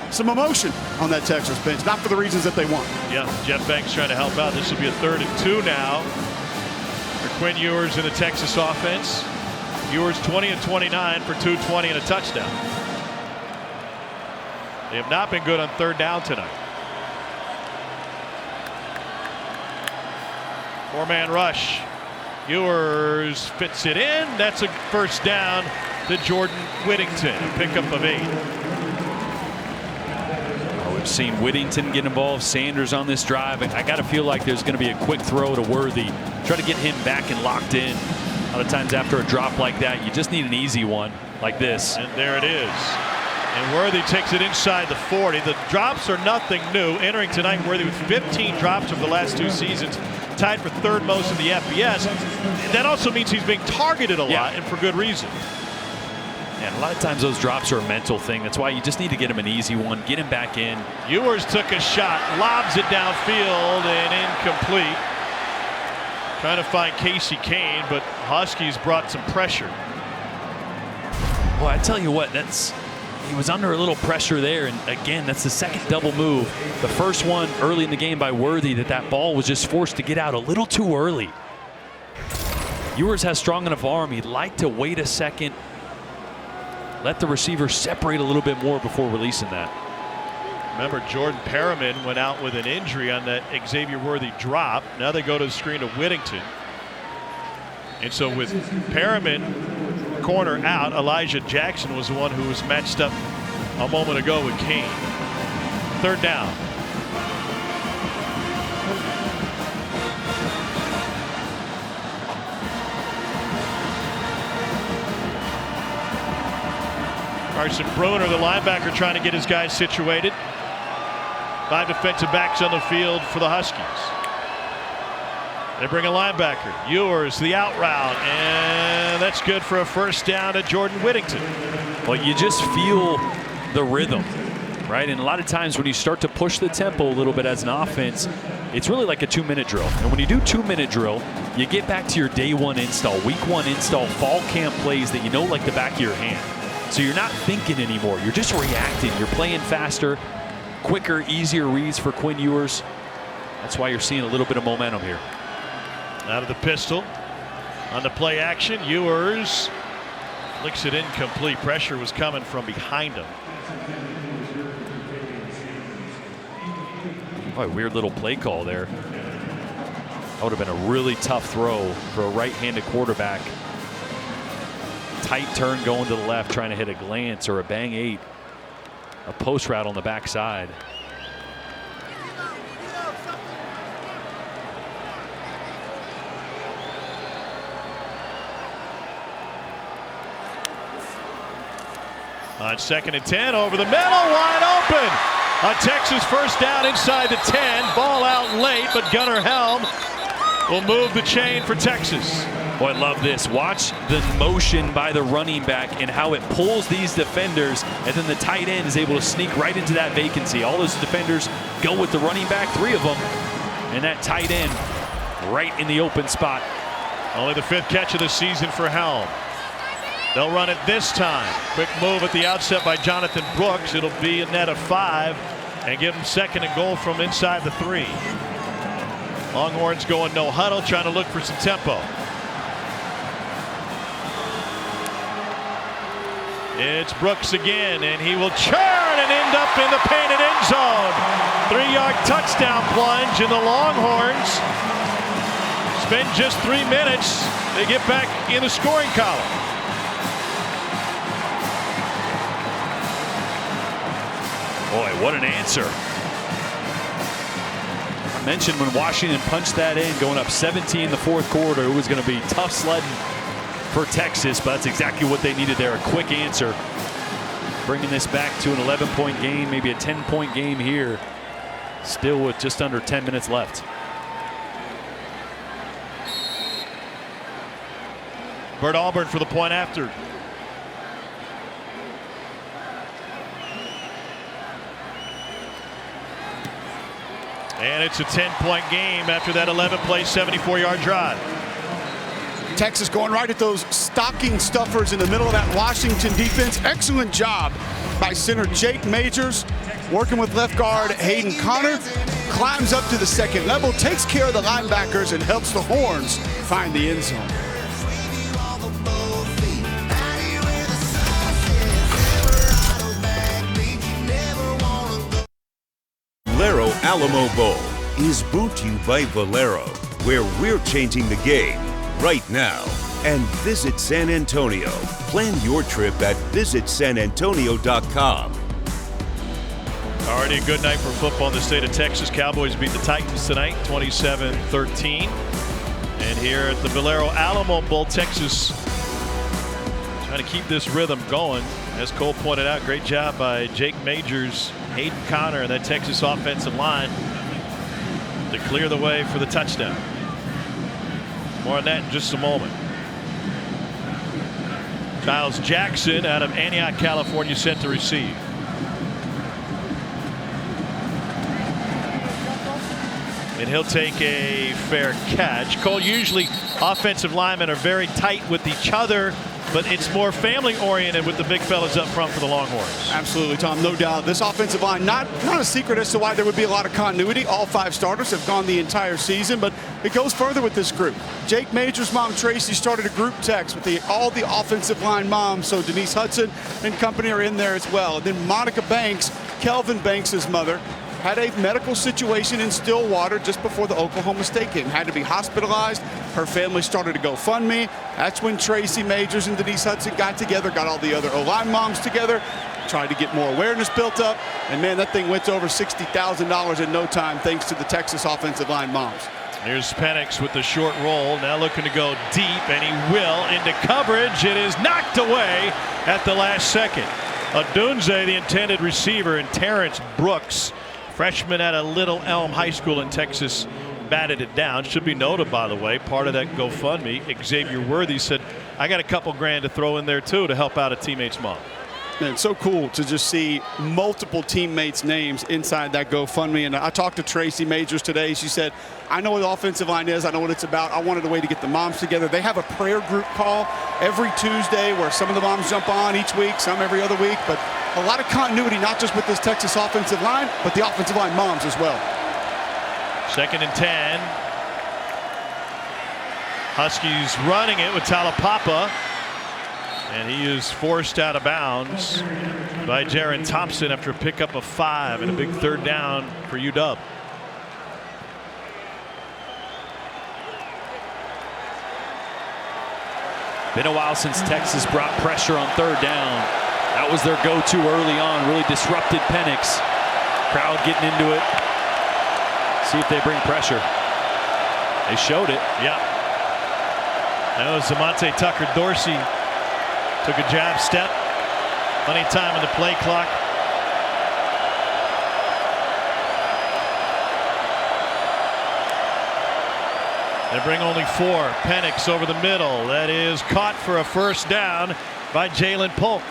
some emotion on that Texas bench, not for the reasons that they want. Yeah, Jeff Banks trying to help out. This will be a 3rd and 2 now for Quinn Ewers in the Texas offense. Ewers 20 and 29 for 220 and a touchdown. They have not been good on 3rd down tonight. 4-man rush. Ewers fits it in. That's a first down to Jordan Whittington, a pickup of 8. We've seen Whittington get involved, Sanders on this drive. I got to feel like there's going to be a quick throw to Worthy. Try to get him back and locked in. A lot of times after a drop like that, you just need an easy one like this. And there it is. And Worthy takes it inside the 40. The drops are nothing new. Entering tonight, Worthy with 15 drops over the last 2 seasons, tied for 3rd most in the FBS. That also means he's being targeted a lot, and for good reason. And a lot of times those drops are a mental thing. That's why you just need to get him an easy one, get him back in. Ewers took a shot, lobs it downfield, and incomplete. Trying to find Casey Kane, but Huskies brought some pressure. Well, I tell you what, he was under a little pressure there, and again, that's the second double move. The first one early in the game by Worthy, that ball was just forced to get out a little too early. Ewers has strong enough arm. He'd like to wait a second, let the receiver separate a little bit more before releasing that. Remember, Jordan Perriman went out with an injury on that Xavier Worthy drop. Now they go to the screen to Whittington. And so with Perriman corner out, Elijah Jackson was the one who was matched up a moment ago with Kane. 3rd down. Carson Bruner, the linebacker, trying to get his guys situated. 5 defensive backs on the field for the Huskies. They bring a linebacker. Ewers, the out route, and that's good for a first down to Jordan Whittington. Well, you just feel the rhythm, right? And a lot of times when you start to push the tempo a little bit as an offense, it's really like a 2-minute drill. And when you do 2-minute drill, you get back to your day 1 install, week 1 install, fall camp plays that you know like the back of your hand. So you're not thinking anymore. You're just reacting. You're playing faster, quicker, easier reads for Quinn Ewers. That's why you're seeing a little bit of momentum here. Out of the pistol on the play action. Ewers licks it incomplete. Pressure was coming from behind him. Boy, weird little play call there. That would have been a really tough throw for a right-handed quarterback. Tight turn going to the left, trying to hit a glance or a bang 8. A post route on the backside. On 2nd and 10, over the middle, wide open. A Texas first down inside the 10. Ball out late, but Gunnar Helm will move the chain for Texas. Boy, I love this. Watch the motion by the running back and how it pulls these defenders, and then the tight end is able to sneak right into that vacancy. All those defenders go with the running back, 3 of them, and that tight end right in the open spot. Only the 5th catch of the season for Helm. They'll run it this time. Quick move at the outset by Jonathan Brooks. It'll be a net of 5 and give them 2nd and goal from inside the 3. Longhorns going no huddle, trying to look for some tempo. It's Brooks again, and he will churn and end up in the painted end zone. 3-yard touchdown plunge, and the Longhorns spend just 3 minutes. They get back in the scoring column. Boy, what an answer. I mentioned when Washington punched that in, going up 17 in the 4th quarter, it was going to be tough sledding for Texas, but that's exactly what they needed there, a quick answer. Bringing this back to an 11-point game, maybe a 10-point game here, still with just under 10 minutes left. Bert Auburn for the point after. And it's a 10-point game after that 11-play, 74-yard drive. Texas going right at those stocking stuffers in the middle of that Washington defense. Excellent job by center Jake Majors, working with left guard Hayden Connor. Climbs up to the 2nd level, takes care of the linebackers, and helps the Horns find the end zone. Valero Alamo Bowl is brought to you by Valero, where we're changing the game right now. And visit San Antonio. Plan your trip at visitsanantonio.com. Already a good night for football in the state of Texas. Cowboys beat the Titans tonight, 27-13. And here at the Valero Alamo Bowl, Texas trying to keep this rhythm going. As Cole pointed out, great job by Jake Majors, Hayden Connor, and that Texas offensive line to clear the way for the touchdown. More on that in just a moment. Giles Jackson out of Antioch, California, set to receive. And he'll take a fair catch. Cole, usually offensive linemen are very tight with each other, but it's more family oriented with the big fellas up front for the Longhorns. Absolutely, Tom, no doubt. This offensive line, not a secret as to why there would be a lot of continuity. All 5 starters have gone the entire season, but it goes further with this group. Jake Majors' mom, Tracy, started a group text with all the offensive line moms, so Denise Hudson and company are in there as well. And then Monica Banks, Kelvin Banks' mother, had a medical situation in Stillwater just before the Oklahoma State game. Had to be hospitalized. Her family started a GoFundMe. That's when Tracy Majors and Denise Hudson got together, got all the other O-line moms together, tried to get more awareness built up. And, man, that thing went to over $60,000 in no time thanks to the Texas offensive line moms. Here's Penix with the short roll, now looking to go deep, and he will into coverage. It is knocked away at the last second. Odunze, the intended receiver, and Terrence Brooks, freshman at a Little Elm High School in Texas, batted it down. Should be noted, by the way, part of that GoFundMe, Xavier Worthy said, I got a couple grand to throw in there too to help out a teammate's mom. Man, it's so cool to just see multiple teammates' names inside that GoFundMe. And I talked to Tracy Majors today. She said, I know what the offensive line is. I know what it's about. I wanted a way to get the moms together. They have a prayer group call every Tuesday where some of the moms jump on each week, some every other week. But a lot of continuity, not just with this Texas offensive line, but the offensive line moms as well. 2nd and 10. Huskies running it with Talapapa. And he is forced out of bounds by Jaron Thompson after a pickup of 5 and a big 3rd down for UW. Been a while since Texas brought pressure on 3rd down. That was their go-to early on. Really disrupted Penix. Crowd getting into it. See if they bring pressure. They showed it. Yeah. That was Zamonte Tucker Dorsey. Took a jab step. Plenty of time in the play clock. They bring only 4. Penix over the middle. That is caught for a 1st down by Jalen Polk.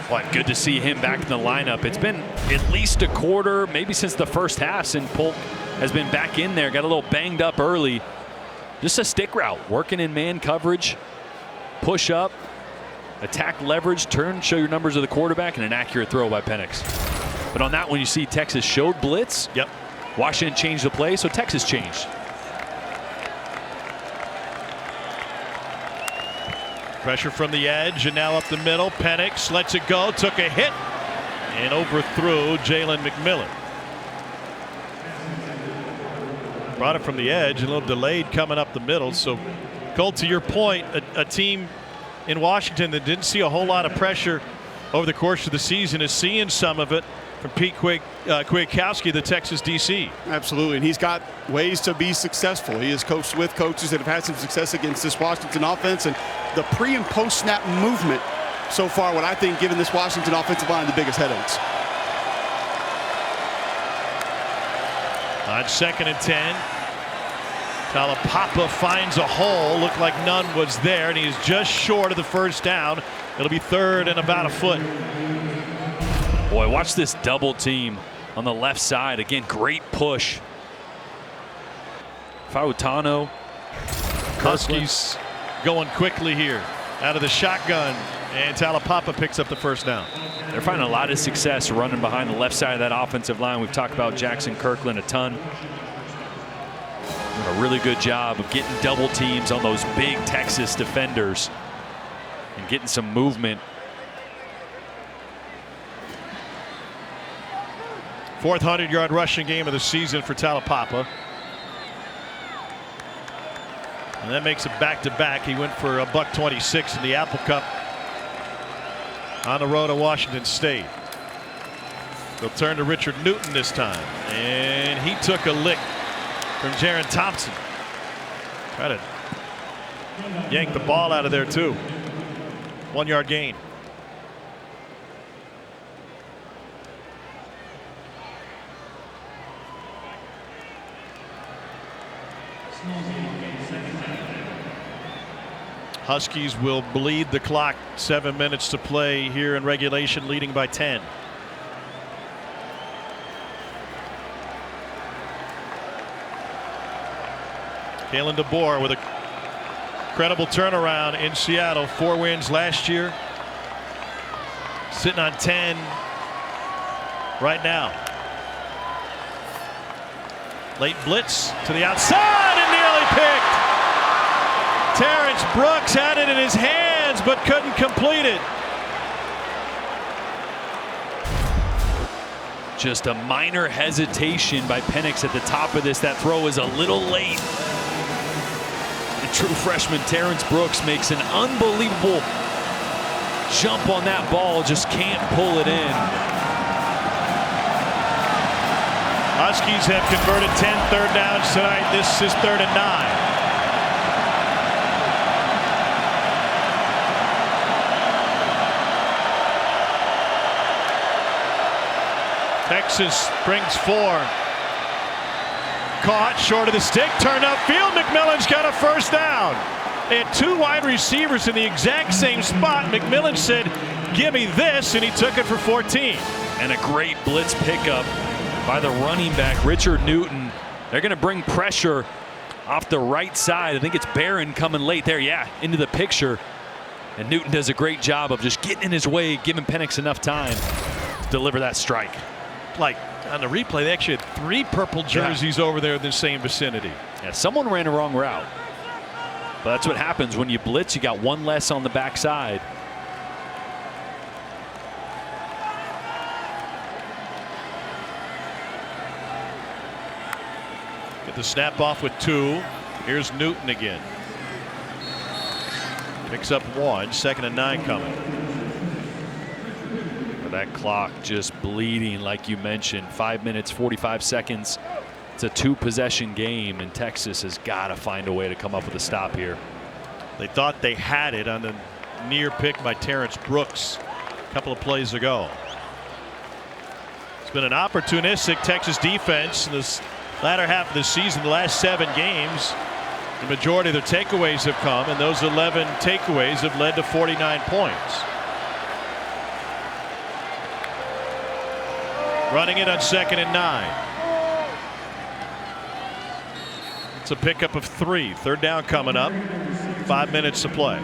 Well, good to see him back in the lineup. It's been at least a quarter, maybe since the first half, since Polk has been back in there. Got a little banged up early. Just a stick route, working in man coverage, push up, attack leverage, turn, show your numbers of the quarterback, and an accurate throw by Penix. But on that one, you see Texas showed blitz. Yep. Washington changed the play, so Texas changed. Pressure from the edge, and now up the middle. Penix lets it go, took a hit, and overthrew Jalen McMillan. Brought it from the edge, a little delayed coming up the middle. So, Cole, to your point, a team in Washington that didn't see a whole lot of pressure over the course of the season is seeing some of it from Pete Kwiatkowski, the Texas DC. Absolutely, and he's got ways to be successful. He has coached with coaches that have had some success against this Washington offense, and the pre and post snap movement so far, what I think given this Washington offensive line the biggest headaches. On 2nd and 10. Talapapa finds a hole. Looked like none was there, and he's just short of the 1st down. It'll be 3rd and about a foot. Boy, watch this double team on the left side. Again, great push. Fautano. Huskies going quickly here out of the shotgun, and Talapapa picks up the 1st down. They're finding a lot of success running behind the left side of that offensive line. We've talked about Jackson Kirkland a ton. Doing a really good job of getting double teams on those big Texas defenders and getting some movement. 4th 100-yard rushing game of the season for Talapapa. And that makes it back-to-back. He went for $126 in the Apple Cup on the road to Washington State. They'll turn to Richard Newton this time, and he took a lick from Jaron Thompson. Try to yank the ball out of there too. 1 yard gain. Huskies will bleed the clock. 7 minutes to play here in regulation, leading by 10. Kalen DeBoer with a credible turnaround in Seattle. 4 wins last year. Sitting on 10 right now. Late blitz to the outside and nearly picked. Terrence Brooks had it in his hands but couldn't complete it. Just a minor hesitation by Penix at the top of this. That throw is a little late. The true freshman Terrence Brooks makes an unbelievable jump on that ball, just can't pull it in. Huskies have converted 10 third downs tonight. This is 3rd and 9. Texas brings 4. Caught short of the stick, turned upfield. McMillan's got a first down. They had 2 wide receivers in the exact same spot. McMillan said, "Give me this," and he took it for 14. And a great blitz pickup by the running back, Richard Newton. They're going to bring pressure off the right side. I think it's Barron coming late there. Yeah, into the picture. And Newton does a great job of just getting in his way, giving Penix enough time to deliver that strike. Like on the replay, they actually had 3 purple jerseys over there in the same vicinity. Yeah, someone ran a wrong route. But that's what happens when you blitz. You got 1 less on the backside. Get the snap off with 2. Here's Newton again. Picks up 1. 2nd and 9 coming. That clock just bleeding, like you mentioned. 5 minutes, 45 seconds. It's a 2-possession game, and Texas has got to find a way to come up with a stop here. They thought they had it on the near pick by Terrence Brooks a couple of plays ago. It's been an opportunistic Texas defense in this latter half of the season. The last 7 games, the majority of their takeaways have come, and those 11 takeaways have led to 49 points. Running it on 2nd and 9. It's a pickup of 3. 3rd down coming up. 5 minutes to play.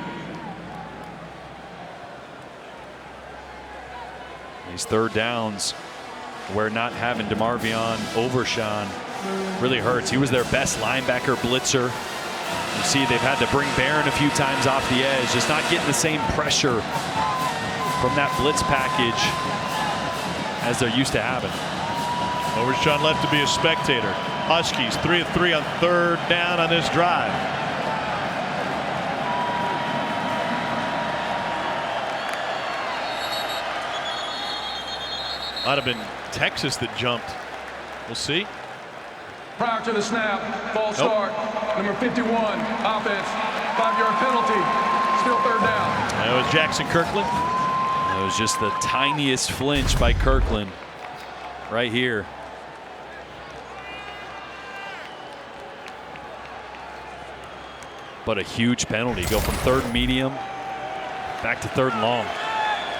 These 3rd downs where not having DeMarvion Overshown really hurts. He was their best linebacker blitzer. You see they've had to bring Barron a few times off the edge, just not getting the same pressure from that blitz package as they're used to having. Overshown left to be a spectator. Huskies 3 of 3 on 3rd down on this drive. Might have been Texas that jumped. We'll see. Prior to the snap, false start, number 51, offense, 5-yard penalty, still 3rd down. That was Jackson Kirkland. It was just the tiniest flinch by Kirkland right here. But a huge penalty. Go from 3rd medium back to 3rd and long.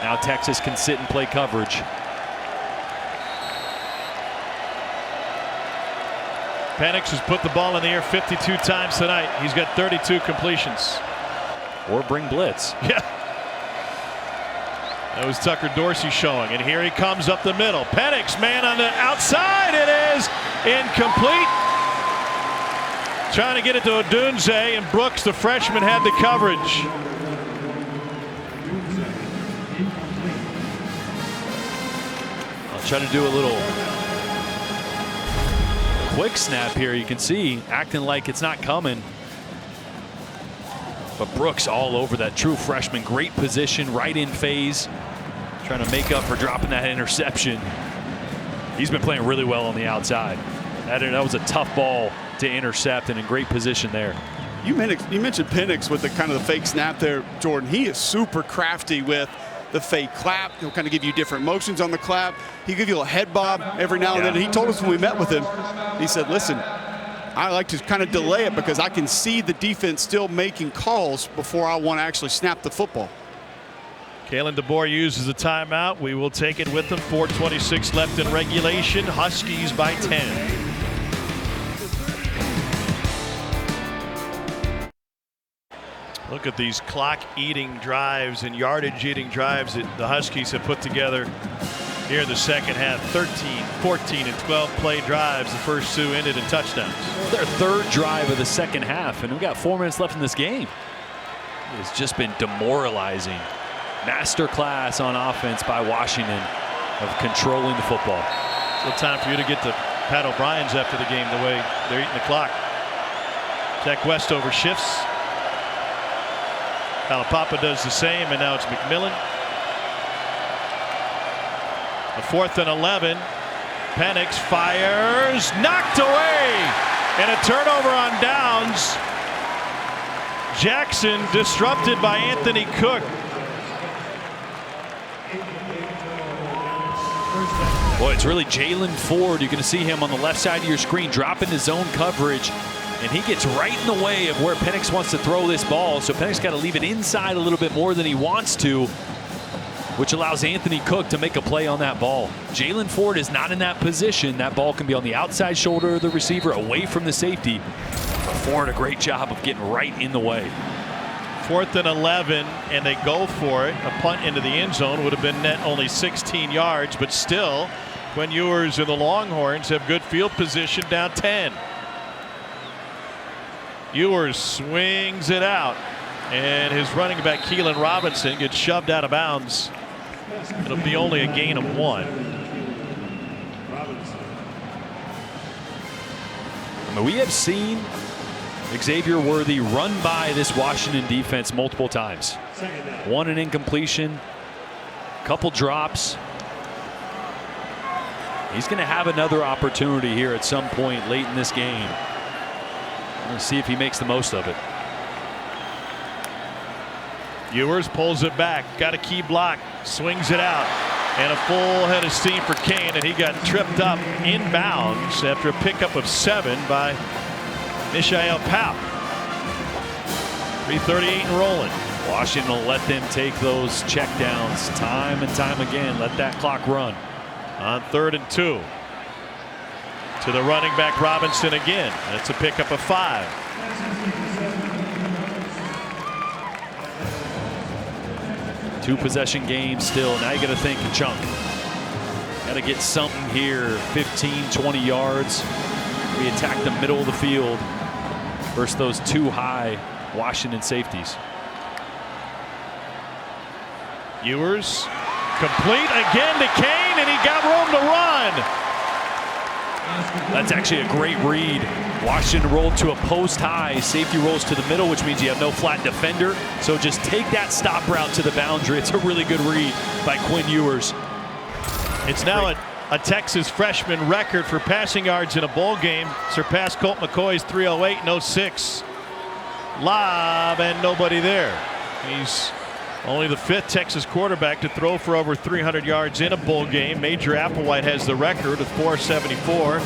Now Texas can sit and play coverage. Penix has put the ball in the air 52 times tonight. He's got 32 completions. Or bring blitz. Yeah. That was Tucker Dorsey showing, and here he comes up the middle. Penix, man on the outside. It is incomplete. Trying to get it to Odunze, and Brooks, the freshman, had the coverage. I'll try to do a little quick snap here. You can see acting like it's not coming. But Brooks all over that true freshman. Great position, right in phase. Trying to make up for dropping that interception. He's been playing really well on the outside. That was a tough ball to intercept and in great position there. You mentioned Penix with the kind of the fake snap there, Jordan. He is super crafty with the fake clap. He'll kind of give you different motions on the clap. He'll give you a head bob every now and then. And he told us when we met with him, he said, listen, I like to kind of delay it because I can see the defense still making calls before I want to actually snap the football. Kalen DeBoer uses a timeout. We will take it with them. 4:26 left in regulation. Huskies by 10. Look at these clock-eating drives and yardage-eating drives that the Huskies have put together here in the second half. 13, 14, and 12-play drives. The first two ended in touchdowns. Their third drive of the second half, and we've got 4 minutes left in this game. It's just been demoralizing. Masterclass on offense by Washington of controlling the football. Still time for you to get to Pat O'Brien's after the game, the way they're eating the clock. Zach Westover shifts. Kalapapa does the same, and now it's McMillan. A 4th and 11. Penix fires, knocked away, and a turnover on downs. Jackson disrupted by Anthony Cook. Boy, it's really Jaylan Ford. You're going to see him on the left side of your screen dropping his zone coverage. And he gets right in the way of where Penix wants to throw this ball. So Penix got to leave it inside a little bit more than he wants to, which allows Anthony Cook to make a play on that ball. Jaylan Ford is not in that position. That ball can be on the outside shoulder of the receiver, away from the safety. But Ford, a great job of getting right in the way. 4th and 11, and they go for it. A punt into the end zone would have been net only 16 yards, but still, Quinn Ewers and the Longhorns have good field position down 10. Ewers swings it out, and his running back Keelan Robinson gets shoved out of bounds. It'll be only a gain of 1. I mean, we have seen Xavier Worthy run by this Washington defense multiple times. One an incompletion, couple drops. He's going to have another opportunity here at some point late in this game. Let's see if he makes the most of it. Ewers pulls it back, got a key block, swings it out, and a full head of steam for Kane, and he got tripped up inbounds after a pickup of 7 by Mishael Paup. 3:38 and rolling. Washington will let them take those checkdowns time and time again. Let that clock run. On 3rd and 2. To the running back Robinson again. That's a pickup of 5. Two possession game still. Now you got to think a chunk. Got to get something here. 15, 20 yards. We attack the middle of the field versus those two high Washington safeties. Ewers complete again to Kane, and he got room to run. That's actually a great read. Washington rolled to a post high. Safety rolls to the middle, which means you have no flat defender. So just take that stop route to the boundary. It's a really good read by Quinn Ewers. It's now a Texas freshman record for passing yards in a bowl game. Surpassed Colt McCoy's 308 and 06. Lob and nobody there. He's only the 5th Texas quarterback to throw for over 300 yards in a bowl game. Major Applewhite has the record of 474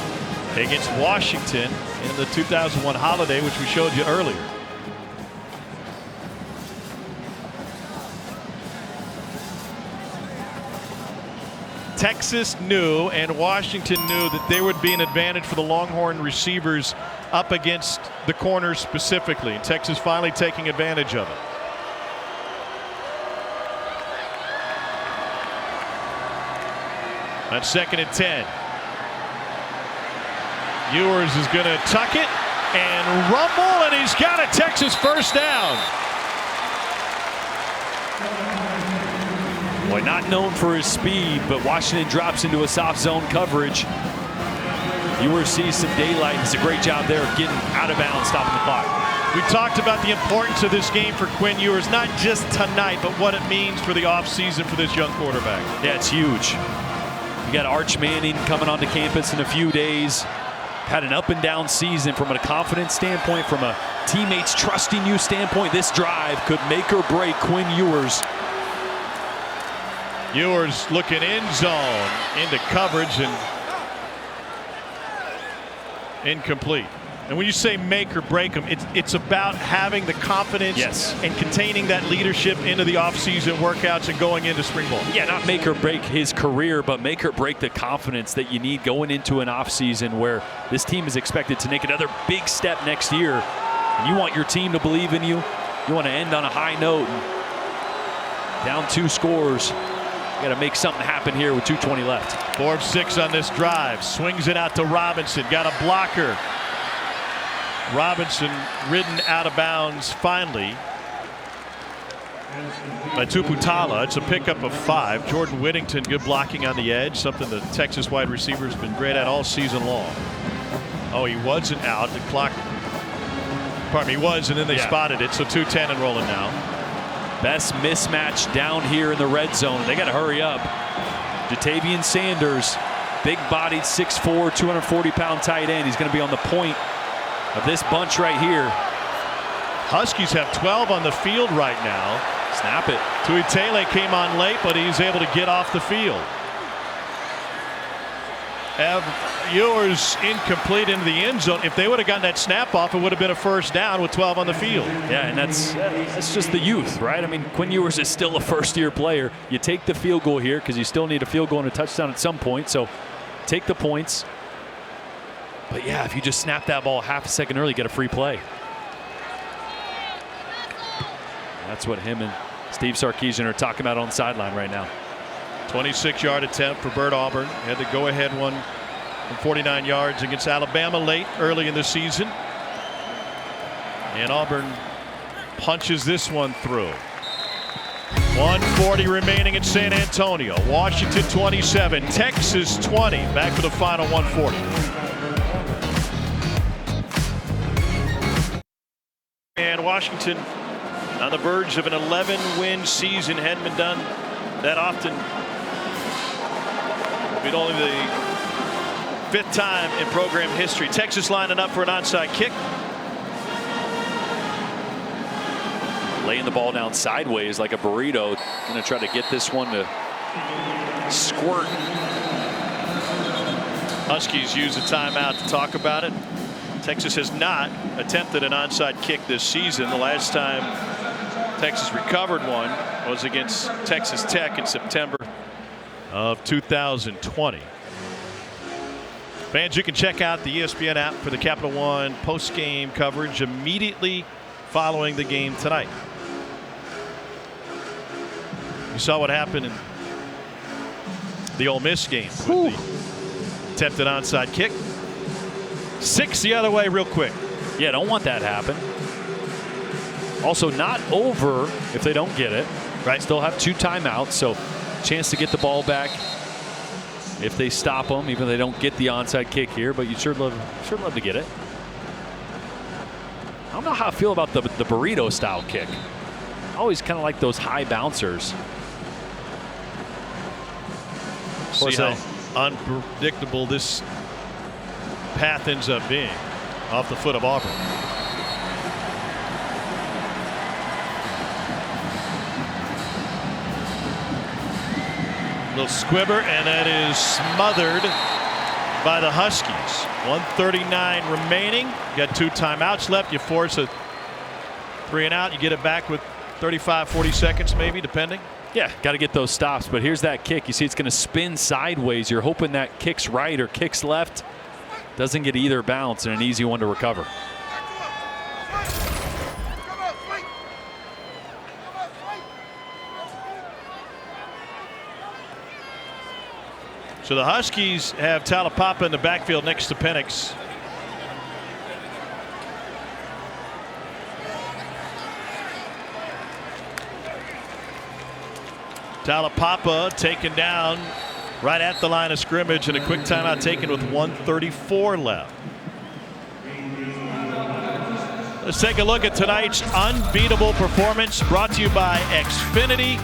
against Washington in the 2001 holiday, which we showed you earlier. Texas knew and Washington knew that there would be an advantage for the Longhorn receivers up against the corners specifically. And Texas finally taking advantage of it. On 2nd and 10. Ewers is going to tuck it and rumble, and he's got a Texas first down. Boy, not known for his speed, but Washington drops into a soft zone coverage. Ewers sees some daylight. It's a great job there of getting out of bounds, stopping the clock. We talked about the importance of this game for Quinn Ewers, not just tonight, but what it means for the offseason for this young quarterback. Yeah, it's huge. You got Arch Manning coming onto campus in a few days. Had an up and down season from a confidence standpoint, from a teammates trusting you standpoint. This drive could make or break Quinn Ewers. Ewers looking end zone into coverage and incomplete. And when you say make or break them, it's about having the confidence and containing that leadership into the offseason workouts and going into spring ball. Yeah, not make or break his career, but make or break the confidence that you need going into an offseason where this team is expected to make another big step next year. And you want your team to believe in you. You want to end on a high note. And down 2 scores. You got to make something happen here with 2:20 left. 4 of 6 on this drive. Swings it out to Robinson. Got a blocker. Robinson ridden out of bounds finally by Tuputala. It's a pickup of 5. Jordan Whittington, good blocking on the edge, something the Texas wide receivers have been great at all season long. Oh, he wasn't out. The clock, pardon me, he was, and then they spotted it. So 2:10 and rolling now. Best mismatch down here in the red zone. They got to hurry up. Jatavian Sanders, big-bodied, 6'4", 240-pound tight end. He's going to be on the point of this bunch right here. Huskies have 12 on the field right now. Snap it. Tuitele came on late, but he's able to get off the field. Ewers incomplete into the end zone. If they would have gotten that snap off, it would have been a first down with 12 on the field. Yeah, and that's just the youth, right? I mean, Quinn Ewers is still a first-year player. You take the field goal here because you still need a field goal and a touchdown at some point. So take the points. But yeah, if you just snap that ball half a second early, get a free play. That's what him and Steve Sarkisian are talking about on the sideline right now. 26-yard attempt for Bert Auburn. Had the go-ahead one from 49 yards against Alabama late early in the season. And Auburn punches this one through. 1:40 remaining at San Antonio. Washington 27, Texas 20. Back for the final 1:40. And Washington on the verge of an 11-win season. Hadn't been done that often. It'd only the 5th time in program history. Texas lining up for an onside kick. Laying the ball down sideways like a burrito. Going to try to get this one to squirt. Huskies use a timeout to talk about it. Texas has not attempted an onside kick this season. The last time Texas recovered one was against Texas Tech in September of 2020. Fans, you can check out the ESPN app for the Capital One post-game coverage immediately following the game tonight. You saw what happened in the Ole Miss game with the attempted onside kick. 6 the other way real quick. Yeah, don't want that to happen. Also not over if they don't get it. Right. Still have 2 timeouts, so chance to get the ball back if they stop them, even if they don't get the onside kick here. But you sure love to get it. I don't know how I feel about the burrito style kick. I always kind of like those high bouncers. See how unpredictable this path ends up being off the foot of Auburn. Little squibber, and that is smothered by the Huskies. 1:39 remaining. Got 2 timeouts left. You force a 3 and out. You get it back with 35, 40 seconds maybe, depending. Yeah, got to get those stops. But here's that kick. You see it's going to spin sideways. You're hoping that kicks right or kicks left. Doesn't get either bounce, and an easy one to recover. So the Huskies have Talapapa in the backfield next to Penix. Talapapa taken down right at the line of scrimmage, and a quick timeout taken with 1:34 left. Let's take a look at tonight's unbeatable performance, brought to you by Xfinity.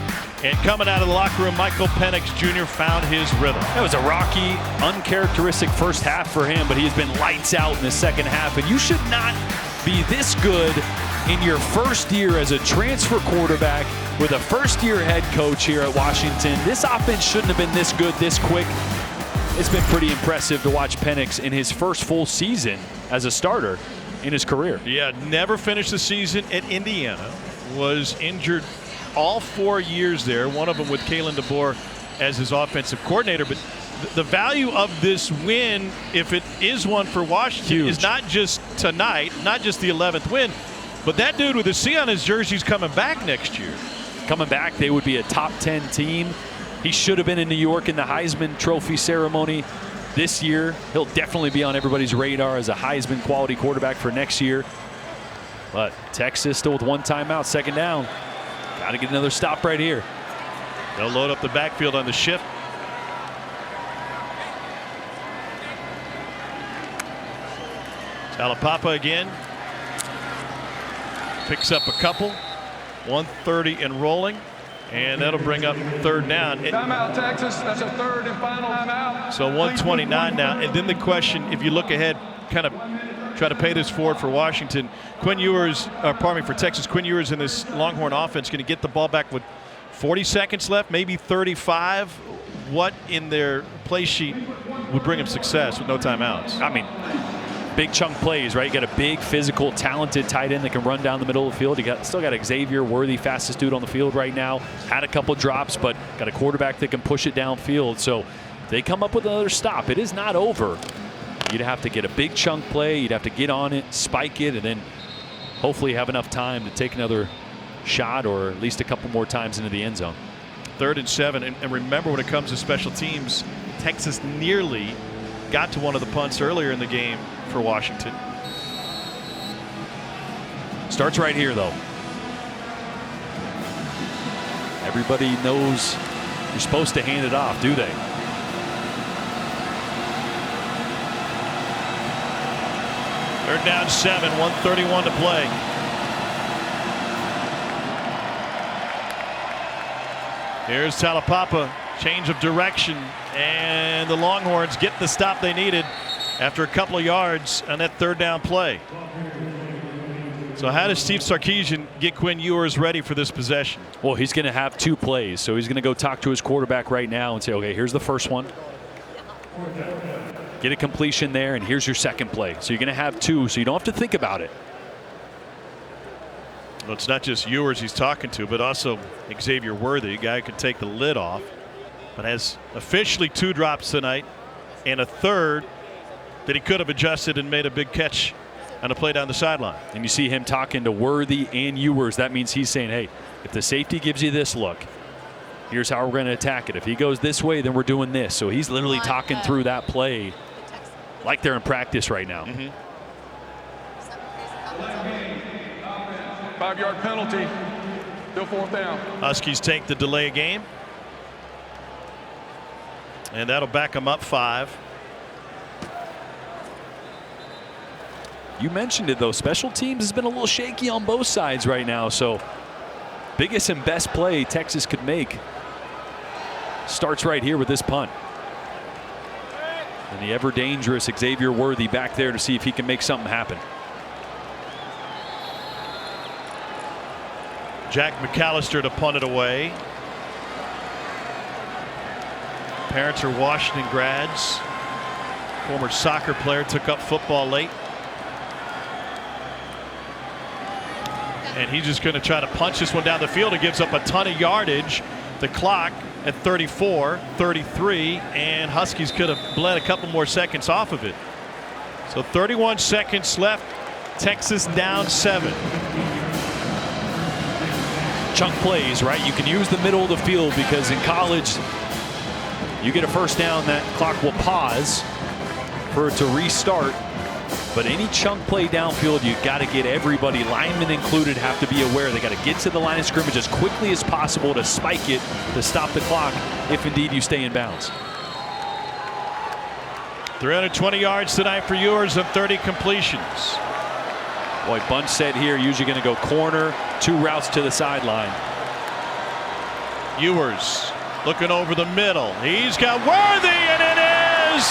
And coming out of the locker room, Michael Penix Jr. found his rhythm. That was a rocky, uncharacteristic first half for him, but he has been lights out in the second half. And you should not be this good in your first year as a transfer quarterback with a first-year head coach here at Washington. This offense shouldn't have been this good this quick. It's been pretty impressive to watch Penix in his first full season as a starter in his career. Yeah, never finished the season at Indiana. Was injured all 4 years there, one of them with Kalen DeBoer as his offensive coordinator. But the value of this win, if it is one for Washington, is not just tonight, not just the 11th win, but that dude with the C on his jersey is coming back next year. Coming back, they would be a top 10 team. He should have been in New York in the Heisman Trophy ceremony this year. He'll definitely be on everybody's radar as a Heisman quality quarterback for next year. But Texas still with one timeout, second down. Got to get another stop right here. They'll load up the backfield on the shift. Talapapa again. Picks up a couple. 1:30 and rolling. And that'll bring up third down. Timeout, Texas. That's a third and final timeout. So 1:29 now. And then the question, if you look ahead, kind of try to pay this forward for Washington. Quinn Ewers, for Texas, Quinn Ewers in this Longhorn offense going to get the ball back with 40 seconds left, maybe 35. What in their play sheet would bring them success with no timeouts? I mean, big chunk plays, right? You got a big, physical, talented tight end that can run down the middle of the field. You still got Xavier Worthy, fastest dude on the field right now. Had a couple drops, but got a quarterback that can push it downfield. So they come up with another stop. It is not over. You'd have to get a big chunk play. You'd have to get on it, spike it, and then hopefully have enough time to take another shot or at least a couple more times into the end zone. 3rd and 7. And remember, when it comes to special teams, Texas nearly got to one of the punts earlier in the game for Washington. Starts right here, though. Everybody knows you're supposed to hand it off, do they? Third down 7, 1:31 to play. Here's Talapapa, change of direction, and the Longhorns get the stop they needed after a couple of yards on that third down play. So how does Steve Sarkisian get Quinn Ewers ready for this possession? Well, he's going to have 2 plays, so he's going to go talk to his quarterback right now and say, okay, here's the first one. Get a completion there, and here's your second play. So you're going to have 2, so you don't have to think about it. Well, it's not just Ewers he's talking to, but also Xavier Worthy, a guy who can take the lid off, but has officially 2 drops tonight and a third that he could have adjusted and made a big catch on a play down the sideline. And you see him talking to Worthy and Ewers. That means he's saying, hey, if the safety gives you this look, here's how we're going to attack it. If he goes this way, then we're doing this. So he's literally talking through that play like they're in practice right now. 5-yard penalty. Still 4th down. Huskies take the delay of game. And that'll back them up 5. You mentioned it, though. Special teams has been a little shaky on both sides right now. So biggest and best play Texas could make starts right here with this punt. And the ever dangerous Xavier Worthy back there to see if he can make something happen. Jack McAllister to punt it away. Parents are Washington grads. Former soccer player, took up football late. And he's just going to try to punch this one down the field. It gives up a ton of yardage. The clock at 34, 33, and Huskies could have bled a couple more seconds off of it. So 31 seconds left. Texas down 7. Chunk plays, right? You can use the middle of the field because in college, you get a first down, that clock will pause for it to restart. But any chunk play downfield, you got to get everybody, linemen included, have to be aware. They got to get to the line of scrimmage as quickly as possible to spike it, to stop the clock, if indeed you stay in bounds. 320 yards tonight for Ewers and 30 completions. Boy, bunch set here. Usually going to go corner. 2 routes to the sideline. Ewers looking over the middle. He's got Worthy, and it is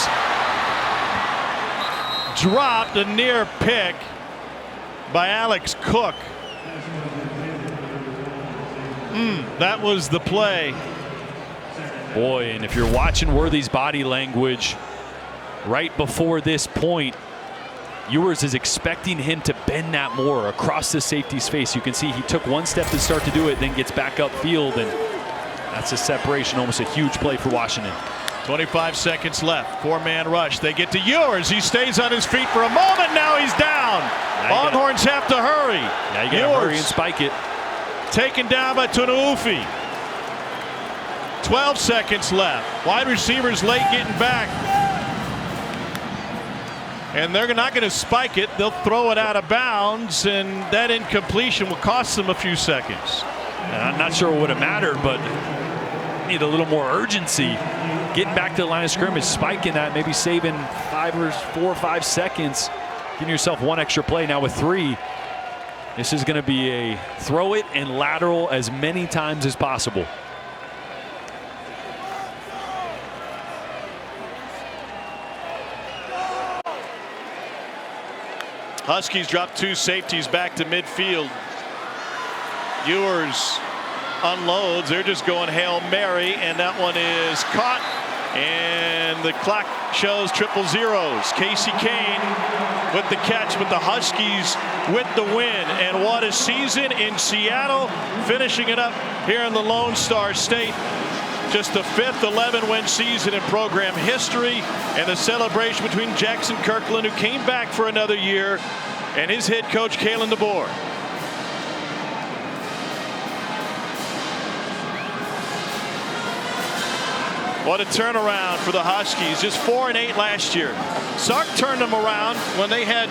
dropped. A near pick by Alex Cook. That was the play. Boy, and if you're watching Worthy's body language right before this point, Ewers is expecting him to bend that more across the safety's face. You can see he took 1 step to start to do it, then gets back upfield, and that's a separation, almost a huge play for Washington. 25 seconds left. 4-man rush. They get to Ewers. He stays on his feet for a moment. Now he's down. Longhorns have to hurry. Now you got to hurry and spike it. Taken down by Tunuufi. 12 seconds left. Wide receivers late getting back. And they're not going to spike it. They'll throw it out of bounds, and that incompletion will cost them a few seconds. And I'm not sure it would have mattered, but need a little more urgency. Getting back to the line of scrimmage, spiking that, maybe saving 4 or 5 seconds, giving yourself 1 extra play. Now with 3, this is going to be a throw it and lateral as many times as possible. Huskies drop 2 safeties back to midfield. Ewers unloads. They're just going Hail Mary, and that one is caught. And the clock shows 000. Casey Kane with the catch, but the Huskies with the win. And what a season in Seattle, finishing it up here in the Lone Star State. Just the 5th 11-win season in program history, and the celebration between Jackson Kirkland, who came back for another year, and his head coach, Kalen DeBoer. What a turnaround for the Huskies. Just 4-8 last year. Sark turned them around when they had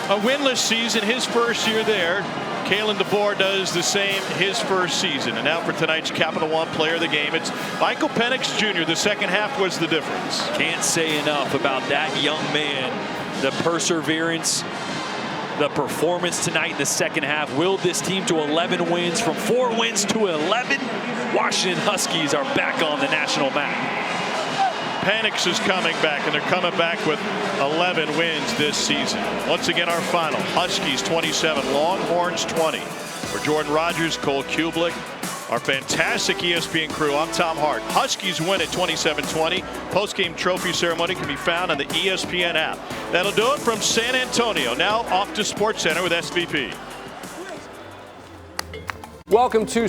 a winless season his first year there. Kalen DeBoer does the same his first season. And now for tonight's Capital One Player of the Game, it's Michael Penix Jr. The second half was the difference. Can't say enough about that young man. The perseverance, the performance tonight in the second half willed this team to 11 wins. From 4 wins to 11, Washington Huskies are back on the national map. Penix is coming back, and they're coming back with 11 wins this season. Once again, our final: Huskies 27, Longhorns 20. For Jordan Rogers, Cole Kublik, our fantastic ESPN crew, I'm Tom Hart. Huskies win at 27-20. Post-game trophy ceremony can be found on the ESPN app. That'll do it from San Antonio. Now off to SportsCenter with SVP. Welcome to